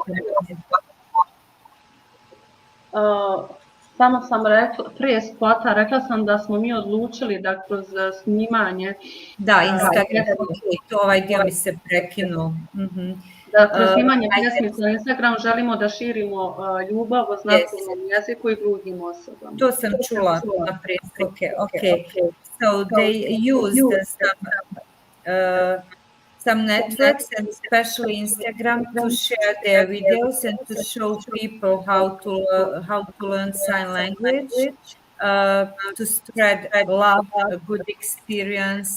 Samo sam rekla, prije spota, rekla sam da smo mi odlučili da kroz snimanje... Da, Instagram, ovaj dio mi se prekinuo. Da kroz snimanje pjesmica na Instagram želimo da širimo ljubav o znakovnom jeziku i gluhim osobama. To sam čula naprijed. Okay. So they used some networks and especially Instagram to share their videos and to show people how to learn sign language, to spread love, a good experience,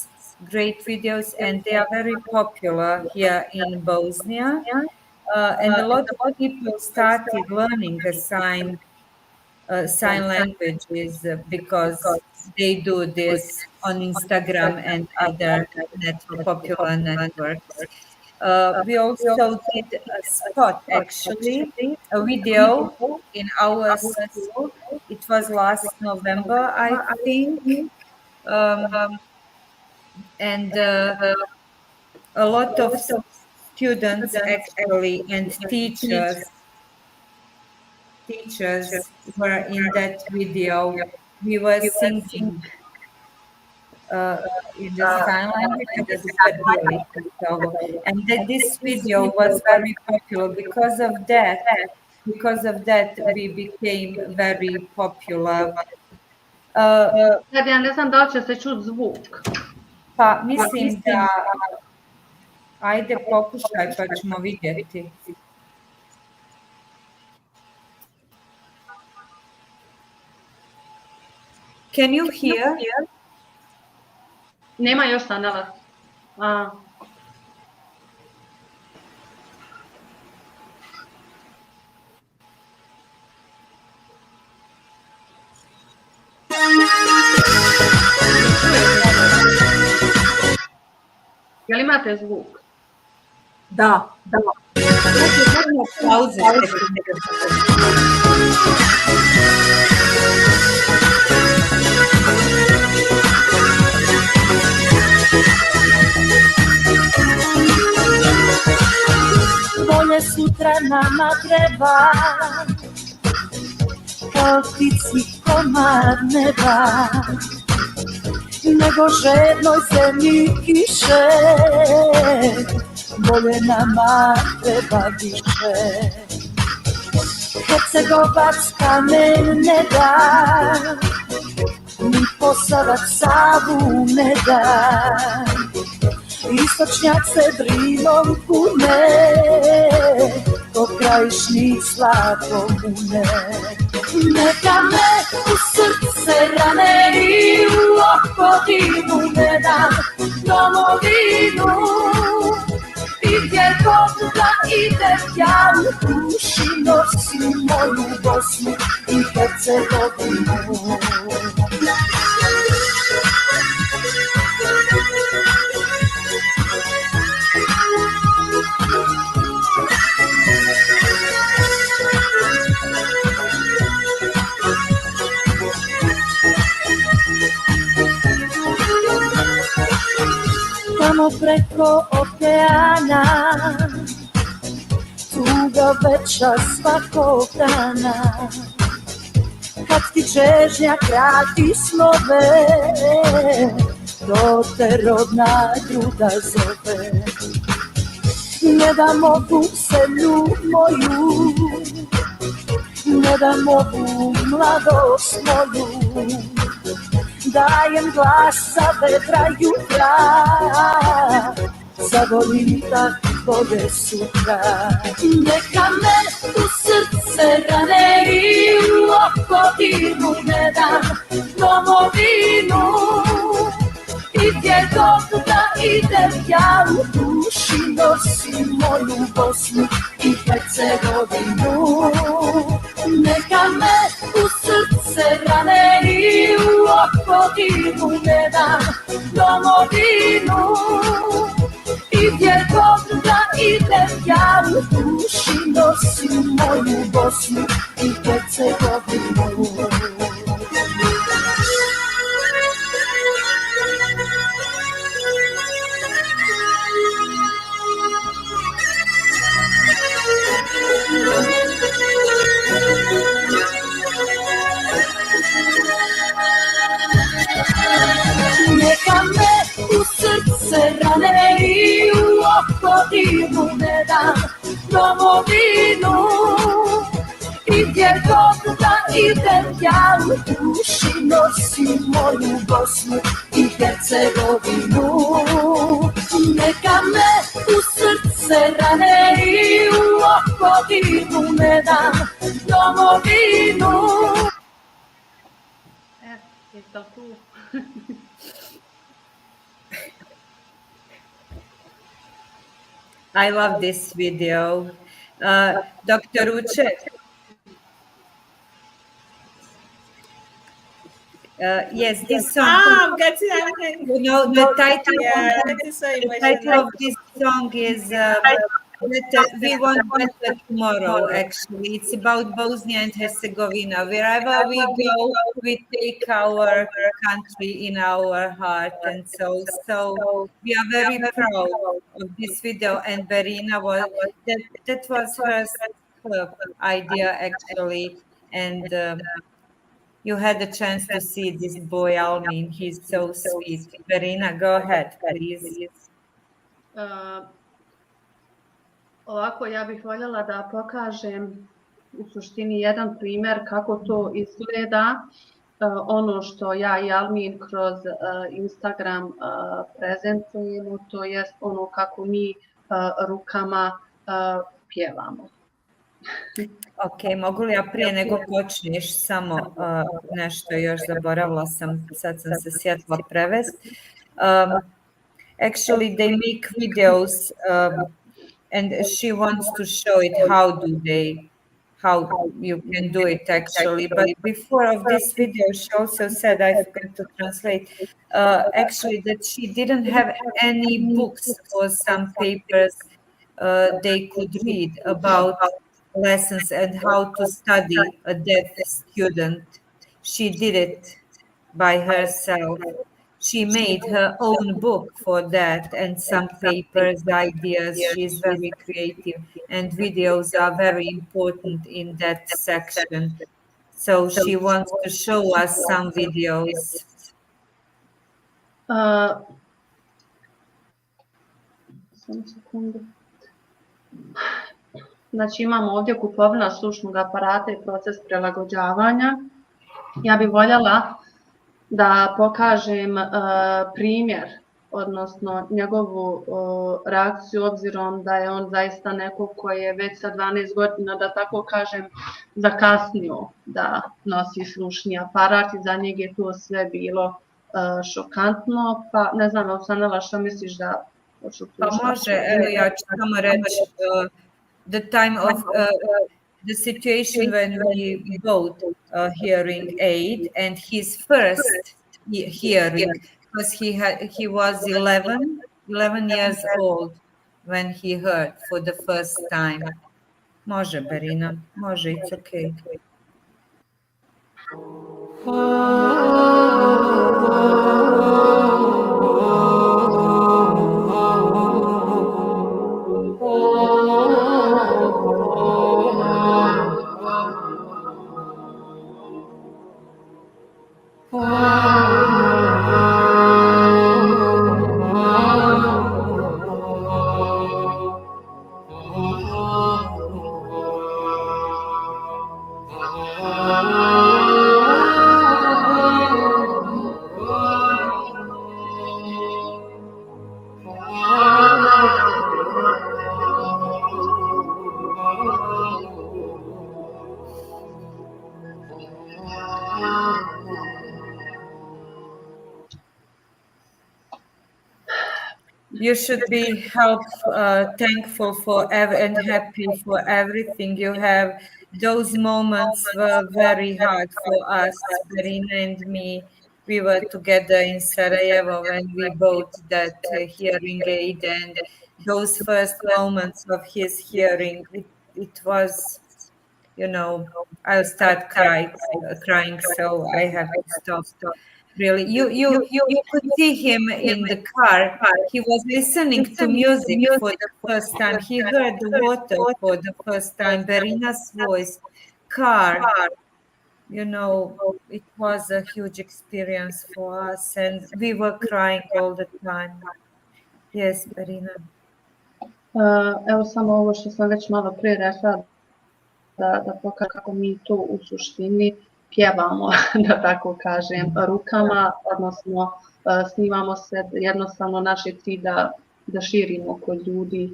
great videos, and they are very popular here in Bosnia. And a lot of people started learning the sign languages because they do this on Instagram and other popular networks. We also did a spot, actually, a video in our school. It was last November, I think. And a lot of students actually and teachers were in that video. We were singing in the sign language, and this video was very popular. Because of that, we became very popular. Ja ne znam da li će se čuti zvuk. Pa mislim da... Ajde, pokušaj pa ćemo vidjeti. Can you hear? Nema još Sanela. Jel imate zvuk? Da. Pauze. Bolje sutra nama treba, kao ptici komad neba, nego žednoj zemlji kiše. Bolje nama treba više. Hercegovac kamen ne da, ni Posavac Savu ne da. Istočnjak se Drinom kune, ko krajišnik slatkoune. Neka me u srce rane i u okolinu ne dam domovinu. I gdje god da idem ja u duši nosim moju Bosnu i Hercegovinu. Tamo preko okeana, tuga veća svakog dana. Kad ti čežnja krati snove, to te rodna gruda zove. Ne da mogu zemlju moju, ne da mogu mladost moju, dajem glas za vetra jutra, za boljitak vode sutra. Neka me u srce rane i u okolinu ne dam domovinu. I gdje god da idem ja u duši nosim moju Bosnu i Hercegovinu. Neka me u srce rane i u okolinu ne dam domovinu. I gdje god da idem ja u duši nosim moju Bosnu i Hercegovinu. Neka me u srce rane i u okolinu ne dam domovinu. I gdje god da idem ja u duši nosim moju Bosnu i Hercegovinu. Neka me u srce rane i u okolinu ne dam domovinu. Jesam tu. I love this video. Dr. Uche, yes, this song. I'm getting angry. You know, the title, The title of this song is We Want Better Tomorrow, actually. It's about Bosnia and Herzegovina. Wherever we go, we take our country in our heart. And so we are very proud of this video. And Verena, that was her idea, actually. And you had a chance to see this boy, Almin. He's so sweet. Verena, go ahead, please. Ovako, ja bih voljela da pokažem u suštini jedan primjer kako to izgleda, ono što ja i Almin kroz Instagram prezentujemo, to jest ono kako mi rukama pjevamo. Ok, mogu li ja prije nego počneš samo nešto još zaboravila sam, sad sam se sjetila prevest. Actually, they make videos and she wants to show it how you can do it actually. But before of this video, she also said, I forgot to translate, actually that she didn't have any books or some papers they could read about lessons and how to study a deaf student. She did it by herself. She made her own book for that and some papers, ideas. She's very creative and videos are very important in that section. So she wants to show us some videos. Samo sekundu. Znači imamo ovdje kupovina slušnog aparata i proces prilagođavanja. Ja bih voljela da pokažem primjer odnosno njegovu reakciju, obzirom da je on zaista neko koji je već sa 12 godina, da tako kažem, zakasnio da nosi slušni aparat i za njeg je to sve bilo šokantno. Pa ne znam, Oksanela, što misliš da hoću Pa može, evo ja ću samo reći the time of the situation when we bought a hearing aid and his first hearing, because he was 11 years old when he heard for the first time. Može, Berina, može, it's okay. You should be thankful for and happy for everything you have. Those moments were very hard for us, Berina and me. We were together in Sarajevo when we bought that hearing aid, and those first moments of his hearing, it was, I'll start crying, so I have to stop. Really, you could see him in the car. He was listening to music for the first time. He heard the water for the first time. Berina's voice, car. It was a huge experience for us, and we were crying all the time. Yes, Berina. Evo samo ovo što sam već malo prije rekla, da pokažem kako mi to u suštini pjevamo, da tako kažem, rukama, odnosno snimamo se, jednostavno naš je cilj da širimo kod ljudi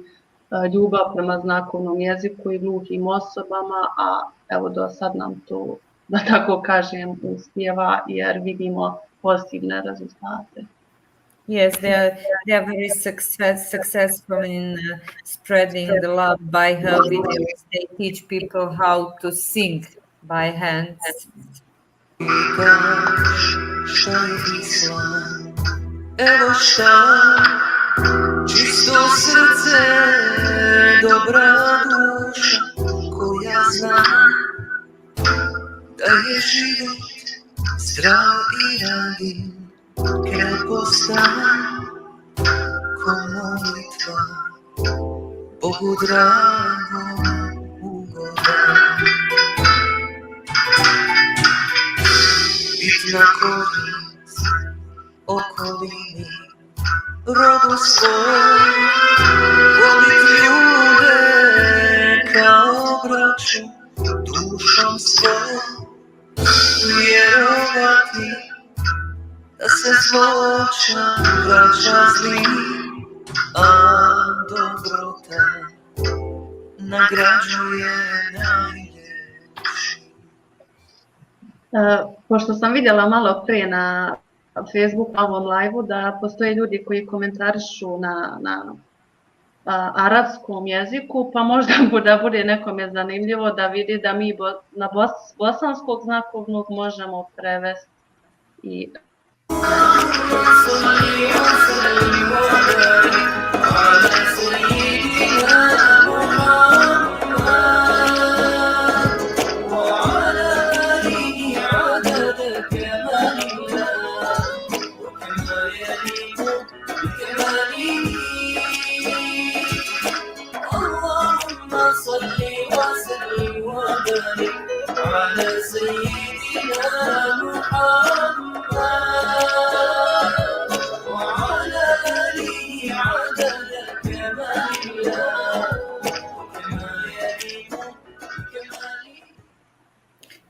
ljubav prema znakovnom jeziku i gluhim osobama, a evo do sad nam to, da tako kažem, uspijeva jer vidimo pozitivne rezultate. Yes, they are very successful in spreading the love by her videos. They teach people how to sing by hands. Šta je islam? Evo šta, čisto srce, dobra duša, koja zna da je život zdrav i radim, krepostan ko molitva, Bogu dragom ugodan. Bit na korist okolini, rodu svoj, volit ljude kao braću, dušom svoj, vjerovati da se zloča vraća zli, a dobrota nagrađuje najljepši. Pošto sam vidjela malo prije na Facebooku, na ovom live-u, da postoje ljudi koji komentarišu na arapskom jeziku, pa možda da bude nekome zanimljivo da vidi da mi na bosanskog znakovnog možemo prevesti i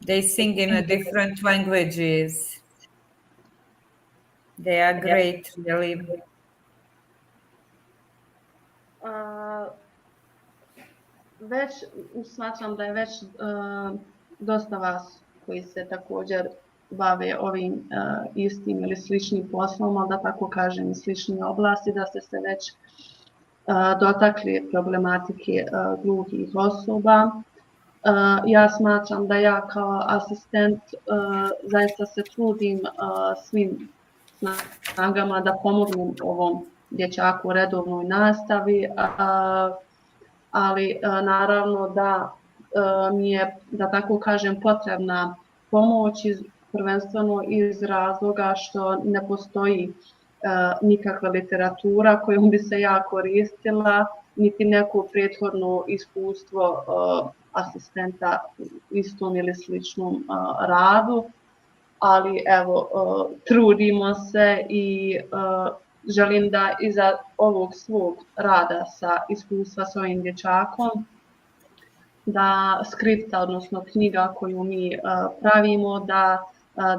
They sing in different languages. They are great, really. već smatram da je već dosta vas koji se također bave ovim istim ili sličnim poslom, ali da tako kažem, sličnim oblasti, da ste se već dotakli problematike gluhih osoba. Ja smatram da ja kao asistent zaista se trudim svim snagama da pomognem ovom dječaku u redovnoj nastavi, ali naravno da mi je, da tako kažem, potrebna pomoć prvenstveno iz razloga što ne postoji nikakva literatura kojom bi se ja koristila, niti neko prethodno iskustvo asistenta u istom ili sličnom radu, ali evo, trudimo se i želim da iza ovog svog rada sa iskustva s ovim dječakom, da skripta, odnosno knjiga koju mi pravimo, da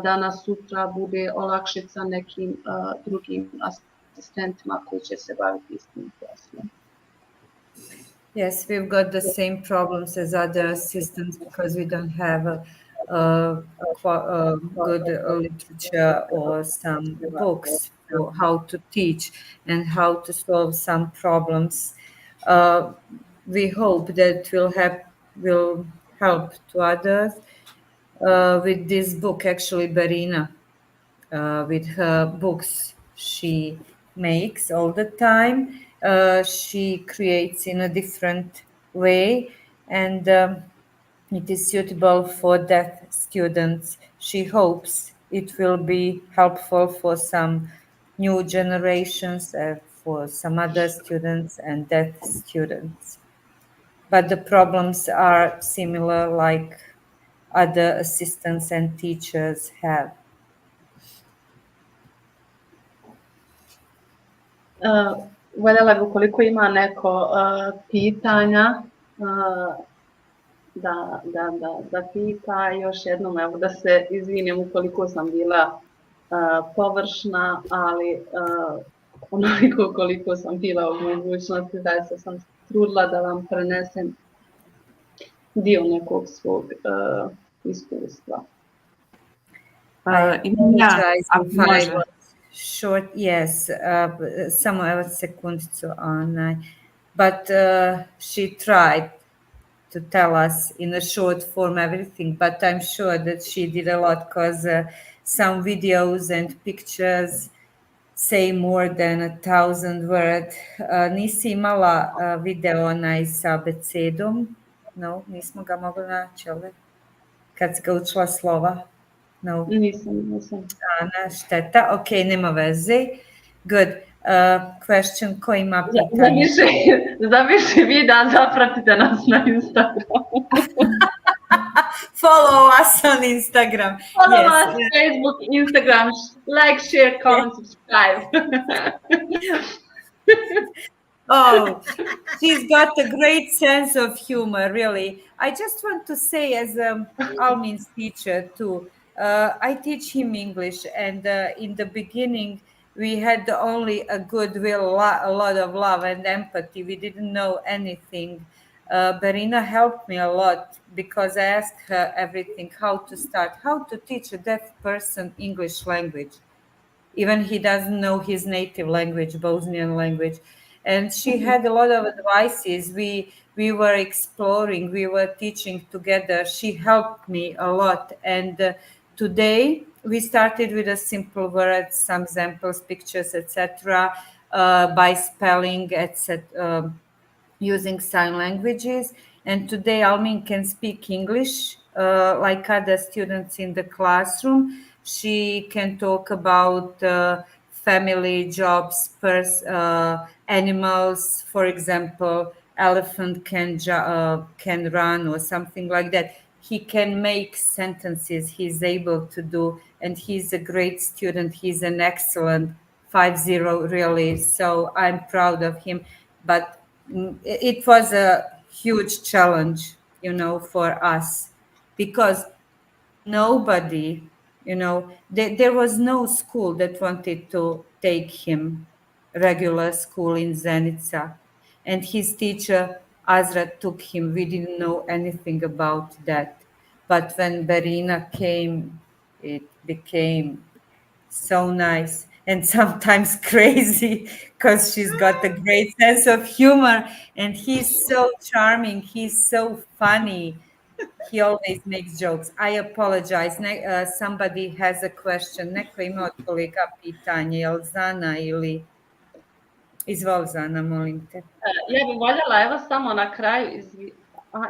danas sutra bude olakšica nekim drugim asistentima koji će se baviti istim poslom. Yes, we've got the same problems as other assistants because we don't have good literature or some books for how to teach and how to solve some problems. We hope that will help to others. With this book, actually, Berina, with her books she makes all the time. She creates in a different way, and it is suitable for deaf students. She hopes it will be helpful for some new generations, for some other students and deaf students. But the problems are similar like other assistants and teachers have. Voljela bi ukoliko ima neko pitanja da pita. Još jednom, evo, da se izvinim ukoliko sam bila površna, ali onoliko koliko sam bila u mogućnosti, zaista sam trudila da vam prenesem dio nekog svog iskustva. Short, yes, samo evo sekundicu, but she tried to tell us in a short form everything, but I'm sure that she did a lot because some videos and pictures say more than 1,000 words. Nisi imala video onaj sa abecedom? No, nismo ga mogli naći, ali kad si ga učila slova? No. Nisam. Šteta, ok, nema veze. Good. Question, ko ima pitanje? Za više videa zapratite nas na Instagramu. Follow us on Instagram. Follow us, Facebook, Instagram, like, share, comment, subscribe. Oh, she's got a great sense of humor, really. I just want to say, as Almin's teacher too, I teach him English, and in the beginning, we had only a goodwill, a lot of love and empathy. We didn't know anything. Berina helped me a lot because I asked her everything, how to start, how to teach a deaf person English language. Even he doesn't know his native language, Bosnian language. And she had a lot of advices. We were exploring, we were teaching together. She helped me a lot. And today we started with a simple words, some examples, pictures, etc., by spelling, etc., using sign languages. And today Almin can speak English like other students in the classroom. She can talk about family, jobs, animals. For example, elephant can run or something like that. He can make sentences. He's able to do, and he's a great student. He's an excellent 5.0, really. So I'm proud of him. But it was a huge challenge, for us, because nobody, there was no school that wanted to take him regular school in Zenica. And his teacher Azra took him. We didn't know anything about that. But when Berina came, it became so nice and sometimes crazy because she's got a great sense of humor and he's so charming. He's so funny. He always makes jokes. I apologize. Somebody has a question. Neko ima od kolega pitanje. Jel Zana ili... Izvoli Zana, molim te. Ja bih voljela, evo samo na kraju,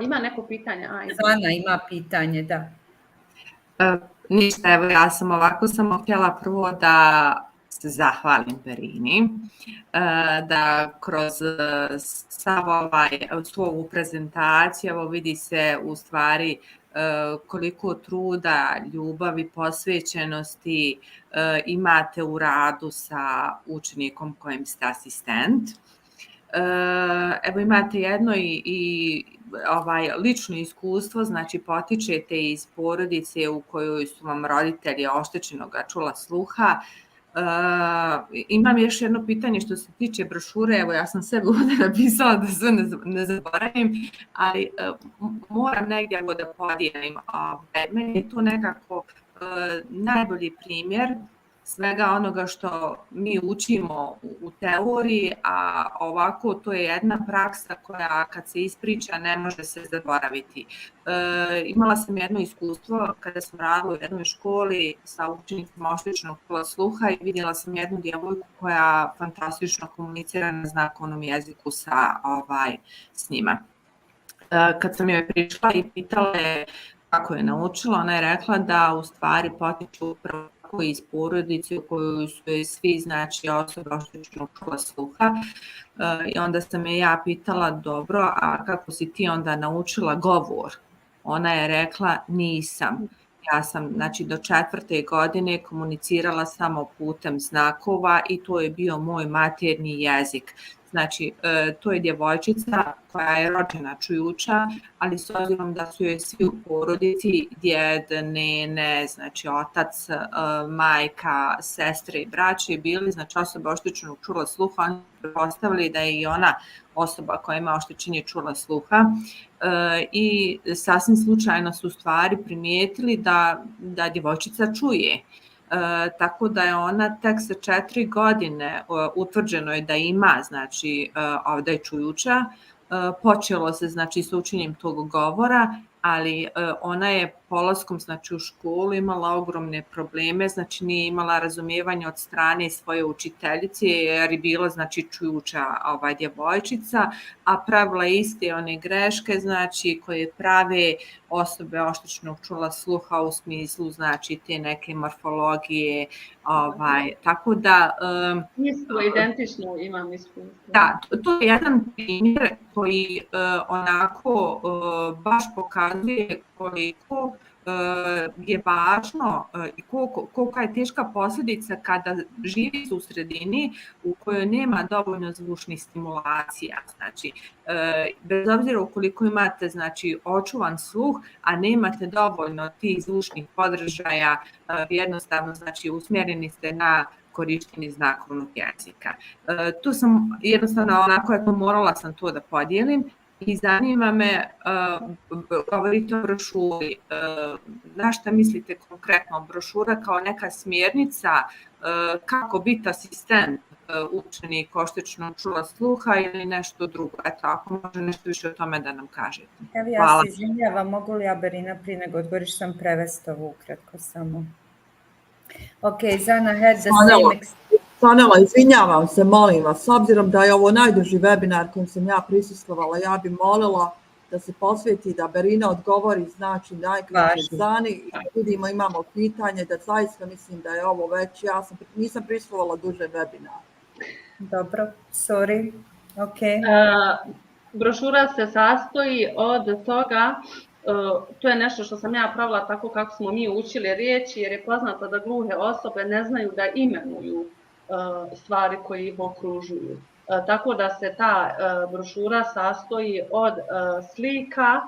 ima neko pitanje? Zana ima pitanje, da. Ništa, evo ja sam ovako samo htjela prvo da se zahvalim Berini, da kroz svu ovu prezentaciju, evo vidi se u stvari koliko truda, ljubavi, posvećenosti imate u radu sa učenikom kojim ste asistent. Evo imate jedno i lično iskustvo, znači potičete iz porodice u kojoj su vam roditelji oštećenog čula sluha. Imam još jedno pitanje što se tiče brošure, evo ja sam sebi ovdje napisala da sve ne zaboravim, ali moram negdje da podijelim. Meni je to nekako najbolji primjer svega onoga što mi učimo u teoriji, a ovako to je jedna praksa koja kad se ispriča ne može se zaboraviti. Imala sam jedno iskustvo kada sam radila u jednoj školi sa učenicima oštećenog čula sluha i vidjela sam jednu djevojku koja fantastično komunicira na znakovnom jeziku s njima. Kad sam joj prišla i pitala je kako je naučila, ona je rekla da u stvari potiču upravo iz porodice u kojoj su svi, znači, osobe oštećenog čula sluha. I onda sam je ja pitala, dobro, a kako si ti onda naučila govor? Ona je rekla, nisam. Ja sam, znači, do 4. godine komunicirala samo putem znakova i to je bio moj maternji jezik. Znači, to je djevojčica koja je rođena čujuća, ali s obzirom da su joj svi u porodici, djed, nene, znači otac, majka, sestre i braće bili, znači osobe oštećenog čula sluha, oni su pretpostavili da je i ona osoba koja ima oštećenje čula sluha i sasvim slučajno su stvari primijetili da djevojčica čuje. Tako da je ona tek sa 4 godine utvrđeno je da ima, znači, da je čujuća, počelo se, znači, sa učenjem tog govora, ali ona je polaskom, znači, u školu imala ogromne probleme, znači nije imala razumijevanje od strane svoje učiteljice jer je bila, znači, čujuća djevojčica, a pravila iste one greške, znači, koje prave osobe oštećenog čula sluha u smislu, znači, te neke morfologije, tako da... Isto, identično imam iskustvo. Da, to je jedan primjer koji onako baš pokazuje koliko je važno i kolika je teška posljedica kada živi u sredini u kojoj nema dovoljno zvučnih stimulacija. Znači, bez obzira ukoliko imate, znači, očuvan sluh, a nemate dovoljno tih zvučnih podržaja, jednostavno, znači, usmjereni ste na korištenje znakovnog jezika. Tu sam jednostavno onako, morala sam to da podijelim i zanima me, govorite o brošuri, na šta mislite konkretno? Brošura kao neka smjernica kako biti asistent učenik oštećenog čula sluha ili nešto drugo? Eto, ako može nešto više o tome da nam kažete. Evo, ja se izvinjavam, mogu li ja, Berina, prije nego odgovoriš sam prevest ovo ukratko samo. Ok, Zana had the same... Sanela, izvinjavam se, molim vas, s obzirom da je ovo najduži webinar kojim sam ja prisustvovala, ja bi molila da se posveti da Berina odgovori, znači, najkraće Zani i vidimo, imamo pitanje, da zaista mislim da je ovo već, ja nisam prisustvovala duže webinar. Dobro, sorry, ok. Brošura se sastoji od toga, to je nešto što sam ja pravila tako kako smo mi učili riječi, jer je poznato da gluhe osobe ne znaju da imenuju stvari koje ih okružuju. Tako da se ta brošura sastoji od slika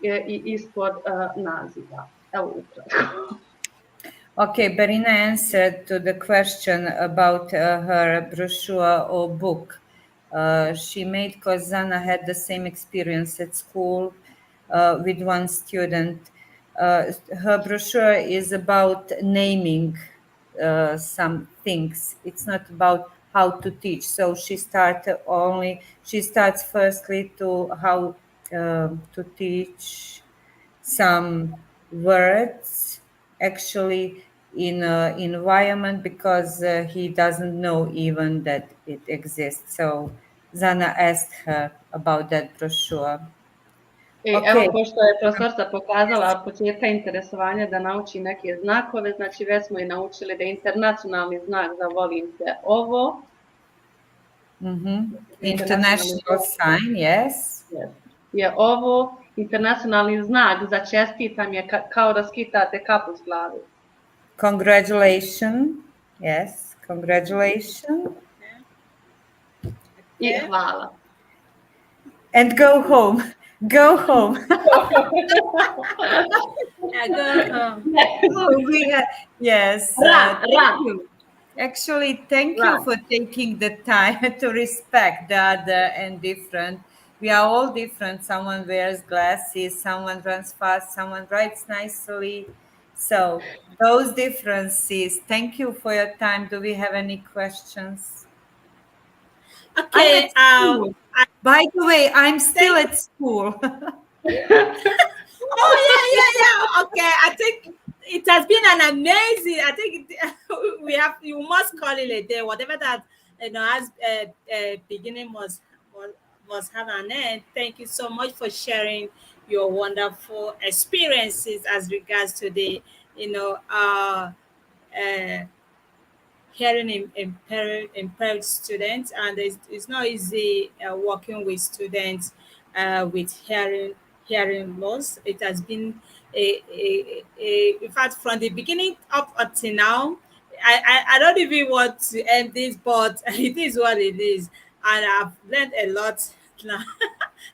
i ispod naziva. Evo ukratko. Okay, Berina answered to the question about her brochure or book. She made because Zana had the same experience at school with one student. Her brochure is about naming some things. It's not about how to teach. So she starts firstly to how to teach some words actually in a environment because he doesn't know even that it exists. So Zana asked her about that brochure. Evo, Okay. pošto je profesorica pokazala od početka interesovanja da nauči neke znakove, znači već smo i naučili da je internacionalni znak za volim te ovo. International sign, yes. Je ovo, internacionalni znak za čestitam je kao da skitate kapu s glavi. Congratulations, yes, congratulations. I hvala. And go home. Go home. Yeah, go home. Yes. Run. You. Actually, thank you for taking the time to respect the other and different. We are all different. Someone wears glasses, someone runs fast, someone writes nicely. So those differences, thank you for your time. Do we have any questions? Okay. By the way, I'm still at school. Oh yeah. Okay, I think it has been an amazing. I think you must call it a day. Whatever that as beginning must have an end. Thank you so much for sharing your wonderful experiences as regards to the uh, hearing impaired students, and it's not easy working with students with hearing loss. It has been in fact, from the beginning up until now, I don't even want to end this, but it is what it is, and I've learned a lot now.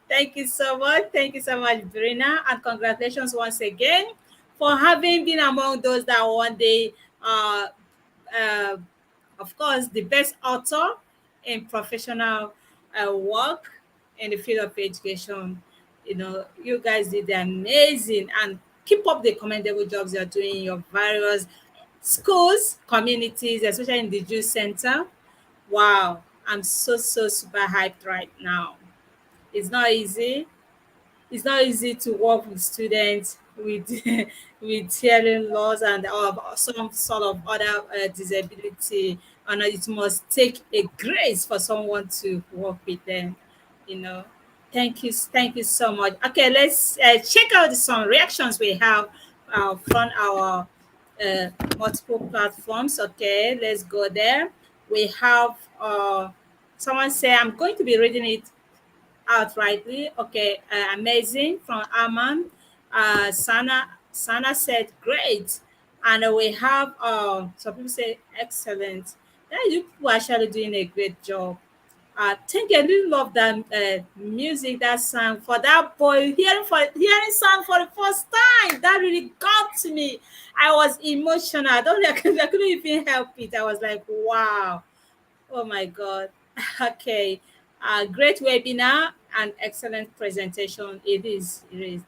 Thank you so much. Thank you so much, Brina, and congratulations once again for having been among those that one day uh, of course, the best author in professional work in the field of education. You guys did amazing, and keep up the commendable jobs you're doing in your various schools, communities, especially in the Jewish Center. Wow, I'm so super hyped right now. It's not easy. It's not easy to work with students with with hearing loss and some sort of other disability, and it must take a grace for someone to work with them. You know, thank you so much. Okay, let's check out some reactions we have from our uh, multiple platforms. Okay, let's go there. We have someone say, I'm going to be reading it outrightly. Okay, amazing from Aman. Sana said great, and we have some people say excellent. Yeah, you people are actually doing a great job. Thank you. I really love that music, that song for that boy hearing song for the first time. That really got to me. I was emotional. I couldn't even help it. I was like, wow. Oh my God. Okay. Great webinar and excellent presentation. It is. It is.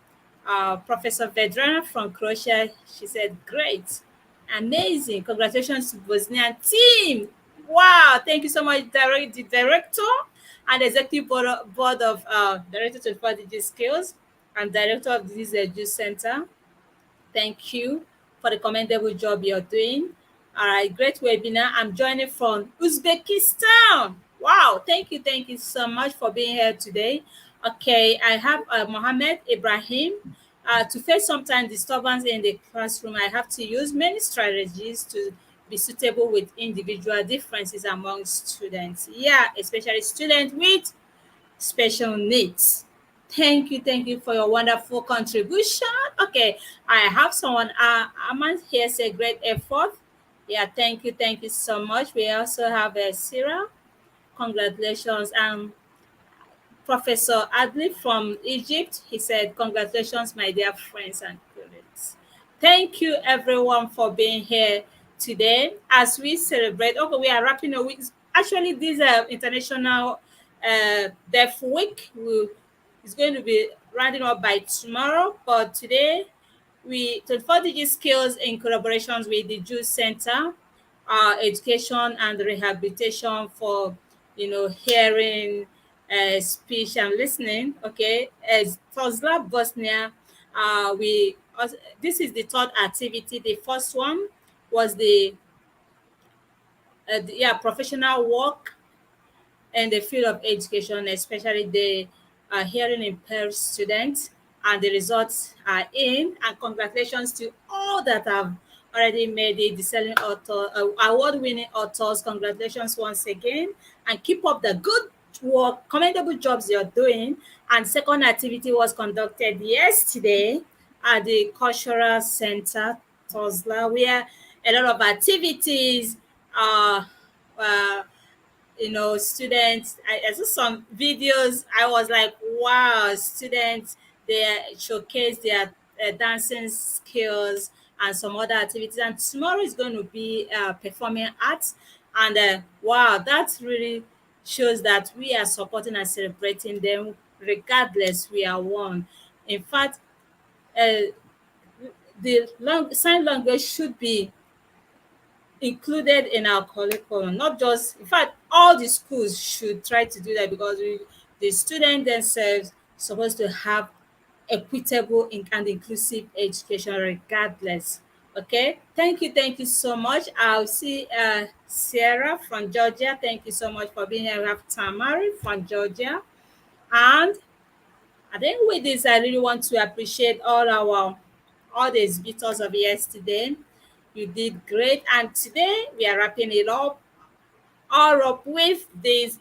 Professor Vedrana from Croatia, she said, great. Amazing. Congratulations to Bosnian team. Wow. Thank you so much, the director and executive board of Director to Digital Skills and director of this Youth Center. Thank you for the commendable job you're doing. All right, great webinar. I'm joining from Uzbekistan. Wow, thank you so much for being here today. Okay, I have Mohammed Ibrahim. To face sometimes disturbance in the classroom, I have to use many strategies to be suitable with individual differences among students. Yeah, especially students with special needs. Thank you for your wonderful contribution. Okay, I have someone, Aman here say great effort. Yeah, thank you so much. We also have Sarah. Congratulations. Professor Adli from Egypt, he said, congratulations, my dear friends and colleagues. Thank you, everyone, for being here today as we celebrate. Okay, we are wrapping up with actually this international Deaf Week is going to be rounding up by tomorrow, but today we 24 digit skills in collaborations with the Jew Center, education and rehabilitation for hearing, speech and listening. Okay, as Tuzla, Bosnia, we this is the third activity. The first one was yeah, professional work in the field of education, especially the hearing impaired students, and the results are in. And congratulations to all that have already made it, the selling author, award-winning authors. Congratulations once again, and keep up the good work, commendable jobs you're doing. And second activity was conducted yesterday at the Cultural Center, Tuzla, where a lot of activities uh, uh, students. I saw some videos. I was like, wow, students, they showcase their dancing skills and some other activities. And tomorrow is going to be performing arts. And wow, that really shows that we are supporting and celebrating them regardless we are one. In fact, uh, the sign language should be included in our curriculum, not just, in fact, all the schools should try to do that, because the students themselves supposed to have equitable and inclusive education regardless. Okay, thank you so much. I'll see Sarah from Georgia. Thank you so much for being here. We have Tamari from Georgia. And I think with this, I really want to appreciate all the exhibitors of yesterday. You did great, and today we are wrapping it all up with this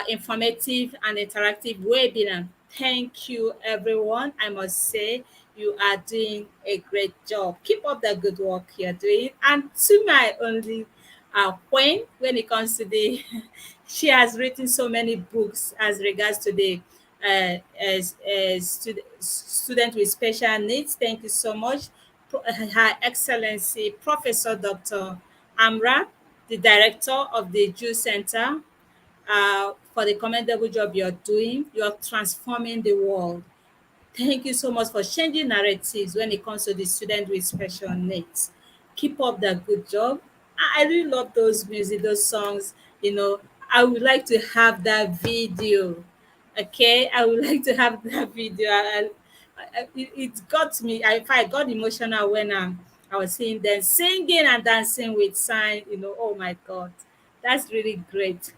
informative and interactive webinar. Thank you, everyone. I must say, you are doing a great job. Keep up the good work you're doing. And to my only queen, when it comes to the, she has written so many books as regards to the student with special needs. Thank you so much. Her Excellency Professor Dr. Amra, the director of the Jew Center, for the commendable job you're doing. You're transforming the world. Thank you so much for changing narratives when it comes to the student with special needs. Keep up the good job. I really love those music, those songs. I would like to have that video. Okay, I would like to have that video. It got me. I got emotional when I was seeing them singing and dancing with sign. Oh my God, that's really great.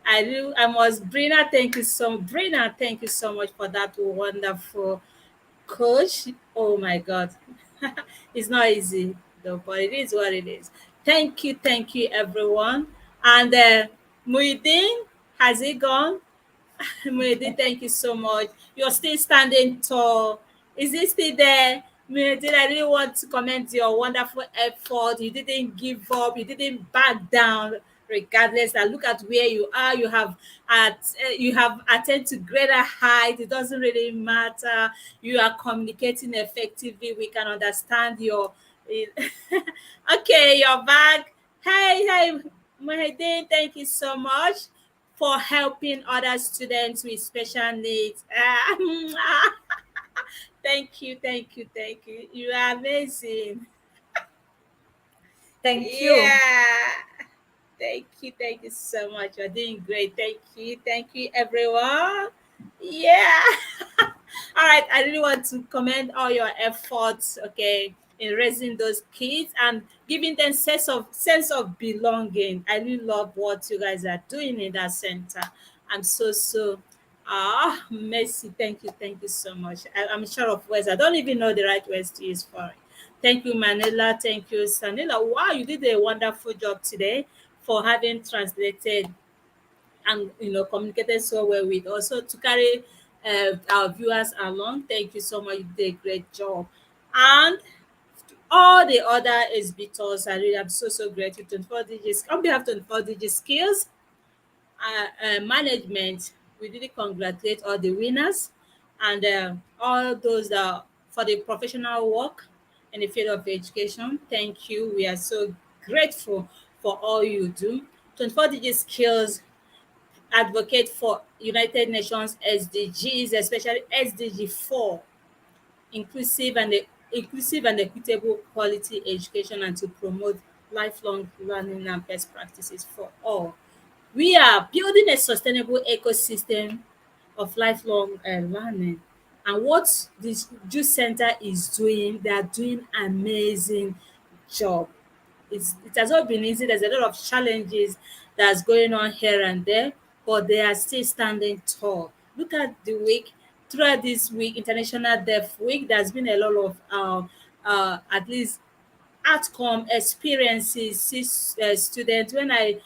I must, Brina, thank you so much for that wonderful coach. Oh my God. It's not easy though, but it is what it is. Thank you everyone. And Muidin, has he gone? Muidin, thank you so much. You're still standing tall. Is he still there? Muidin, I really want to commend your wonderful effort. You didn't give up, you didn't back down, regardless. And look at where you are. You have attained to greater height. It doesn't really matter. You are communicating effectively. We can understand your okay, you're back. Hey, Muhyiddin, thank you so much for helping other students with special needs. Thank you. You are amazing. Thank you. Yeah. Thank you so much. You're doing great. Thank you, everyone. Yeah. All right, I really want to commend all your efforts, okay, in raising those kids and giving them sense of belonging. I really love what you guys are doing in that center. I'm so Mercy. Thank you so much. I'm short of words. I don't even know the right words to use for it. Thank you, Manila. Thank you, Sanila. Wow, you did a wonderful job today for having translated and communicated so well with us. So to carry our viewers along, thank you so much. You did a great job. And all the other exhibitors, I'm so grateful. 24 digits on behalf of 24 digit skills management. We really congratulate all the winners and all those that for the professional work in the field of education. Thank you. We are so grateful for all you do. 24 digit skills advocate for United Nations SDGs, especially SDG 4, inclusive and inclusive and equitable quality education, and to promote lifelong learning and best practices for all. We are building a sustainable ecosystem of lifelong learning. And what this Juice Center is doing, they are doing amazing job. It has not been easy. There's a lot of challenges that's going on here and there, but they are still standing tall. Look at the week. Throughout this week, International Deaf Week, there's been a lot of at least outcome experiences. Students, when I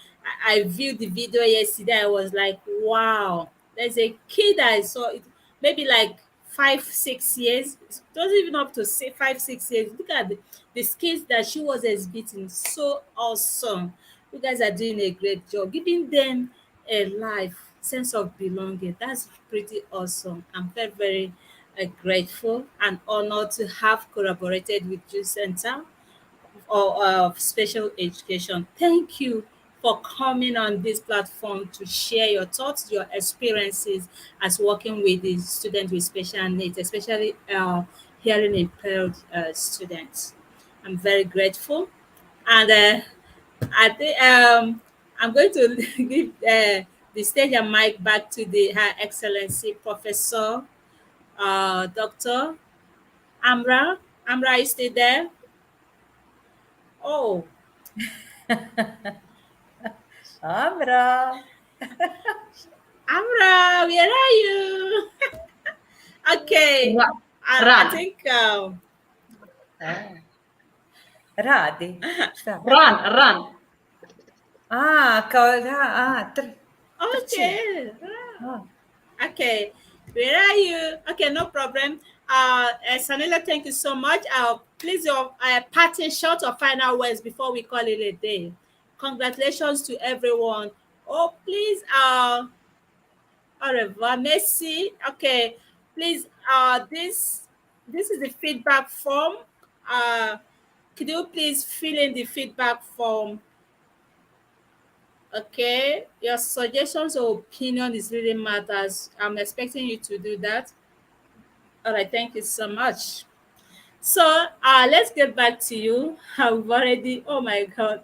viewed the video yesterday, I was like, wow. There's a kid I saw it, maybe like 5 6 years, it doesn't even up to say 5 6 years. Look at the skills that she was exhibiting, so awesome. You guys are doing a great job giving them a life sense of belonging. That's pretty awesome. I'm very very grateful and honored to have collaborated with you Center or of special education. Thank you for coming on this platform to share your thoughts, your experiences as working with the students with special needs, especially hearing impaired students. I'm very grateful, and I think I'm going to give the stage and mic back to the Her Excellency Professor Dr. Amra. Amra, is still there? Oh, Amra. Amra, where are you? Okay, I Run, think Radi. Šta? run. Kao trči. okay, A, okay, where are you? Okay, no problem. Sanila, thank you so much. Please, your parting shot or final words before we call it a day. Congratulations to everyone. Oh, please, au revoir, merci. Okay, please, this is the feedback form. Could you please fill in the feedback form? Okay, your suggestions or opinion is really matters. I'm expecting you to do that. All right, thank you so much. So, let's get back to you. I've already, oh my God,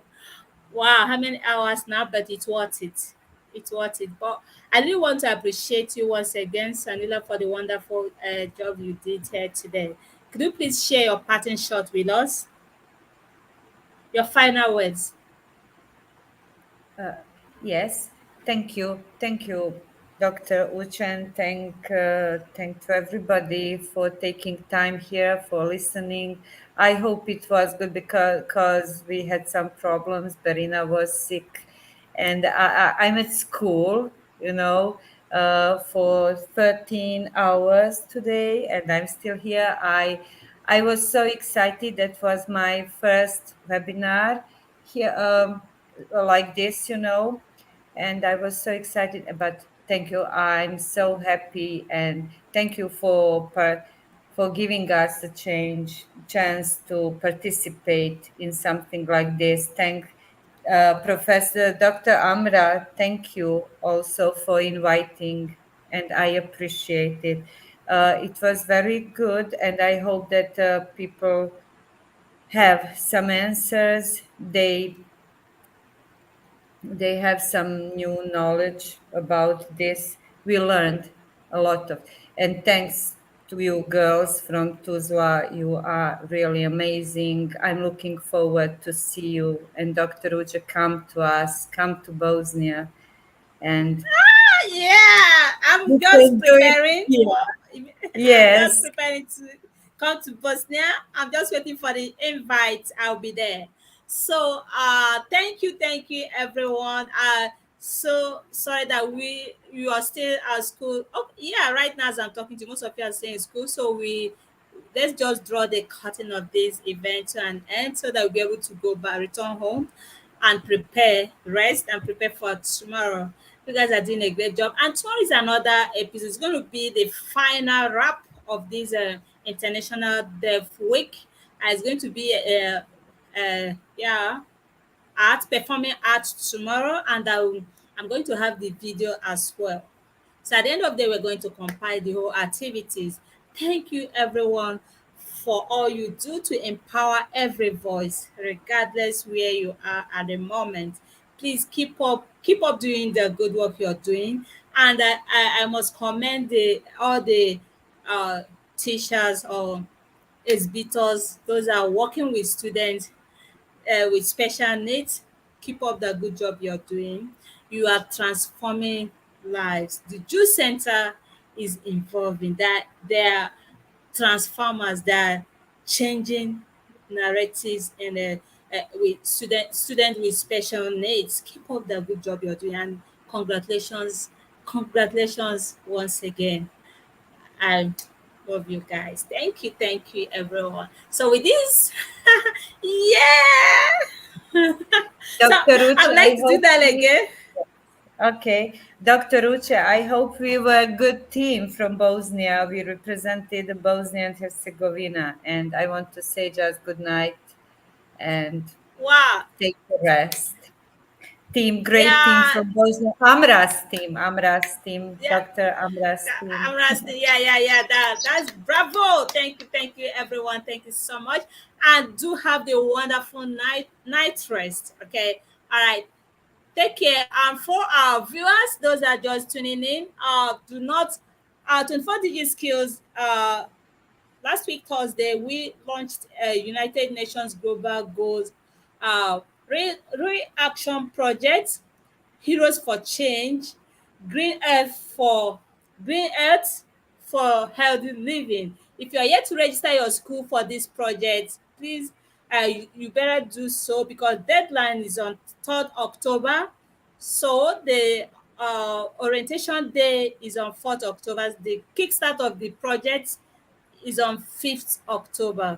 wow, how many hours now? But it's worth it. It's worth it. But I really want to appreciate you once again, Sanila, for the wonderful job you did here today. Could you please share your parting shot with us? Your final words. yes. Thank you. Thank you, Dr. Uchen. Thank to everybody for taking time here, for listening. I hope it was good because we had some problems. Berina was sick, and I'm at school, for 13 hours today, and I'm still here. I was so excited. That was my first webinar here, like this, and I was so excited. But thank you. I'm so happy, and thank you for giving us the chance to participate in something like this. Professor Dr. Amra, thank you also for inviting, and I appreciate it. It was very good, and I hope that people have some answers. They have some new knowledge about this. We learned a lot of, and thanks to you girls from Tuzla. You are really amazing. I'm looking forward to see you and Dr. Uja come to us, come to Bosnia, and Yeah, I'm we just can do it preparing. here. I'm just Yes. preparing to come to Bosnia. I'm just waiting for the invite. I'll be there. So, thank you, everyone. So sorry that you are still at school. Oh, yeah, right now as I'm talking to you, most of you are staying in school. So let's just draw the curtain of this event to an end so that we'll be able to go back, return home, and prepare, rest, and prepare for tomorrow. You guys are doing a great job. And tomorrow is another episode. It's going to be the final wrap of this International Deaf Week. It's going to be yeah, art performing art tomorrow, and I'm going to have the video as well. So at the end of the day, we're going to compile the whole activities. Thank you, everyone, for all you do to empower every voice, regardless where you are at the moment. Please keep up doing the good work you're doing. And I must commend all the uh, teachers or exhibitors, those that are working with students with special needs. Keep up the good job you're doing. You are transforming lives. The Jew Center is involved in that. There are transformers that are changing narratives and with student with special needs. Keep up the good job you're doing, and congratulations once again. I love you guys. Thank you, everyone. So with this, yeah. So Dr. I Rucha, would I like to do hope that we, again. okay. Dr. Rucha, I hope we were a good team from Bosnia. We represented Bosnia and Herzegovina, and I want to say just good night and Wow. take a rest. Team, great team Yeah. from Bosnia. Amras team, Yeah. Dr. Amras team. I'm resting. Yeah. That's bravo. Thank you, everyone. Thank you so much. And do have the wonderful night rest. Okay. All right. Take care. And for our viewers, those that are just tuning in, do not 24 digit skills. Last week Thursday, we launched a United Nations Global Goals reaction project, Heroes for Change, Green Earth for Green Earth for Healthy Living. If you are yet to register your school for this project, please you better do so, because deadline is on 3rd October. So the orientation day is on 4th October. The kickstart of the project is on 5th October.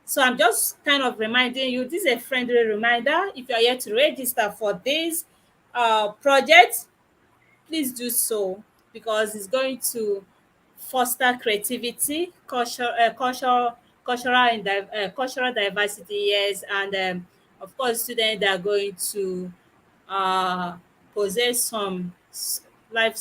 So I'm just kind of reminding you, this is a friendly reminder. If you are yet to register for this project, please do so, because it's going to foster creativity, cultural diversity, yes, and of course, students that are going to uh, possess some life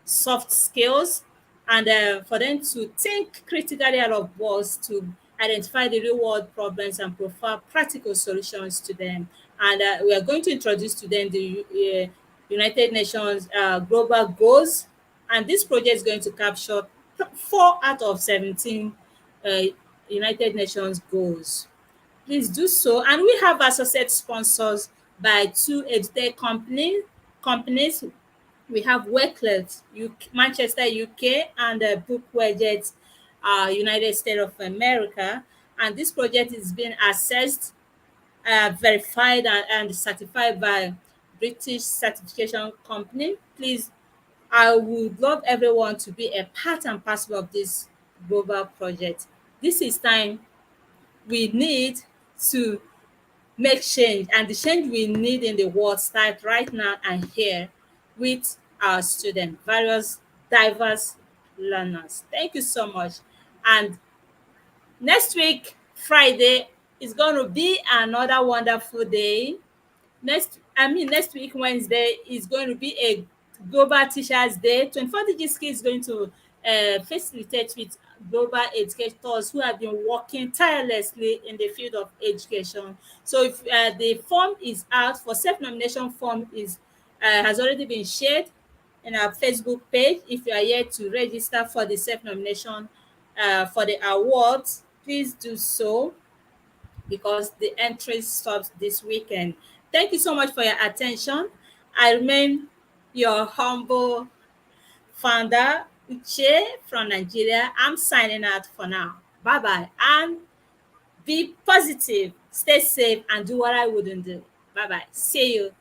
soft skills, and for them to think critically out of box, to identify the real world problems and provide practical solutions to them. And we are going to introduce to them the United Nations global goals, and this project is going to capture 4 out of 17 uh, United Nations goals. Please do so. And we have associate sponsors by two edtech companies. We have Wycliffe, Manchester, UK, and Book Widget, United States of America. And this project is being assessed, verified, and certified by British certification company. Please, I would love everyone to be a part and parcel of this global project. This is time we need to make change, and the change we need in the world start right now and here with our students, various diverse learners. Thank you so much. And next week, Friday, is going to be another wonderful day. Next week Wednesday is going to be a global teachers day. 24 DGSK is going to facilitate with global educators who have been working tirelessly in the field of education. So if the form is out for self-nomination, form is has already been shared in our Facebook page. If you are yet to register for the self-nomination for the awards, please do so, because the entry stops this weekend. Thank you so much for your attention. I remain your humble founder, Uche from Nigeria. I'm signing out for now. Bye bye. And be positive, stay safe, and do what I wouldn't do. Bye bye. See you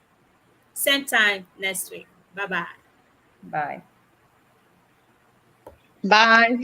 same time next week. Bye bye. Bye. Bye.